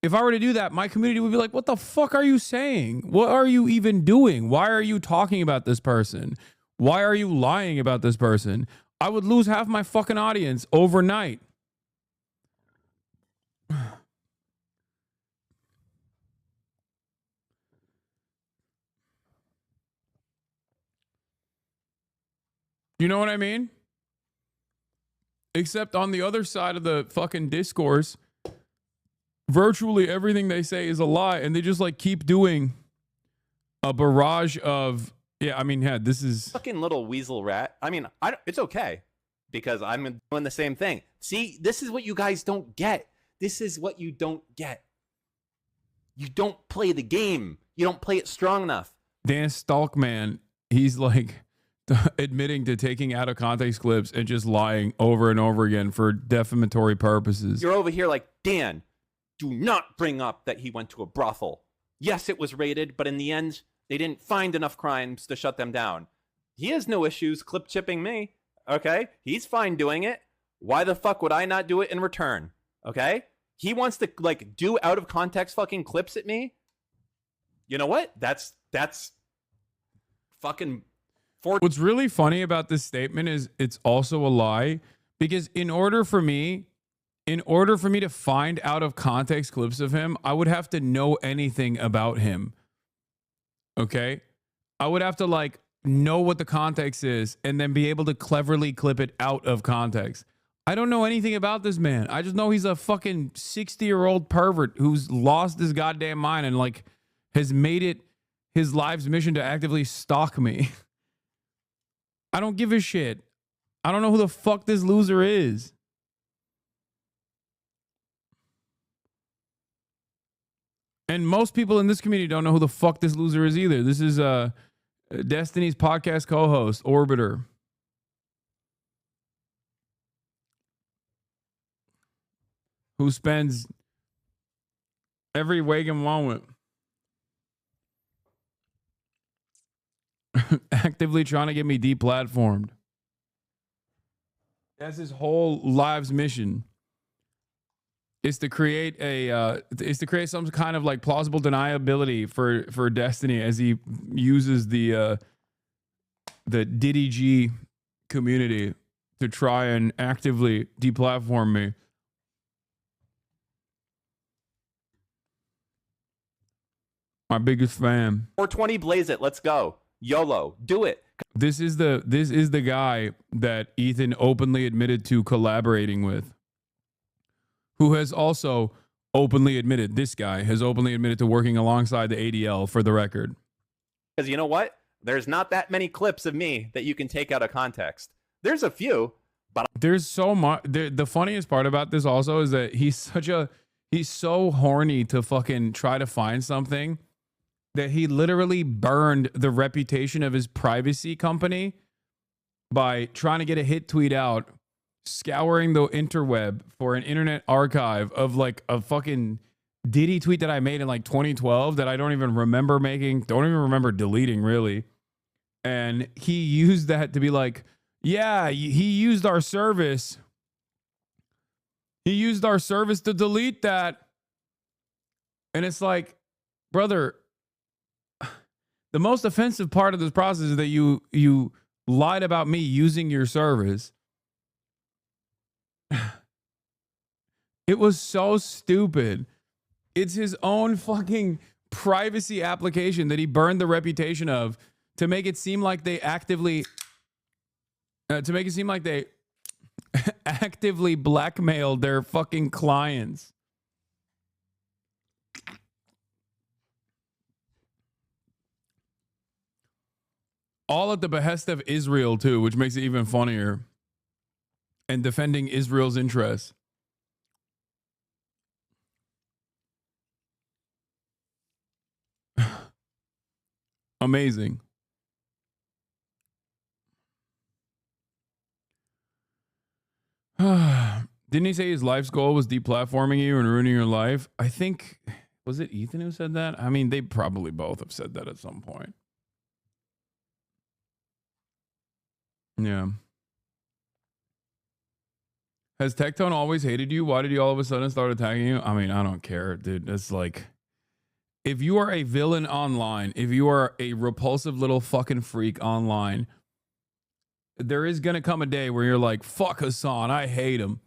If I were to do that, my community would be like, what the fuck are you saying? What are you even doing? Why are you talking about this person? Why are you lying about this person? I would lose half my fucking audience overnight. You know what I mean? Except on the other side of the fucking discourse, virtually everything they say is a lie, and they just like keep doing a barrage of, this is fucking little weasel rat. I mean, it's okay because I'm doing the same thing. See, this is what you guys don't get. This is what you don't get. You don't play the game. You don't play it strong enough. Dan Stalkman, he's like admitting to taking out of context clips and just lying over and over again for defamatory purposes. You're over here like, Dan, do not bring up that he went to a brothel. Yes, it was raided, but in the end, they didn't find enough crimes to shut them down. He has no issues clip chipping me, okay? He's fine doing it. Why the fuck would I not do it in return, okay? He wants to, like, do out of context fucking clips at me. You know what? That's fucking... What's really funny about this statement is it's also a lie, because in order for me to find out of context clips of him, I would have to know anything about him. Okay? I would have to like know what the context is and then be able to cleverly clip it out of context. I don't know anything about this man. I just know he's a fucking 60-year-old pervert who's lost his goddamn mind and like has made it his life's mission to actively stalk me. I don't give a shit. I don't know who the fuck this loser is. And most people in this community don't know who the fuck this loser is either. This is Destiny's podcast co-host, Orbiter. Who spends every waking moment actively trying to get me deplatformed. That's his whole life's mission. Is to create some kind of like plausible deniability for Destiny as he uses the Diddy G community to try and actively deplatform me. My biggest fan. 420 blaze it. Let's go. YOLO. Do it. This is the guy that Ethan openly admitted to collaborating with, who has also openly admitted, this guy has openly admitted to working alongside the ADL, for the record. Because you know what? There's not that many clips of me that you can take out of context. There's a few, but there's so much. The funniest part about this also is that he's so horny to fucking try to find something that he literally burned the reputation of his privacy company by trying to get a hit tweet out scouring the interweb for an internet archive of like a fucking Diddy tweet that I made in like 2012 that I don't even remember making, don't even remember deleting really. And he used that to be like, yeah, he used our service. He used our service to delete that. And it's like, brother, the most offensive part of this process is that you lied about me using your service. It was so stupid. It's his own fucking privacy application that he burned the reputation of to make it seem like they actively actively blackmailed their fucking clients. All at the behest of Israel too, which makes it even funnier. And defending Israel's interests. Amazing. Didn't he say his life's goal was deplatforming you and ruining your life? I think, was it Ethan who said that? I mean, they probably both have said that at some point. Yeah. Has Tectone always hated you? Why did he all of a sudden start attacking you? I mean, I don't care, dude. It's like, if you are a villain online, if you are a repulsive little fucking freak online, there is going to come a day where you're like, fuck Hasan, I hate him.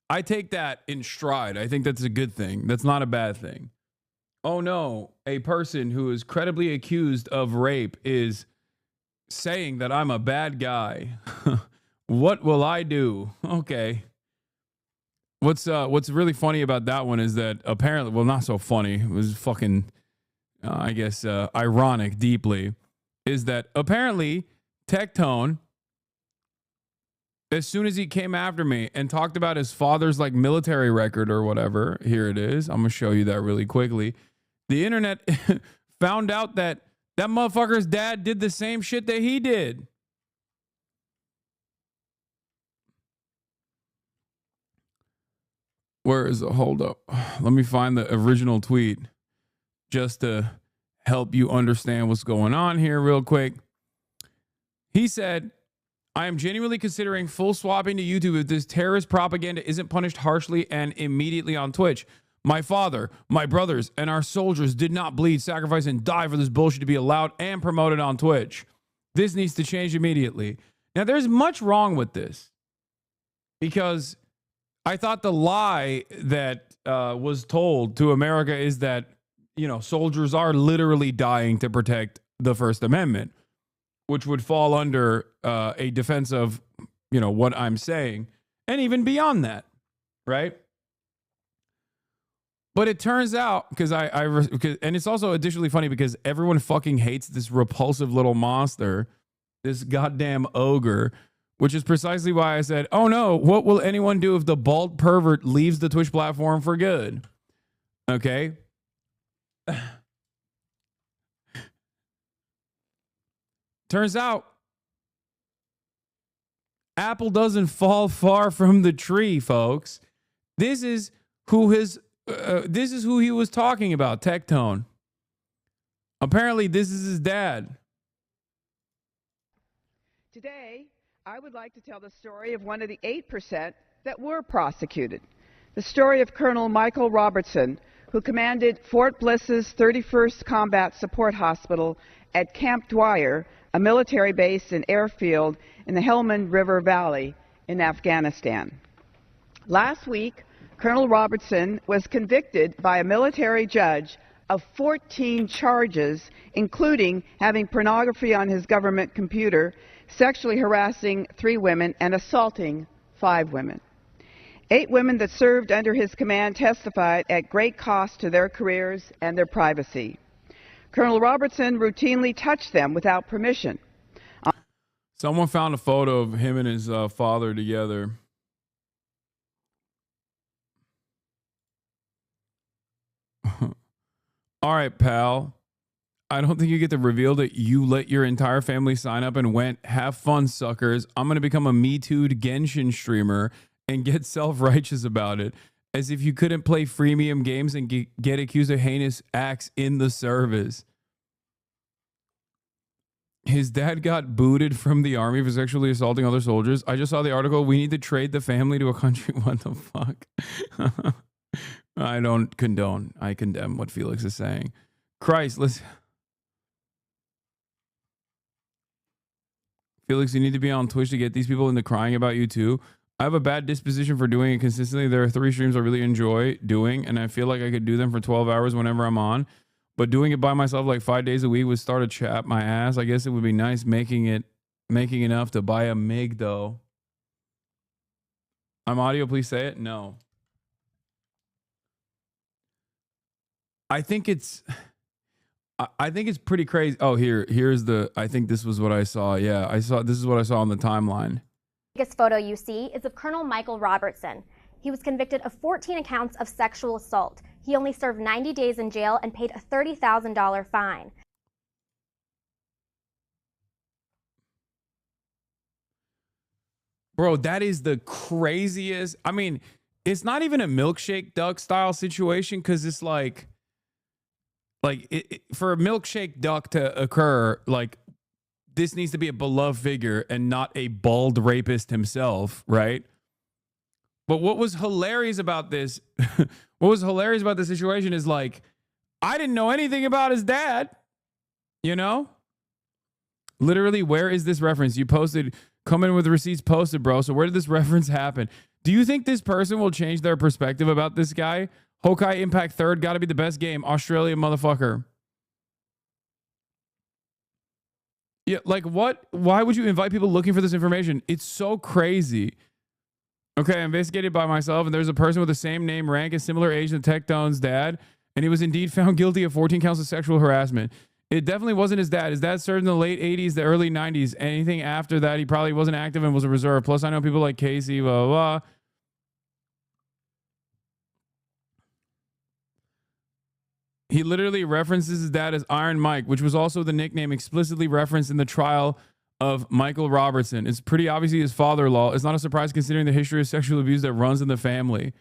I take that in stride. I think that's a good thing. That's not a bad thing. Oh no, a person who is credibly accused of rape is saying that I'm a bad guy. What will I do? Okay. What's really funny about that one is that apparently, well, not so funny. It was fucking, I guess, ironic deeply, is that apparently Tectone, as soon as he came after me and talked about his father's like military record or whatever, here it is. I'm going to show you that really quickly. The internet found out that that motherfucker's dad did the same shit that he did. Where is it? Hold up. Let me find the original tweet just to help you understand what's going on here real quick. He said, I am genuinely considering full swapping to YouTube if this terrorist propaganda isn't punished harshly and immediately on Twitch. My father, my brothers, and our soldiers did not bleed, sacrifice, and die for this bullshit to be allowed and promoted on Twitch. This needs to change immediately. Now, there's much wrong with this because I thought the lie that was told to America is that, you know, soldiers are literally dying to protect the First Amendment, which would fall under a defense of, you know, what I'm saying, and even beyond that, right? But it turns out, because and it's also additionally funny because everyone fucking hates this repulsive little monster, this goddamn ogre, which is precisely why I said, oh no, what will anyone do if the bald pervert leaves the Twitch platform for good? Okay. Turns out, apple doesn't fall far from the tree, folks. This is who he was talking about, Tectone. Apparently, this is his dad. Today, I would like to tell the story of one of the 8% that were prosecuted. The story of Colonel Michael Robertson, who commanded Fort Bliss's 31st Combat Support Hospital at Camp Dwyer, a military base and airfield in the Helmand River Valley in Afghanistan. Last week, Colonel Robertson was convicted by a military judge of 14 charges, including having pornography on his government computer, sexually harassing 3 women, and assaulting 5 women. 8 women that served under his command testified at great cost to their careers and their privacy. Colonel Robertson routinely touched them without permission. Someone found a photo of him and his father together. All right, pal. I don't think you get to reveal that you let your entire family sign up and went, have fun, suckers. I'm going to become a Me Too Genshin streamer and get self-righteous about it. As if you couldn't play freemium games and get accused of heinous acts in the service. His dad got booted from the army for sexually assaulting other soldiers. I just saw the article. We need to trade the family to a country. What the fuck? I don't condone. I condemn what Felix is saying. Christ, listen. Felix, you need to be on Twitch to get these people into crying about you too. I have a bad disposition for doing it consistently. There are 3 streams I really enjoy doing, and I feel like I could do them for 12 hours whenever I'm on. But doing it by myself like 5 days a week would start to chap my ass. I guess it would be nice making enough to buy a MiG though. I'm audio, please say it. No. I think it's pretty crazy. Oh, here's the, I think this was what I saw. Yeah, this is what I saw on the timeline. The biggest photo you see is of Colonel Michael Robertson. He was convicted of 14 accounts of sexual assault. He only served 90 days in jail and paid a $30,000 fine. Bro, that is the craziest. I mean, it's not even a milkshake duck style situation because it's like for a milkshake duck to occur, like this needs to be a beloved figure and not a bald rapist himself, right? But what was hilarious about this, situation is like, I didn't know anything about his dad, you know? Literally, where is this reference? You posted, come in with receipts posted, bro. So where did this reference happen? Do you think this person will change their perspective about this guy? Hokai Impact 3rd, gotta be the best game. Australia, motherfucker. Yeah, like what? Why would you invite people looking for this information? It's so crazy. Okay, I investigated by myself, and there's a person with the same name, rank, and similar age than Tectone's dad, and he was indeed found guilty of 14 counts of sexual harassment. It definitely wasn't his dad. His dad served in the late 80s, the early 90s. Anything after that, he probably wasn't active and was a reserve. Plus, I know people like Casey, blah, blah, blah. He literally references his dad as Iron Mike, which was also the nickname explicitly referenced in the trial of Michael Robertson. It's pretty obviously his father-in-law. It's not a surprise considering the history of sexual abuse that runs in the family.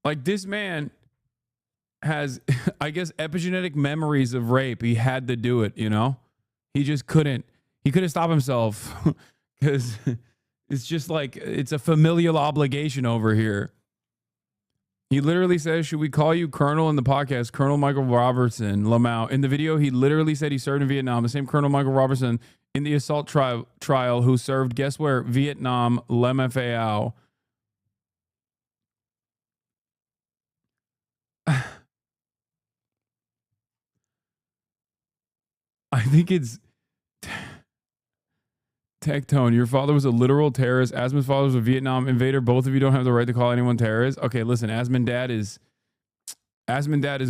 Like, this man has, I guess, epigenetic memories of rape. He had to do it, you know? He just couldn't. He couldn't stop himself because it's just like, it's a familial obligation over here. He literally says, should we call you Colonel in the podcast? Colonel Michael Robertson, Lamau. In the video, he literally said he served in Vietnam. The same Colonel Michael Robertson in the assault trial who served, guess where? Vietnam, Lem Phao. I think it's Tectone. Your father was a literal terrorist. Asman's father was a Vietnam invader. Both of you don't have the right to call anyone terrorist. Okay, listen, Asman dad is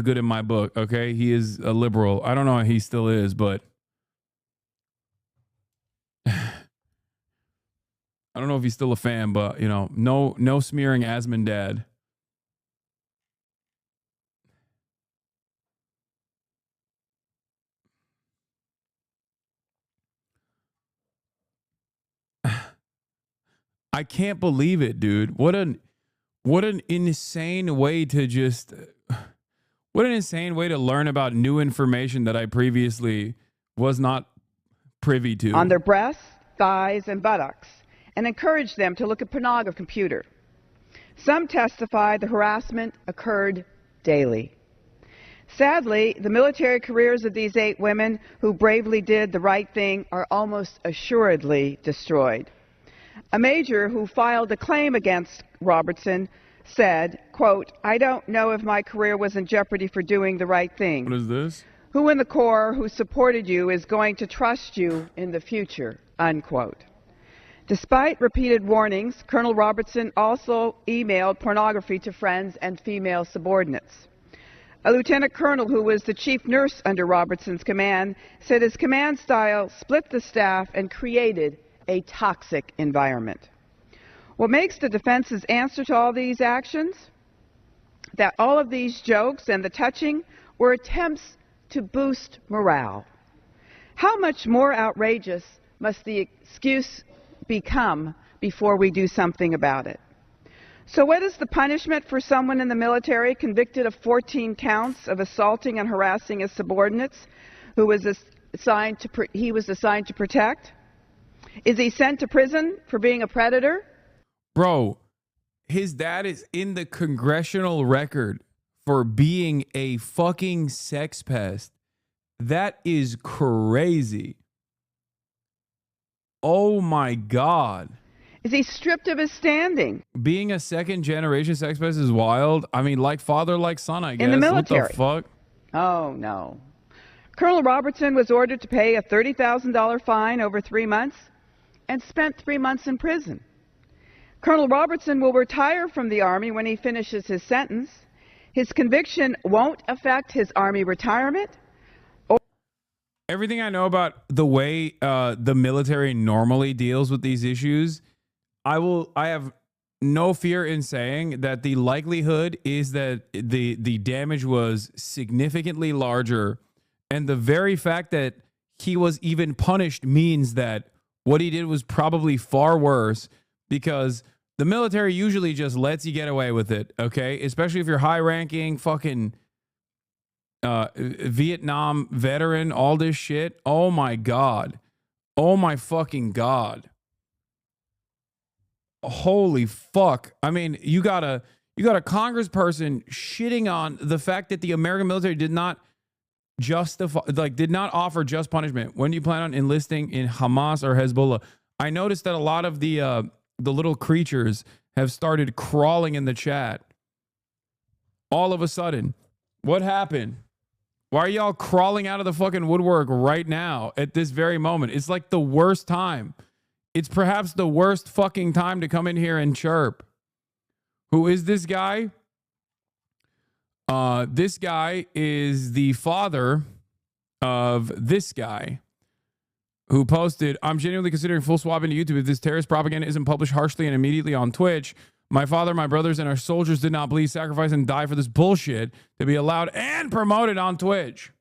good in my book. Okay, he is a liberal. I don't know how he still is, but I don't know if he's still a fan. But you know, no smearing Asman dad. I can't believe it, dude. What an insane way to just, what an insane way to learn about new information that I previously was not privy to. On their breasts, thighs, and buttocks, and encourage them to look at pornography computer. Some testify the harassment occurred daily. Sadly, the military careers of these 8 women who bravely did the right thing are almost assuredly destroyed. A major who filed a claim against Robertson said, quote, I don't know if my career was in jeopardy for doing the right thing. What is this? Who in the Corps who supported you is going to trust you in the future, unquote. Despite repeated warnings, Colonel Robertson also emailed pornography to friends and female subordinates. A lieutenant colonel who was the chief nurse under Robertson's command said his command style split the staff and created a toxic environment. What makes the defense's answer to all these actions? That all of these jokes and the touching were attempts to boost morale. How much more outrageous must the excuse become before we do something about it? So what is the punishment for someone in the military convicted of 14 counts of assaulting and harassing his subordinates who was assigned to protect? Is he sent to prison for being a predator? Bro, his dad is in the congressional record for being a fucking sex pest. That is crazy. Oh my God. Is he stripped of his standing? Being a second generation sex pest is wild. I mean, like father, like son, I guess. In the military. What the fuck? Oh, no. Colonel Robertson was ordered to pay a $30,000 fine over 3 months and spent 3 months in prison. Colonel Robertson will retire from the Army when he finishes his sentence. His conviction won't affect his Army retirement. Everything I know about the way the military normally deals with these issues, I have no fear in saying that the likelihood is that the damage was significantly larger, and the very fact that he was even punished means that what he did was probably far worse, because the military usually just lets you get away with it, okay? Especially if you're high-ranking fucking Vietnam veteran, all this shit. Oh my God. Oh my fucking God. Holy fuck. I mean, you got a congressperson shitting on the fact that the American military did not offer just punishment. When do you plan on enlisting in Hamas or Hezbollah? I noticed that a lot of the little creatures have started crawling in the chat. All of a sudden. What happened? Why are y'all crawling out of the fucking woodwork right now at this very moment? It's like the worst time. It's perhaps the worst fucking time to come in here and chirp. Who is this guy? This guy is the father of this guy who posted, I'm genuinely considering full swap into YouTube if this terrorist propaganda isn't published harshly and immediately on Twitch. My father, my brothers, and our soldiers did not bleed, sacrifice, and die for this bullshit to be allowed and promoted on Twitch.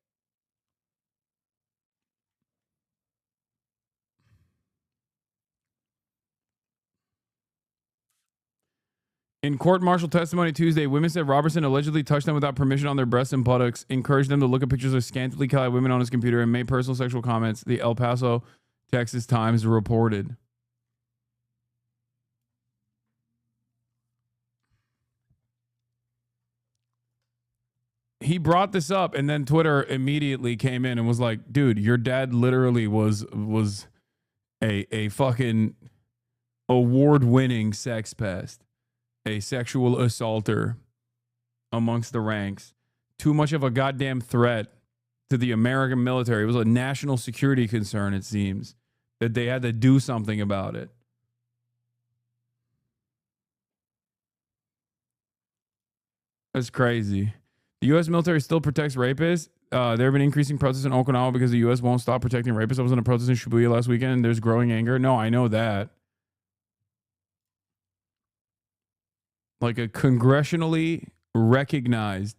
In court-martial testimony Tuesday, women said Robertson allegedly touched them without permission on their breasts and buttocks, encouraged them to look at pictures of scantily clad women on his computer, and made personal sexual comments, the El Paso, Texas Times reported. He brought this up, and then Twitter immediately came in and was like, dude, your dad literally was a fucking award-winning sex pest, a sexual assaulter amongst the ranks. Too much of a goddamn threat to the American military. It was a national security concern, it seems, that they had to do something about it. That's crazy. The U.S. military still protects rapists. There have been increasing protests in Okinawa because the U.S. won't stop protecting rapists. I was in a protest in Shibuya last weekend, and there's growing anger. No, I know that. Like a congressionally recognized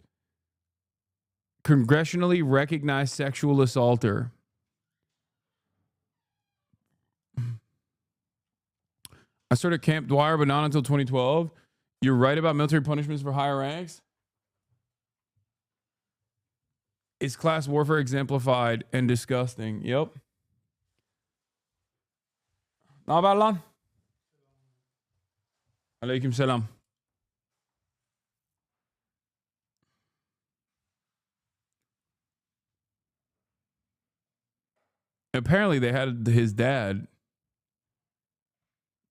sexual assaulter. I started Camp Dwyer, but not until 2012. You're right about military punishments for higher ranks. Is class warfare exemplified and disgusting? Yep. Not bad, Lan. Alaikum salam. Apparently, they had his dad,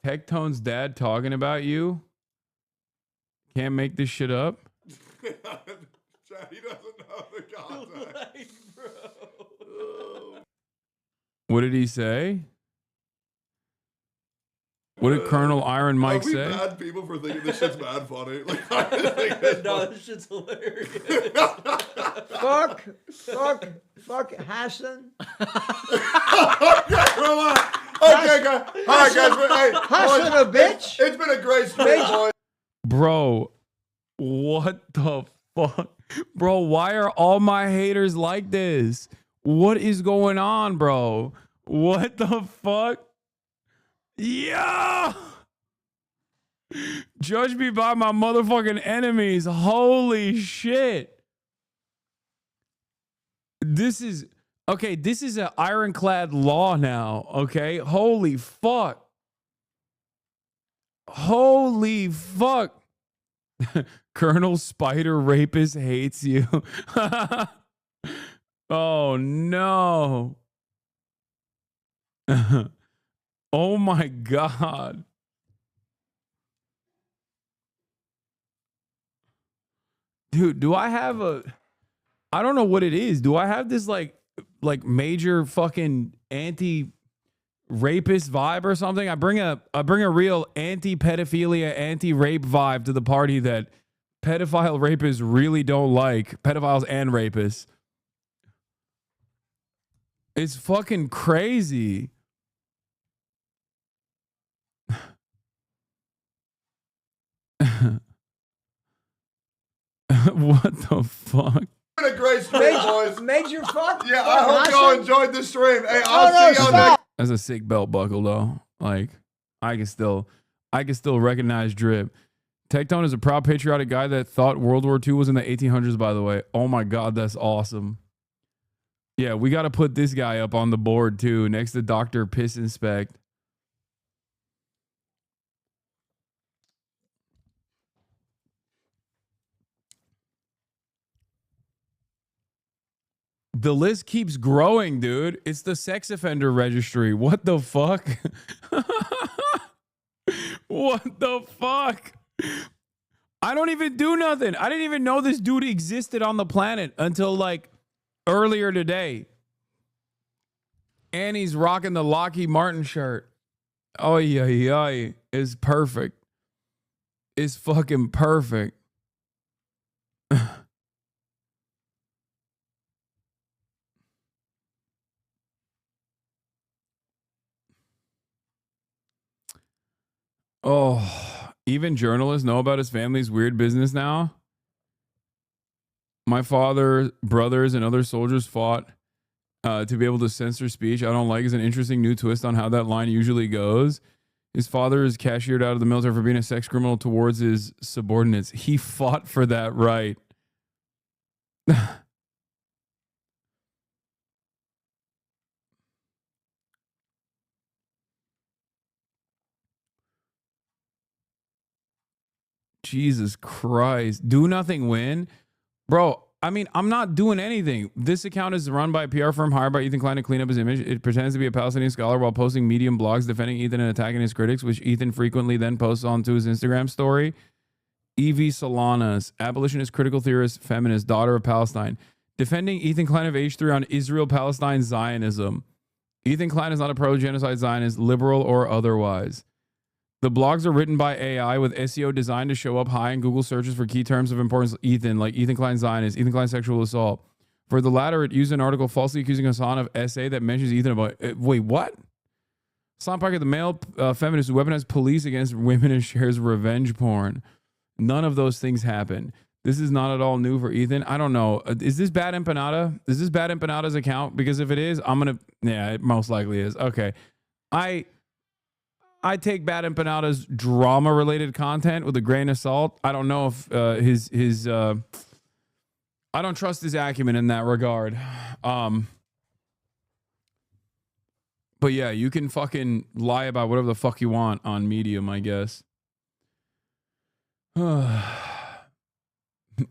Tectone's dad, talking about you. Can't make this shit up. He doesn't know the context. What did he say? What did Colonel Iron Mike Are we say? bad people for thinking this shit's bad funny? Like, I think it's No, this shit's hilarious. Fuck Hasan. Okay, come on. Okay, guys. All right, guys. Hey, Hasan a bitch. it's been a great stream, boys. Bro, what the fuck? Bro, why are all my haters like this? What is going on, bro? What the fuck? Yeah. Judge me by my motherfucking enemies. Holy shit. This is okay. This is an ironclad law now. Okay. Holy fuck. Holy fuck. Colonel Spider Rapist hates you. Oh no. Oh my God. Dude, do I have I don't know what it is. Do I have this like major fucking anti-rapist vibe or something? I bring a real anti-pedophilia, anti-rape vibe to the party that pedophile rapists really don't like. Pedophiles and rapists. It's fucking crazy. What the fuck? Been a great stream, boys. Major fuck. Yeah, I hope y'all enjoyed the stream. Hey, I'll see y'all next. That's a sick belt buckle though. Like I can still recognize drip. Tectone is a proud patriotic guy that thought World War II was in the 1800s, by the way. Oh my God, that's awesome. Yeah, we got to put this guy up on the board too, next to Dr. Piss Inspect. The list keeps growing, dude. It's the sex offender registry. What the fuck? What the fuck? I don't even do nothing. I didn't even know this dude existed on the planet until like earlier today. And he's rocking the Lockheed Martin shirt. Oh yeah. It's perfect. It's fucking perfect. Oh, even journalists know about his family's weird business now. My father, brothers, and other soldiers fought to be able to censor speech. I don't like is an interesting new twist on how that line usually goes. His father is cashiered out of the military for being a sex criminal towards his subordinates. He fought for that right. Jesus Christ. Do nothing win? Bro, I mean, I'm not doing anything. This account is run by a PR firm hired by Ethan Klein to clean up his image. It pretends to be a Palestinian scholar while posting Medium blogs defending Ethan and attacking his critics, which Ethan frequently then posts onto his Instagram story. Evie Solanas, abolitionist, critical theorist, feminist, daughter of Palestine. Defending Ethan Klein of H3 on Israel-Palestine Zionism. Ethan Klein is not a pro-genocide Zionist, liberal or otherwise. The blogs are written by AI with SEO designed to show up high in Google searches for key terms of importance. Ethan, like Ethan Klein Zionist, Ethan Klein sexual assault. For the latter, it used an article falsely accusing Hasan of SA that mentions Ethan about. Wait, what? Hasan Parker, the male feminist who weaponized police against women and shares revenge porn. None of those things happen. This is not at all new for Ethan. I don't know. Is this Bad Empanada? Is this Bad Empanada's account? Because if it is, I'm going to. Yeah, it most likely is. Okay. I take Bad Empanada's drama-related content with a grain of salt. I don't know if his I don't trust his acumen in that regard. But yeah, you can fucking lie about whatever the fuck you want on Medium, I guess.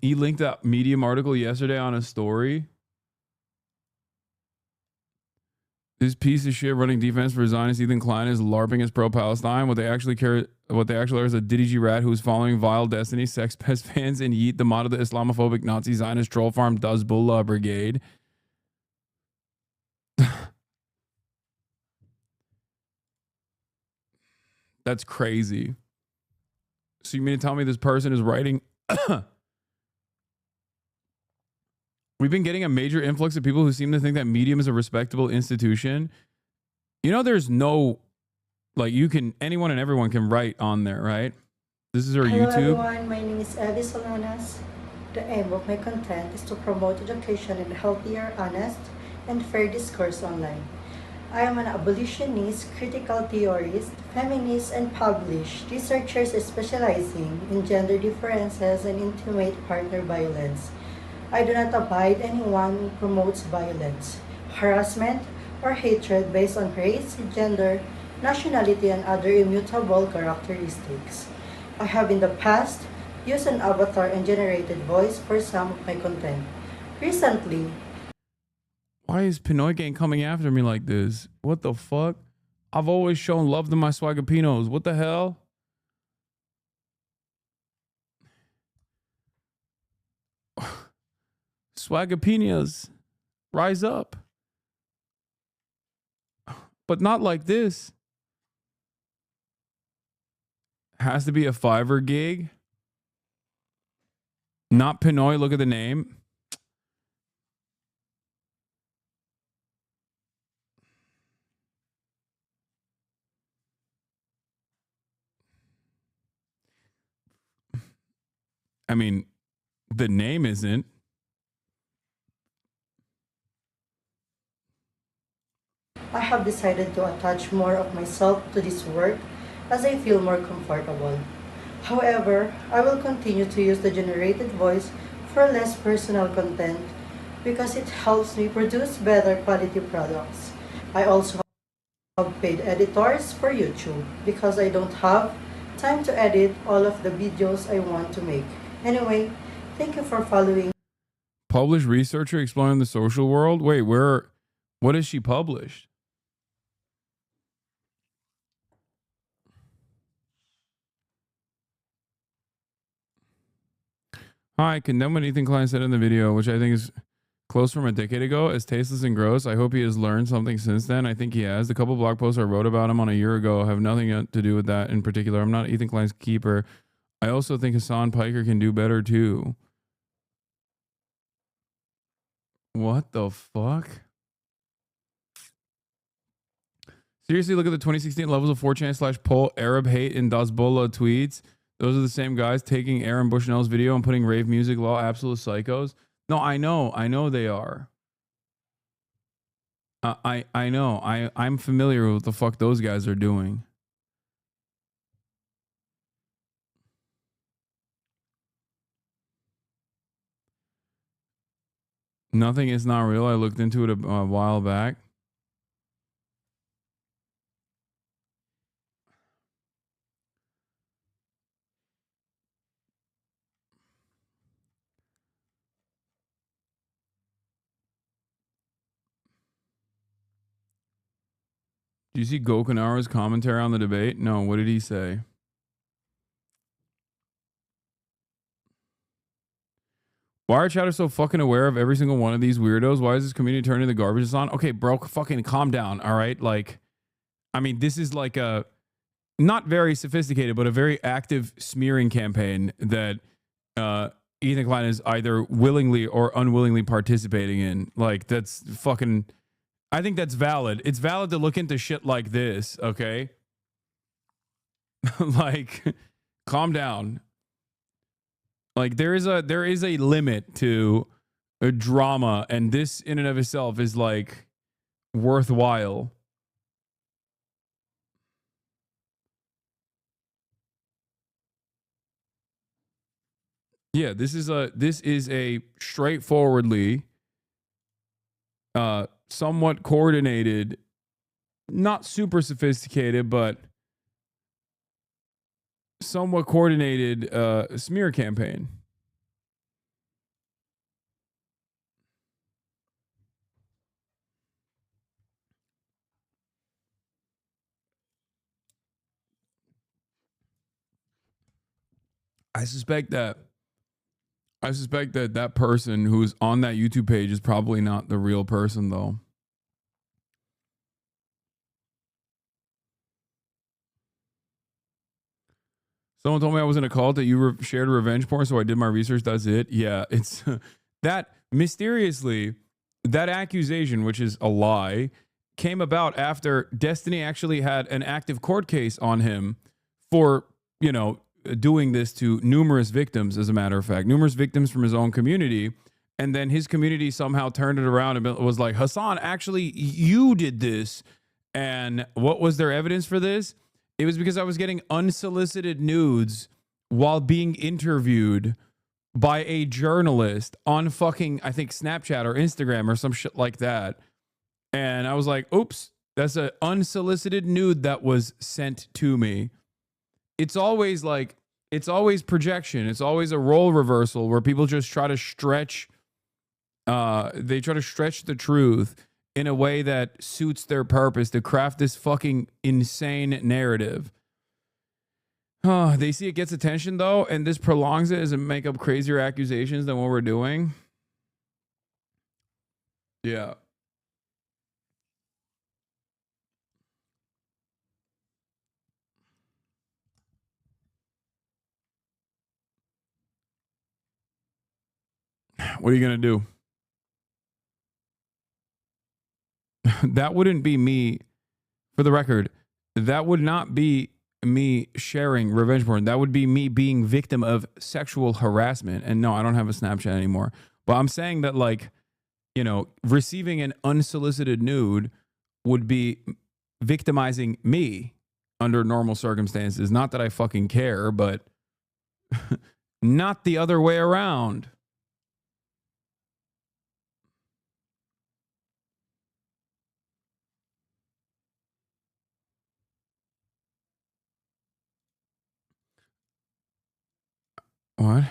He linked that Medium article yesterday on a story. This piece of shit running defense for Zionist Ethan Klein is LARPing as pro-Palestine. What they actually are is a Diddy G rat who's following Vile Destiny, Sex Pest fans, and Yeet the mod of the Islamophobic Nazi Zionist troll farm Dazbullah Brigade. That's crazy. So you mean to tell me this person is writing... We've been getting a major influx of people who seem to think that Medium is a respectable institution. You know, there's no, like, anyone and everyone can write on there, right? This is our Hello YouTube. everyone, my name is Evie Solanas. The aim of my content is to promote education in a healthier, honest, and fair discourse online. I am an abolitionist, critical theorist, feminist, and published researcher specializing in gender differences and intimate partner violence. I do not abide anyone who promotes violence, harassment, or hatred based on race, gender, nationality, and other immutable characteristics. I have in the past used an avatar and generated voice for some of my content. Recently, Why is Pinoy Gang coming after me like this? What the fuck? I've always shown love to my Swagapinos. What the hell? Swagapinos, rise up. But not like this. Has to be a Fiverr gig. Not Pinoy, look at the name. I mean, the name isn't. I have decided to attach more of myself to this work as I feel more comfortable. However, I will continue to use the generated voice for less personal content because it helps me produce better quality products. I also have paid editors for YouTube because I don't have time to edit all of the videos I want to make. Anyway, thank you for following. Published researcher exploring the social world? Wait, what is she published? Hi, condemn what Ethan Klein said in the video, which I think is close from a decade ago, as tasteless and gross. I hope he has learned something since then. I think he has. The couple blog posts I wrote about him on a year ago have nothing to do with that in particular. I'm not Ethan Klein's keeper. I also think Hasan Piker can do better too. What the fuck? Seriously, look at the 2016 levels of 4chan/poll Arab hate and Dazbola tweets. Those are the same guys taking Aaron Bushnell's video and putting rave music law absolute psychos. No, I know they are. I know. I'm familiar with what the fuck those guys are doing. Nothing is not real. I looked into it a while back. Do you see Gokunara's commentary on the debate? No, what did he say? Why are chatters so fucking aware of every single one of these weirdos? Why is this community turning the garbage on? Okay, bro, fucking calm down, all right? Like, I mean, this is like a not very sophisticated, but a very active smearing campaign that Ethan Klein is either willingly or unwillingly participating in. Like, that's fucking... I think that's valid. It's valid to look into shit like this, okay? Like, calm down. Like, there is a limit to a drama, and this in and of itself is like worthwhile. Yeah, this is a straightforwardly somewhat coordinated, not super sophisticated, but somewhat coordinated smear campaign. I suspect that that person who's on that YouTube page is probably not the real person, though. Someone told me I was in a cult that you shared revenge porn, so I did my research. That's it. Yeah, it's that mysteriously, that accusation, which is a lie, came about after Destiny actually had an active court case on him for, doing this to numerous victims, as a matter of fact, numerous victims from his own community. And then his community somehow turned it around and was like, Hasan, actually, you did this. And what was their evidence for this? It was because I was getting unsolicited nudes while being interviewed by a journalist on fucking, I think, Snapchat or Instagram or some shit like that. And I was like, oops, that's an unsolicited nude that was sent to me. It's always projection. It's always a role reversal where people just try to stretch. They try to stretch the truth in a way that suits their purpose to craft this fucking insane narrative. They see it gets attention though, and this prolongs it as it make up crazier accusations than what we're doing. Yeah. What are you going to do? That wouldn't be me, for the record. That would not be me sharing revenge porn. That would be me being victim of sexual harassment. And no, I don't have a Snapchat anymore. But I'm saying that, like, you know, receiving an unsolicited nude would be victimizing me under normal circumstances. Not that I fucking care, but not the other way around. What?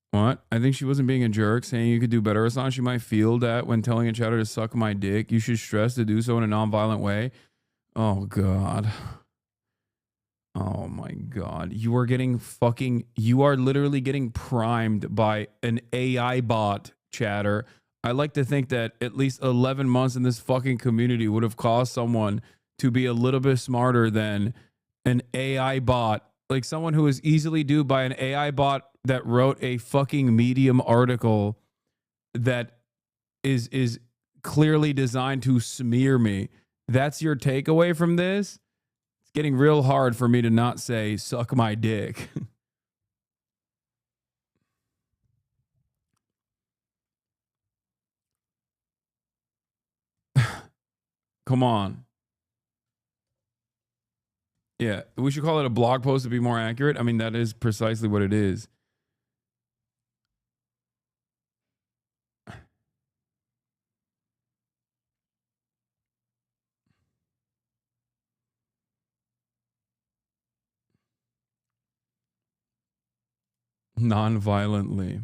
What? I think she wasn't being a jerk, saying you could do better, Hasan. She might feel that when telling a chatter to suck my dick. You should stress to do so in a non-violent way. Oh, God. Oh, my God. You are literally getting primed by an AI bot, chatter. I like to think that at least 11 months in this fucking community would have caused someone to be a little bit smarter than an AI bot. Like someone who is easily duped by an AI bot that wrote a fucking Medium article that is clearly designed to smear me. That's your takeaway from this? It's getting real hard for me to not say, suck my dick. Come on. Yeah, we should call it a blog post to be more accurate. I mean, that is precisely what it is. Non-violently.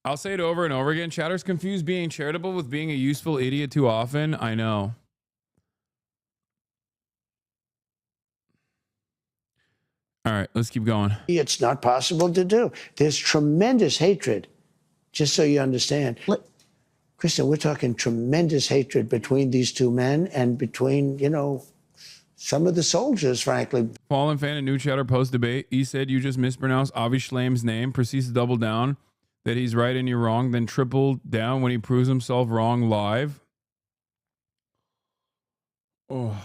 I'll say it over and over again. Chatter's confused being charitable with being a useful idiot too often. I know. All right, let's keep going. It's not possible to do. There's tremendous hatred, just so you understand. Kristen, we're talking tremendous hatred between these two men and between, you know, some of the soldiers, frankly. Fallen fan and new chatter post debate. He said you just mispronounced Avi Schlam's name, proceeds to double down that he's right and you're wrong, then triple down when he proves himself wrong live. Oh,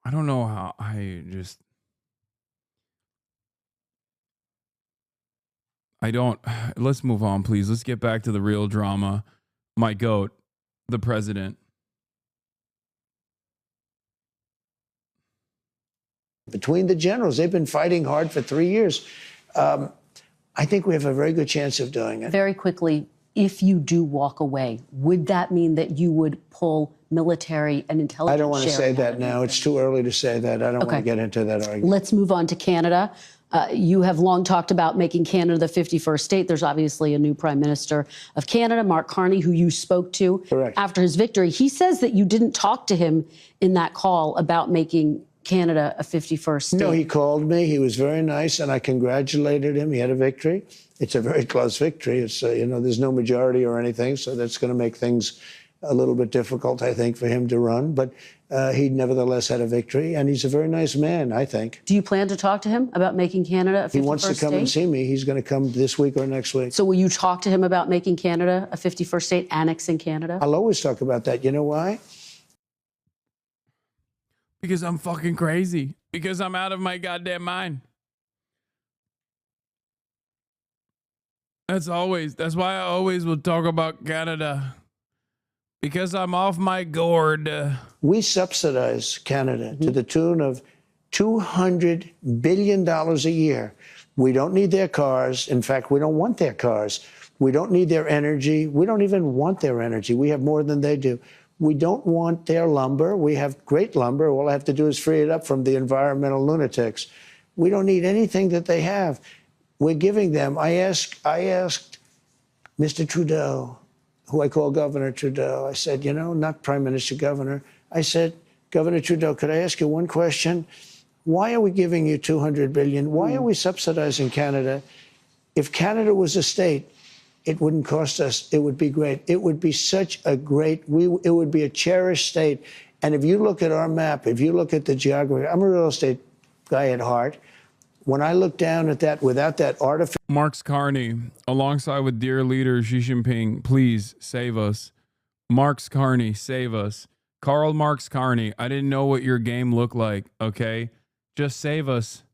I don't know how let's move on, please. Let's get back to the real drama. My goat, the president. Between the generals, they've been fighting hard for 3 years. I think we have a very good chance of doing it. Very quickly, if you do walk away, would that mean that you would pull military and intelligence? I don't want to say sharing that now. It's too early to say that. I don't want to get into that argument. Let's move on to Canada. You have long talked about making Canada the 51st state. There's obviously a new Prime Minister of Canada, Mark Carney, who you spoke to after his victory. He says that you didn't talk to him in that call about making Canada a 51st state. No, he called me. He was very nice, and I congratulated him. He had a victory. It's a very close victory. It's, you know, there's no majority or anything, so that's going to make things a little bit difficult, I think, for him to run. But he nevertheless had a victory, and he's a very nice man, I think. Do you plan to talk to him about making Canada a 51st state? He wants to come and see me. He's going to come this week or next week. So will you talk to him about making Canada a 51st state, annexing Canada? I'll always talk about that. You know why? Because I'm fucking crazy. Because I'm out of my goddamn mind. That's why I always will talk about Canada. Because I'm off my gourd. We subsidize Canada to the tune of $200 billion a year. We don't need their cars. In fact, we don't want their cars. We don't need their energy. We don't even want their energy. We have more than they do. We don't want their lumber. We have great lumber. All I have to do is free it up from the environmental lunatics. We don't need anything that they have. We're giving them. I asked Mr. Trudeau, who I call Governor Trudeau. I said, not Prime Minister, Governor. I said, Governor Trudeau, could I ask you one question? Why are we giving you $200 billion? Why are we subsidizing Canada? If Canada was a state, it wouldn't cost us. It would be great. It would be such a great, it would be a cherished state. And if you look at our map, if you look at the geography, I'm a real estate guy at heart. When I look down at that, without that artificial... Marx Carney, alongside with dear leader Xi Jinping, please save us. Marx Carney, save us. Karl Marx Carney, I didn't know what your game looked like, okay? Just save us.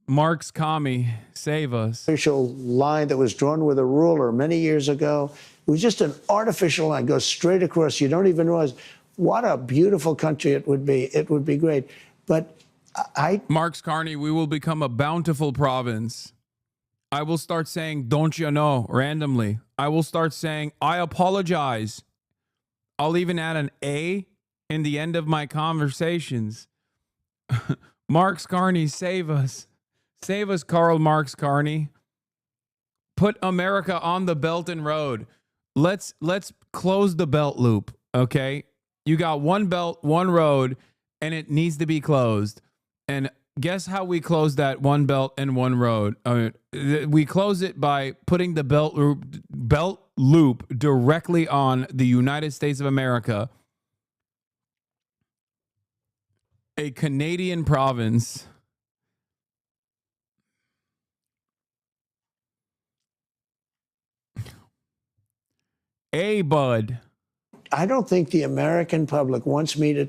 Marx Kami, save us. Artificial line that was drawn with a ruler many years ago. It was just an artificial line, goes straight across. You don't even realize what a beautiful country it would be. It would be great. But Marx Carney, we will become a bountiful province. I will start saying, don't you know, randomly. I will start saying, I apologize. I'll even add an A in the end of my conversations. Marx Carney, save us. Save us, Karl Marx Carney. Put America on the Belt and Road. Let's close the belt loop, okay? You got one belt, one road, and it needs to be closed. And guess how we close that one belt and one road? We close it by putting the belt loop directly on the United States of America, a Canadian province. Bud. I don't think the American public wants me to...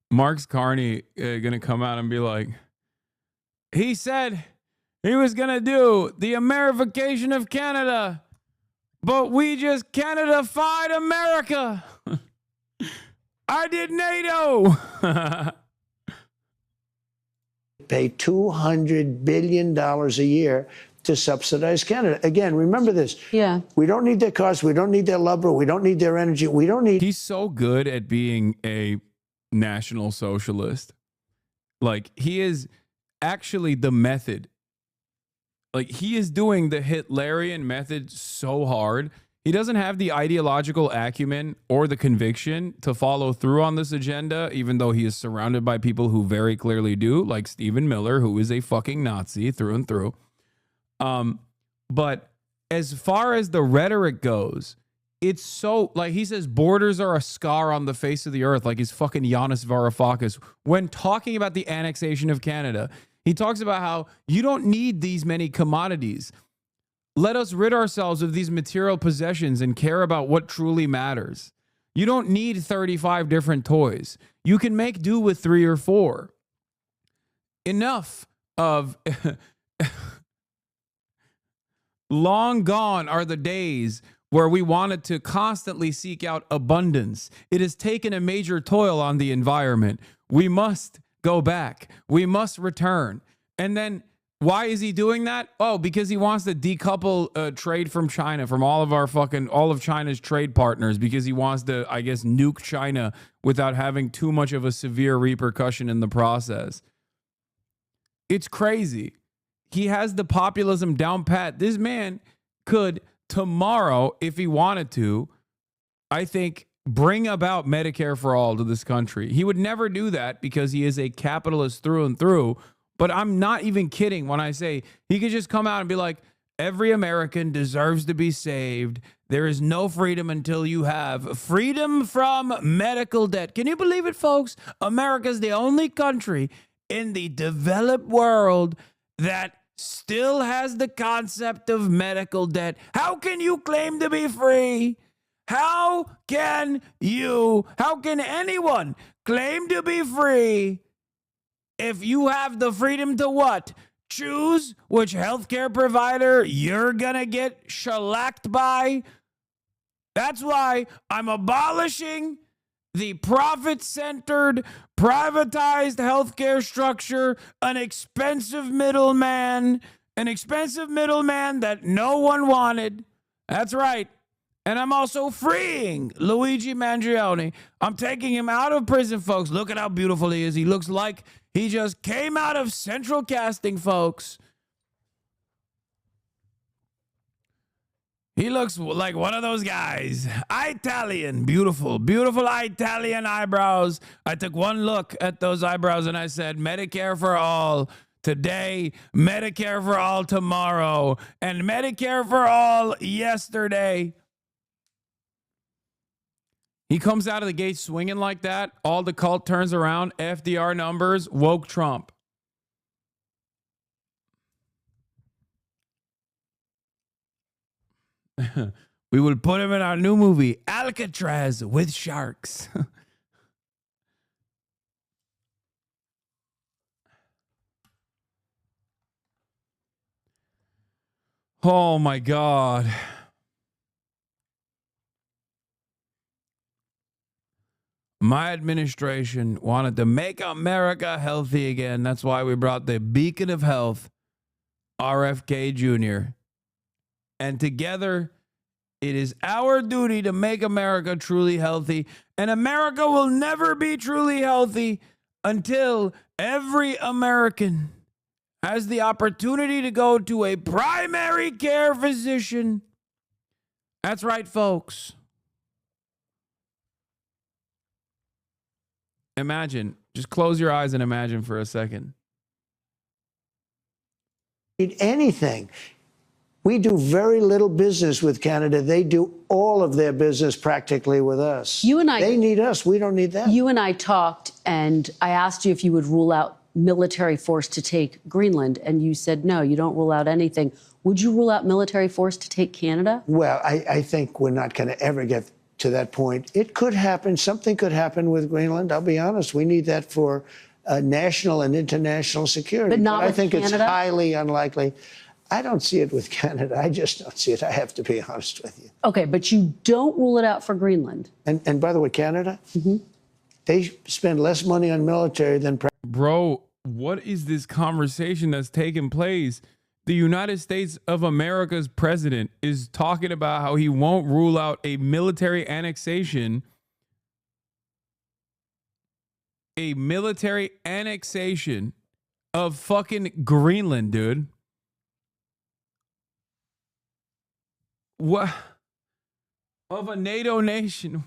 Marx Carney gonna come out and be like, he said he was gonna do the Amerification of Canada, but we just Canada-fied America. I did NATO. Pay $200 billion a year to subsidize Canada. Again, remember this. Yeah. We don't need their cars. We don't need their lumber. We don't need their energy. We don't need... He's so good at being a National Socialist. Like, he is actually the method. Like, he is doing the Hitlerian method so hard. He doesn't have the ideological acumen or the conviction to follow through on this agenda, even though he is surrounded by people who very clearly do, like Stephen Miller, who is a fucking Nazi through and through. But as far as the rhetoric goes, it's so, like, he says borders are a scar on the face of the earth, like he's fucking Giannis Varoufakis. When talking about the annexation of Canada, he talks about how you don't need these many commodities. Let us rid ourselves of these material possessions and care about what truly matters. You don't need 35 different toys. You can make do with 3 or 4. Enough of... Long gone are the days where we wanted to constantly seek out abundance. It has taken a major toll on the environment. We must go back. We must return. And then why is he doing that? Oh, because he wants to decouple trade from China, from all of China's trade partners, because he wants to, I guess, nuke China without having too much of a severe repercussion in the process. It's crazy. He has the populism down pat. This man could tomorrow, if he wanted to, I think, bring about Medicare for all to this country. He would never do that because he is a capitalist through and through. But I'm not even kidding when I say he could just come out and be like, every American deserves to be saved. There is no freedom until you have freedom from medical debt. Can you believe it, folks? America's the only country in the developed world that still has the concept of medical debt. How can you claim to be free? How can anyone claim to be free if you have the freedom to what? Choose which healthcare provider you're gonna get shellacked by? That's why I'm abolishing the profit-centered, privatized healthcare structure, an expensive middleman that no one wanted. That's right. And I'm also freeing Luigi Mangione. I'm taking him out of prison, folks. Look at how beautiful he is. He looks like he just came out of central casting, folks. He looks like one of those guys. Italian, beautiful, beautiful Italian eyebrows. I took one look at those eyebrows and I said, Medicare for all today, Medicare for all tomorrow, and Medicare for all yesterday. He comes out of the gate swinging like that. All the cult turns around. FDR numbers, woke Trump. We will put him in our new movie, Alcatraz with Sharks. Oh my God. My administration wanted to make America healthy again. That's why we brought the beacon of health, RFK Jr. And together, it is our duty to make America truly healthy. And America will never be truly healthy until every American has the opportunity to go to a primary care physician. That's right, folks. Imagine, just close your eyes and imagine for a second. Anything. We do very little business with Canada. They do all of their business practically with us. They need us. We don't need them. You and I talked, and I asked you if you would rule out military force to take Greenland, and you said no, you don't rule out anything. Would you rule out military force to take Canada? Well, I think we're not going to ever get to that point. It could happen. Something could happen with Greenland. I'll be honest. We need that for national and international security. But not with I think Canada? It's highly unlikely. I don't see it with Canada. I just don't see it. I have to be honest with you. Okay, but you don't rule it out for Greenland. And by the way, Canada, they spend less money on military than... Bro, what is this conversation that's taking place? The United States of America's president is talking about how he won't rule out a military annexation. A military annexation of fucking Greenland, dude. What? Of a NATO nation.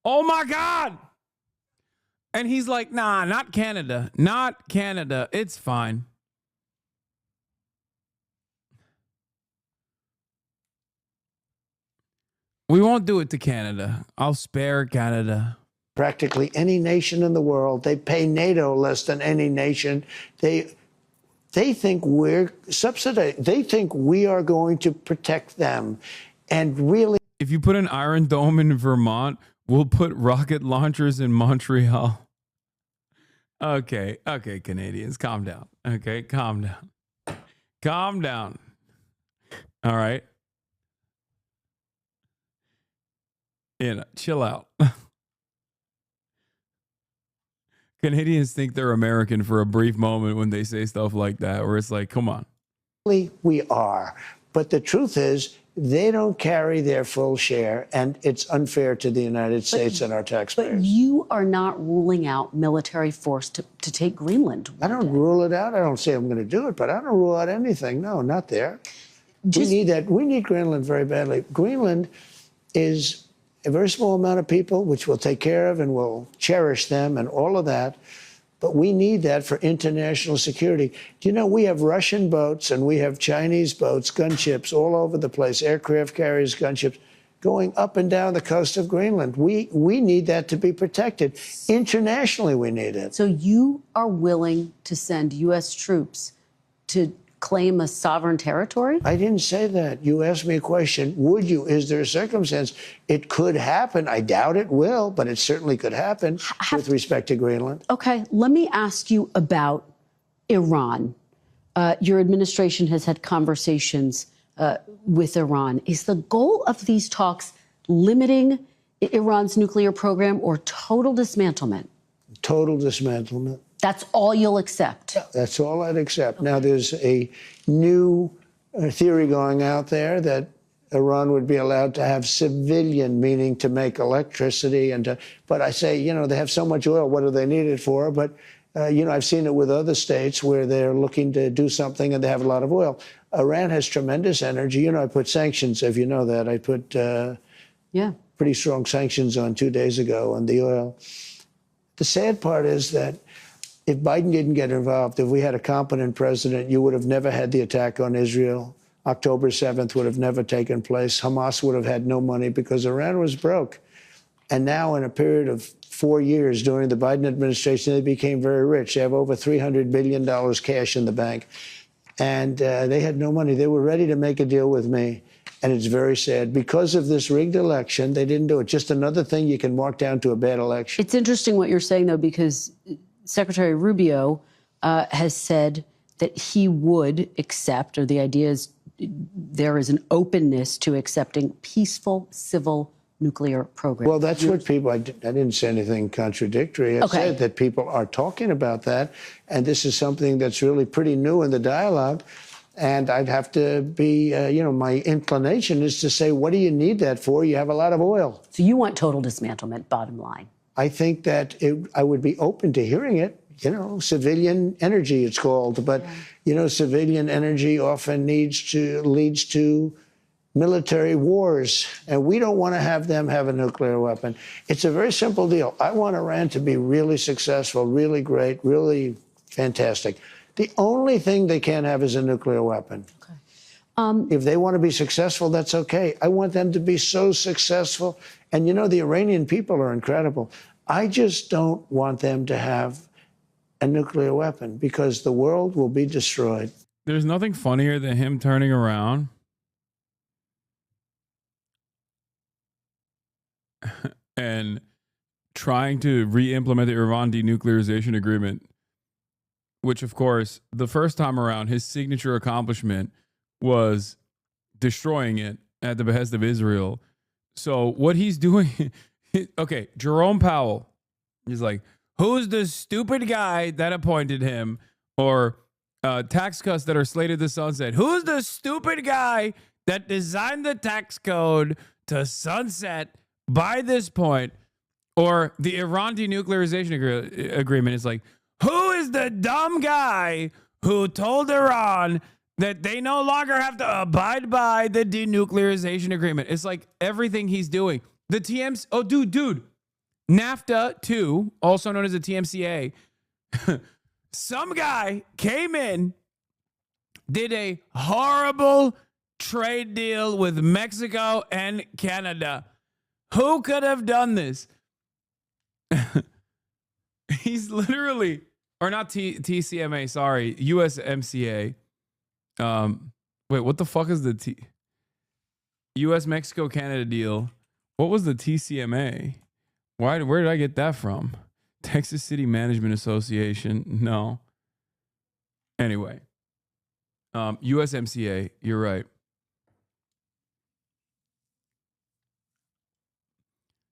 Oh my God. And he's like, nah, not Canada. Not Canada. It's fine. We won't do it to Canada. I'll spare Canada. Practically any nation in the world. They pay NATO less than any nation. They think we're subsidized. They think we are going to protect them. And really... If you put an Iron Dome in Vermont, we'll put rocket launchers in Montreal. Okay, Canadians, calm down. Okay, calm down. Calm down. All right. Chill out. Canadians think they're American for a brief moment when they say stuff like that, where it's like, come on. We are. But the truth is, they don't carry their full share, and it's unfair to the United States and our taxpayers. But you are not ruling out military force to take Greenland. I don't rule it out. I don't say I'm going to do it, but I don't rule out anything. No, not there. We need that. We need Greenland very badly. Greenland is a very small amount of people, which we'll take care of and we'll cherish them and all of that. But we need that for international security. Do you know, we have Russian boats and we have Chinese boats, gunships all over the place, aircraft carriers, gunships, going up and down the coast of Greenland. We need that to be protected. Internationally, we need it. So you are willing to send U.S. troops to claim a sovereign territory? I didn't say that. You asked me a question. Would you? Is there a circumstance? It could happen. I doubt it will, but it certainly could happen with respect to Greenland. Okay, let me ask you about Iran. Your administration has had conversations with Iran. Is the goal of these talks limiting Iran's nuclear program or total dismantlement? Total dismantlement. That's all you'll accept? That's all I'd accept. Okay. Now, there's a new theory going out there that Iran would be allowed to have civilian, meaning to make electricity. But I say, you know, they have so much oil, what do they need it for? But, you know, I've seen it with other states where they're looking to do something and they have a lot of oil. Iran has tremendous energy. You know, I put sanctions, if you know that. I put pretty strong sanctions on 2 days ago on the oil. The sad part is that if Biden didn't get involved, if we had a competent president, you would have never had the attack on Israel. October 7th would have never taken place. Hamas would have had no money because Iran was broke. And now in a period of 4 years during the Biden administration, they became very rich. They have over $300 billion cash in the bank. And they had no money. They were ready to make a deal with me. And it's very sad. Because of this rigged election, they didn't do it. Just another thing you can mark down to a bad election. It's interesting what you're saying, though, because Secretary Rubio has said that he would accept, or the idea is there is an openness to accepting peaceful civil nuclear program. Well, that's what people, I didn't say anything contradictory. I said that people are talking about that. And this is something that's really pretty new in the dialogue. And I'd have to be, you know, my inclination is to say, what do you need that for? You have a lot of oil. So you want total dismantlement, bottom line. I think that I would be open to hearing it. You know, civilian energy, it's called. But, you know, civilian energy often leads to military wars. And we don't want to have them have a nuclear weapon. It's a very simple deal. I want Iran to be really successful, really great, really fantastic. The only thing they can't have is a nuclear weapon. Okay. If they want to be successful, that's okay. I want them to be so successful. And, you know, the Iranian people are incredible. I just don't want them to have a nuclear weapon because the world will be destroyed. There's nothing funnier than him turning around and trying to re-implement the Iran denuclearization agreement, which, of course, the first time around, his signature accomplishment was destroying it at the behest of Israel. So what he's doing, okay, Jerome Powell is like, who's the stupid guy that appointed him? Or tax cuts that are slated to sunset. Who's the stupid guy that designed the tax code to sunset by this point? Or the Iran denuclearization agreement is like, who is the dumb guy who told Iran that they no longer have to abide by the denuclearization agreement? It's like everything he's doing. The TMC, oh, dude. NAFTA 2, also known as the TMCA, some guy came in, did a horrible trade deal with Mexico and Canada. Who could have done this? He's literally, or not TCMA, sorry, USMCA. Wait, what the fuck is the US Mexico Canada deal? What was the TCMA? Where did I get that from? Texas City Management Association. No. Anyway. USMCA, you're right.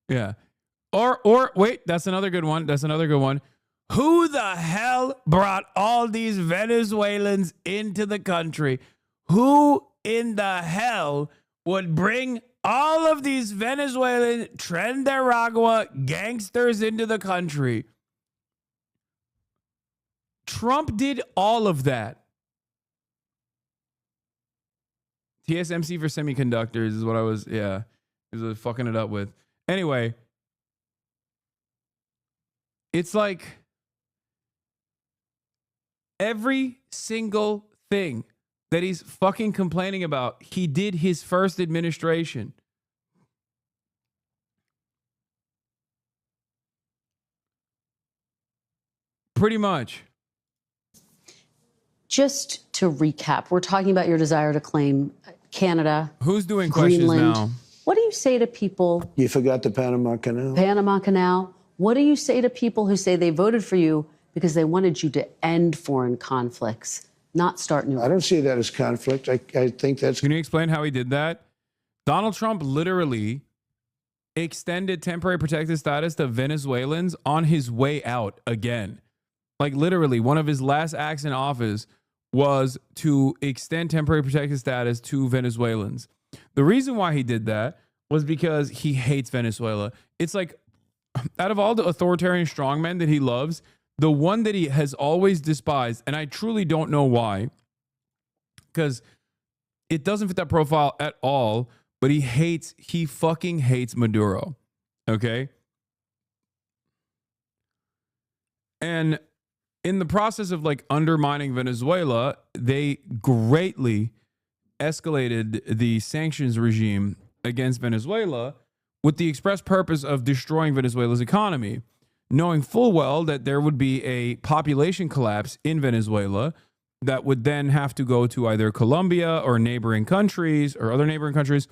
Yeah. Or wait, that's another good one. Who the hell brought all these Venezuelans into the country? Who in the hell would bring all of these Venezuelan Trinidad gangsters into the country? Trump did all of that. TSMC for semiconductors is what I was fucking it up with. Anyway, it's like every single thing that he's fucking complaining about, he did his first administration. Pretty much. Just to recap, we're talking about your desire to claim Canada. Who's doing questions Greenland. now? What do you say to people? You forgot the Panama Canal. Panama Canal. What do you say to people who say they voted for you because they wanted you to end foreign conflicts, not start new? I don't see that as conflict. I think that's... Can you explain how he did that? Donald Trump literally extended temporary protected status to Venezuelans on his way out again. Like literally, one of his last acts in office was to extend temporary protected status to Venezuelans. The reason why he did that was because he hates Venezuela. It's like, out of all the authoritarian strongmen that he loves, the one that he has always despised, and I truly don't know why, because it doesn't fit that profile at all, but he fucking hates Maduro. Okay? And in the process of like undermining Venezuela, they greatly escalated the sanctions regime against Venezuela with the express purpose of destroying Venezuela's economy, knowing full well that there would be a population collapse in Venezuela that would then have to go to either Colombia or neighboring countries or other neighboring countries,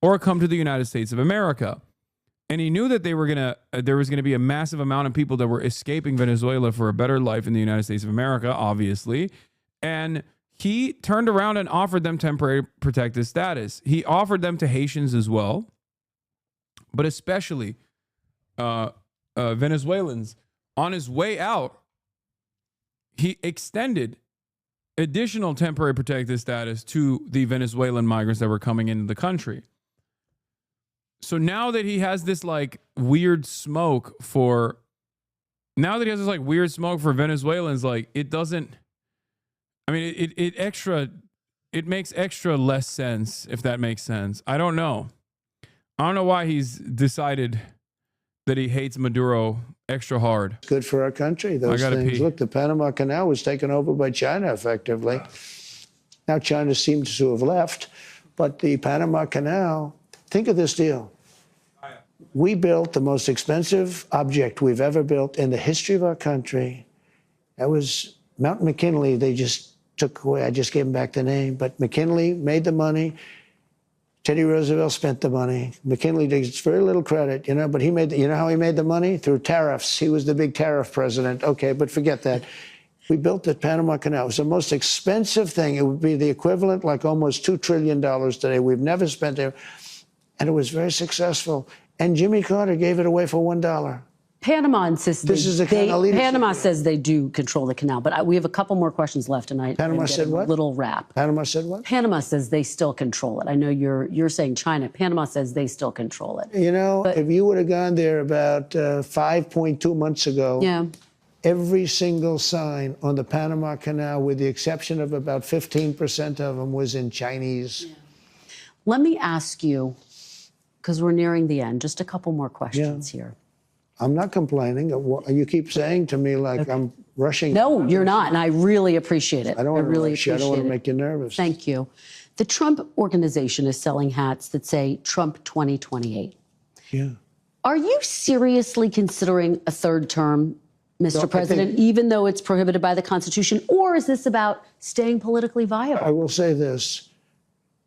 or come to the United States of America. And he knew that there was going to be a massive amount of people that were escaping Venezuela for a better life in the United States of America, obviously. And he turned around and offered them temporary protected status. He offered them to Haitians as well, but especially Venezuelans. On his way out, he extended additional temporary protected status to the Venezuelan migrants that were coming into the country. So now that he has this like weird smoke for Venezuelans, like it doesn't, I mean, it makes extra less sense, if that makes sense. I don't know why he's decided that he hates Maduro extra hard. Good for our country, those things. Look, the Panama Canal was taken over by China, effectively. Now China seems to have left, but the Panama Canal, think of this deal. We built the most expensive object we've ever built in the history of our country. That was Mount McKinley. They just took away, I just gave them back the name, but McKinley made the money. Teddy Roosevelt spent the money. McKinley gets very little credit, but he made, how he made the money? Through tariffs. He was the big tariff president. Okay, but forget that. We built the Panama Canal. It was the most expensive thing. It would be the equivalent, like almost $2 trillion today. We've never spent it. And it was very successful. And Jimmy Carter gave it away for $1. Panama insists Panama says they do control the canal, but we have a couple more questions left, and Panama said what? A little wrap. Panama said what? Panama says they still control it. I know you're saying China. Panama says they still control it. If you would have gone there about 5.2 months ago, every single sign on the Panama Canal, with the exception of about 15% of them, was in Chinese. Yeah. Let me ask you, because we're nearing the end, just a couple more questions here. I'm not complaining. You keep saying to me like I'm rushing. No, you're not, and I really appreciate it. I don't want to rush you. I don't want to make you nervous. Thank you. The Trump Organization is selling hats that say Trump 2028. Yeah. Are you seriously considering a third term, Mr. President, even though it's prohibited by the Constitution, or is this about staying politically viable? I will say this.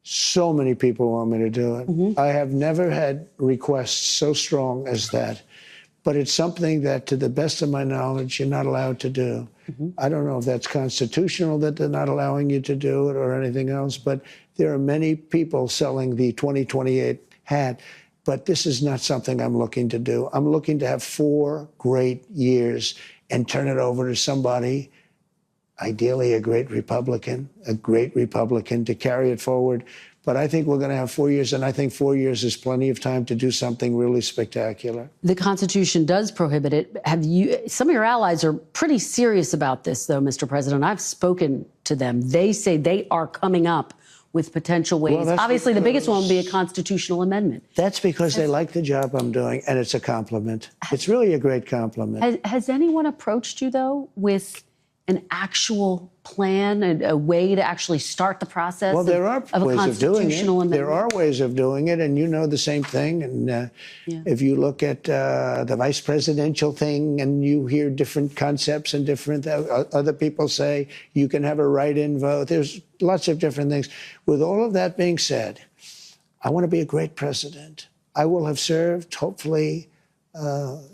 So many people want me to do it. I have never had requests so strong as that. But it's something that, to the best of my knowledge, you're not allowed to do. I don't know if that's constitutional that they're not allowing you to do it or anything else, but there are many people selling the 2028 hat. But this is not something I'm looking to do. I'm looking to have 4 great years and turn it over to somebody, ideally a great Republican to carry it forward. But I think we're going to have 4 years, and I think 4 years is plenty of time to do something really spectacular. The Constitution does prohibit it. Some of your allies are pretty serious about this, though, Mr. President. I've spoken to them. They say they are coming up with potential ways. Well, obviously, the biggest one would be a constitutional amendment. That's because they like the job I'm doing, and it's a compliment. It's really a great compliment. Has anyone approached you, though, with an actual plan, a way to actually start the process? Well, there are of a ways of doing it. constitutional amendment? There are ways of doing it, and you know the same thing. And if you look at the vice presidential thing, and you hear different concepts and different other people say you can have a write-in vote. There's lots of different things. With all of that being said, I want to be a great president. I will have served. Hopefully,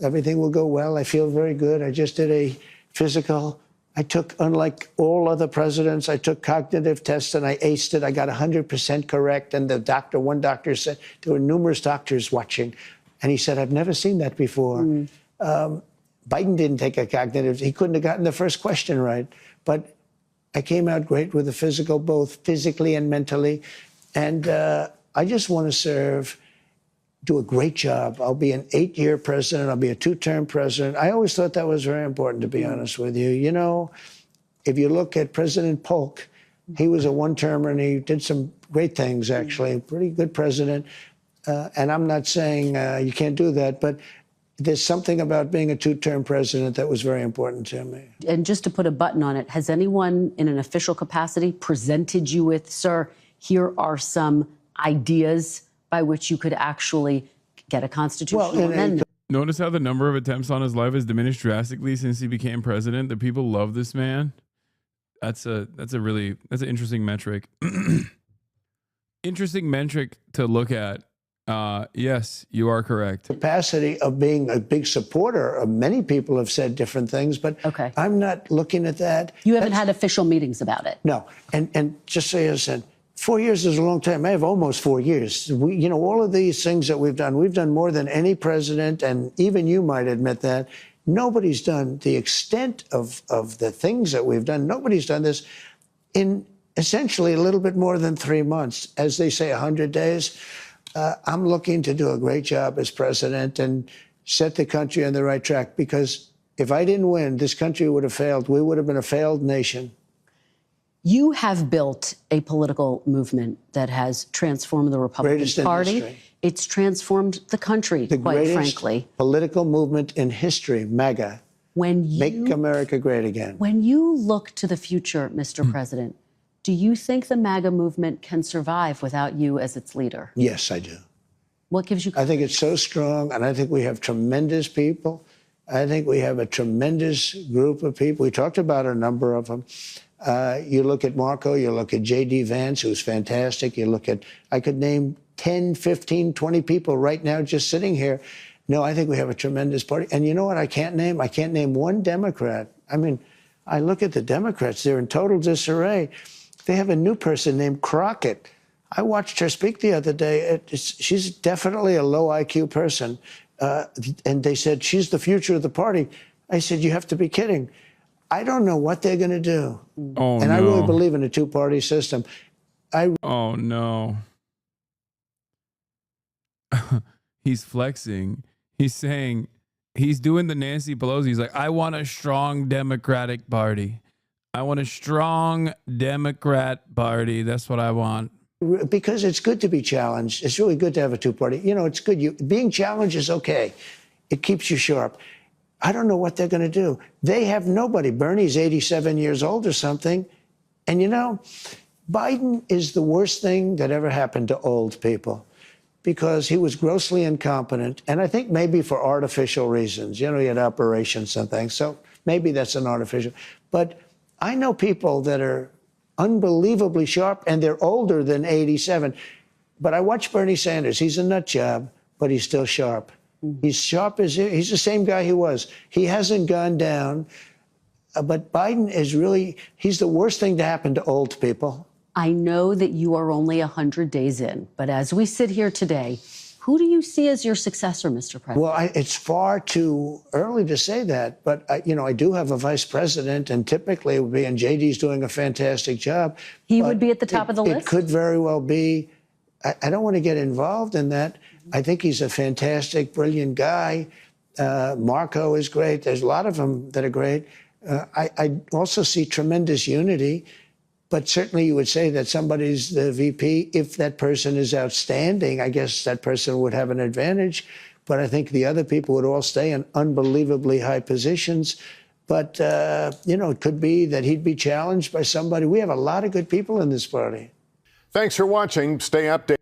everything will go well. I feel very good. I just did a physical. I took, unlike all other presidents, I took cognitive tests and I aced it. I got 100% correct. And one doctor said, there were numerous doctors watching. And he said, I've never seen that before. Biden didn't take a cognitive. He couldn't have gotten the first question right. But I came out great with the physical, both physically and mentally. And I just want to serve, do a great job. I'll be an 8-year president. I'll be a 2-term president. I always thought that was very important, to be honest with you. You know, if you look at President Polk, he was a 1-termer and he did some great things, actually. Pretty good president. And I'm not saying you can't do that, but there's something about being a 2-term president that was very important to me. And just to put a button on it, has anyone in an official capacity presented you with, sir, here are some ideas by which you could actually get a constitutional amendment? Notice how the number of attempts on his life has diminished drastically since he became president. The people love this man. That's an interesting metric. Interesting metric to look at. Yes, you are correct. Capacity of being a big supporter of many people have said different things, but I'm not looking at that. You haven't had official meetings about it? No. And just so you said, 4 years is a long time. I have almost 4 years. You know, all of these things that we've done more than any president, and even you might admit that. Nobody's done the extent of the things that we've done. Nobody's done this in essentially a little bit more than 3 months. As they say, 100 days. I'm looking to do a great job as president and set the country on the right track, because if I didn't win, this country would have failed. We would have been a failed nation. You have built a political movement that has transformed the Republican Party. It's transformed the country, quite frankly. Political movement in history, MAGA. Make America great again. When you look to the future, Mr. President, do you think the MAGA movement can survive without you as its leader? Yes, I do. What gives you confidence? I think it's so strong, and I think we have tremendous people. I think we have a tremendous group of people. We talked about a number of them. You look at Marco, you look at J.D. Vance, who's fantastic. You look at, I could name 10, 15, 20 people right now just sitting here. No, I think we have a tremendous party. And you know what I can't name? I can't name one Democrat. I mean, I look at the Democrats, they're in total disarray. They have a new person named Crockett. I watched her speak the other day. She's definitely a low IQ person. And they said, she's the future of the party. I said, you have to be kidding. I don't know what they're going to do. Oh, and I really believe in a 2-party system. Oh, no. He's flexing. He's saying, he's doing the Nancy Pelosi. He's like, I want a strong Democratic Party. I want a strong Democrat Party. That's what I want. Because it's good to be challenged. It's really good to have a 2-party. You know, it's good. Being challenged is okay. It keeps you sharp. I don't know what they're going to do. They have nobody. Bernie's 87 years old or something. And, you know, Biden is the worst thing that ever happened to old people, because he was grossly incompetent. And I think maybe for artificial reasons. You know, he had operations and things. So maybe that's an artificial. But I know people that are unbelievably sharp, and they're older than 87. But I watch Bernie Sanders. He's a nut job, but he's still sharp. He's sharp as he's the same guy he was. He hasn't gone down. But Biden is really, he's the worst thing to happen to old people. I know that you are only 100 days in, but as we sit here today, who do you see as your successor, Mr. President? Well, it's far too early to say that, but you know, I do have a vice president, and typically it would be, and JD's doing a fantastic job. He would be at the top of the list? It could very well be. I don't want to get involved in that. I think he's a fantastic, brilliant guy. Marco is great. There's a lot of them that are great. I also see tremendous unity. But certainly you would say that somebody's the VP. If that person is outstanding, I guess that person would have an advantage. But I think the other people would all stay in unbelievably high positions. But, it could be that he'd be challenged by somebody. We have a lot of good people in this party. Thanks for watching. Stay updated.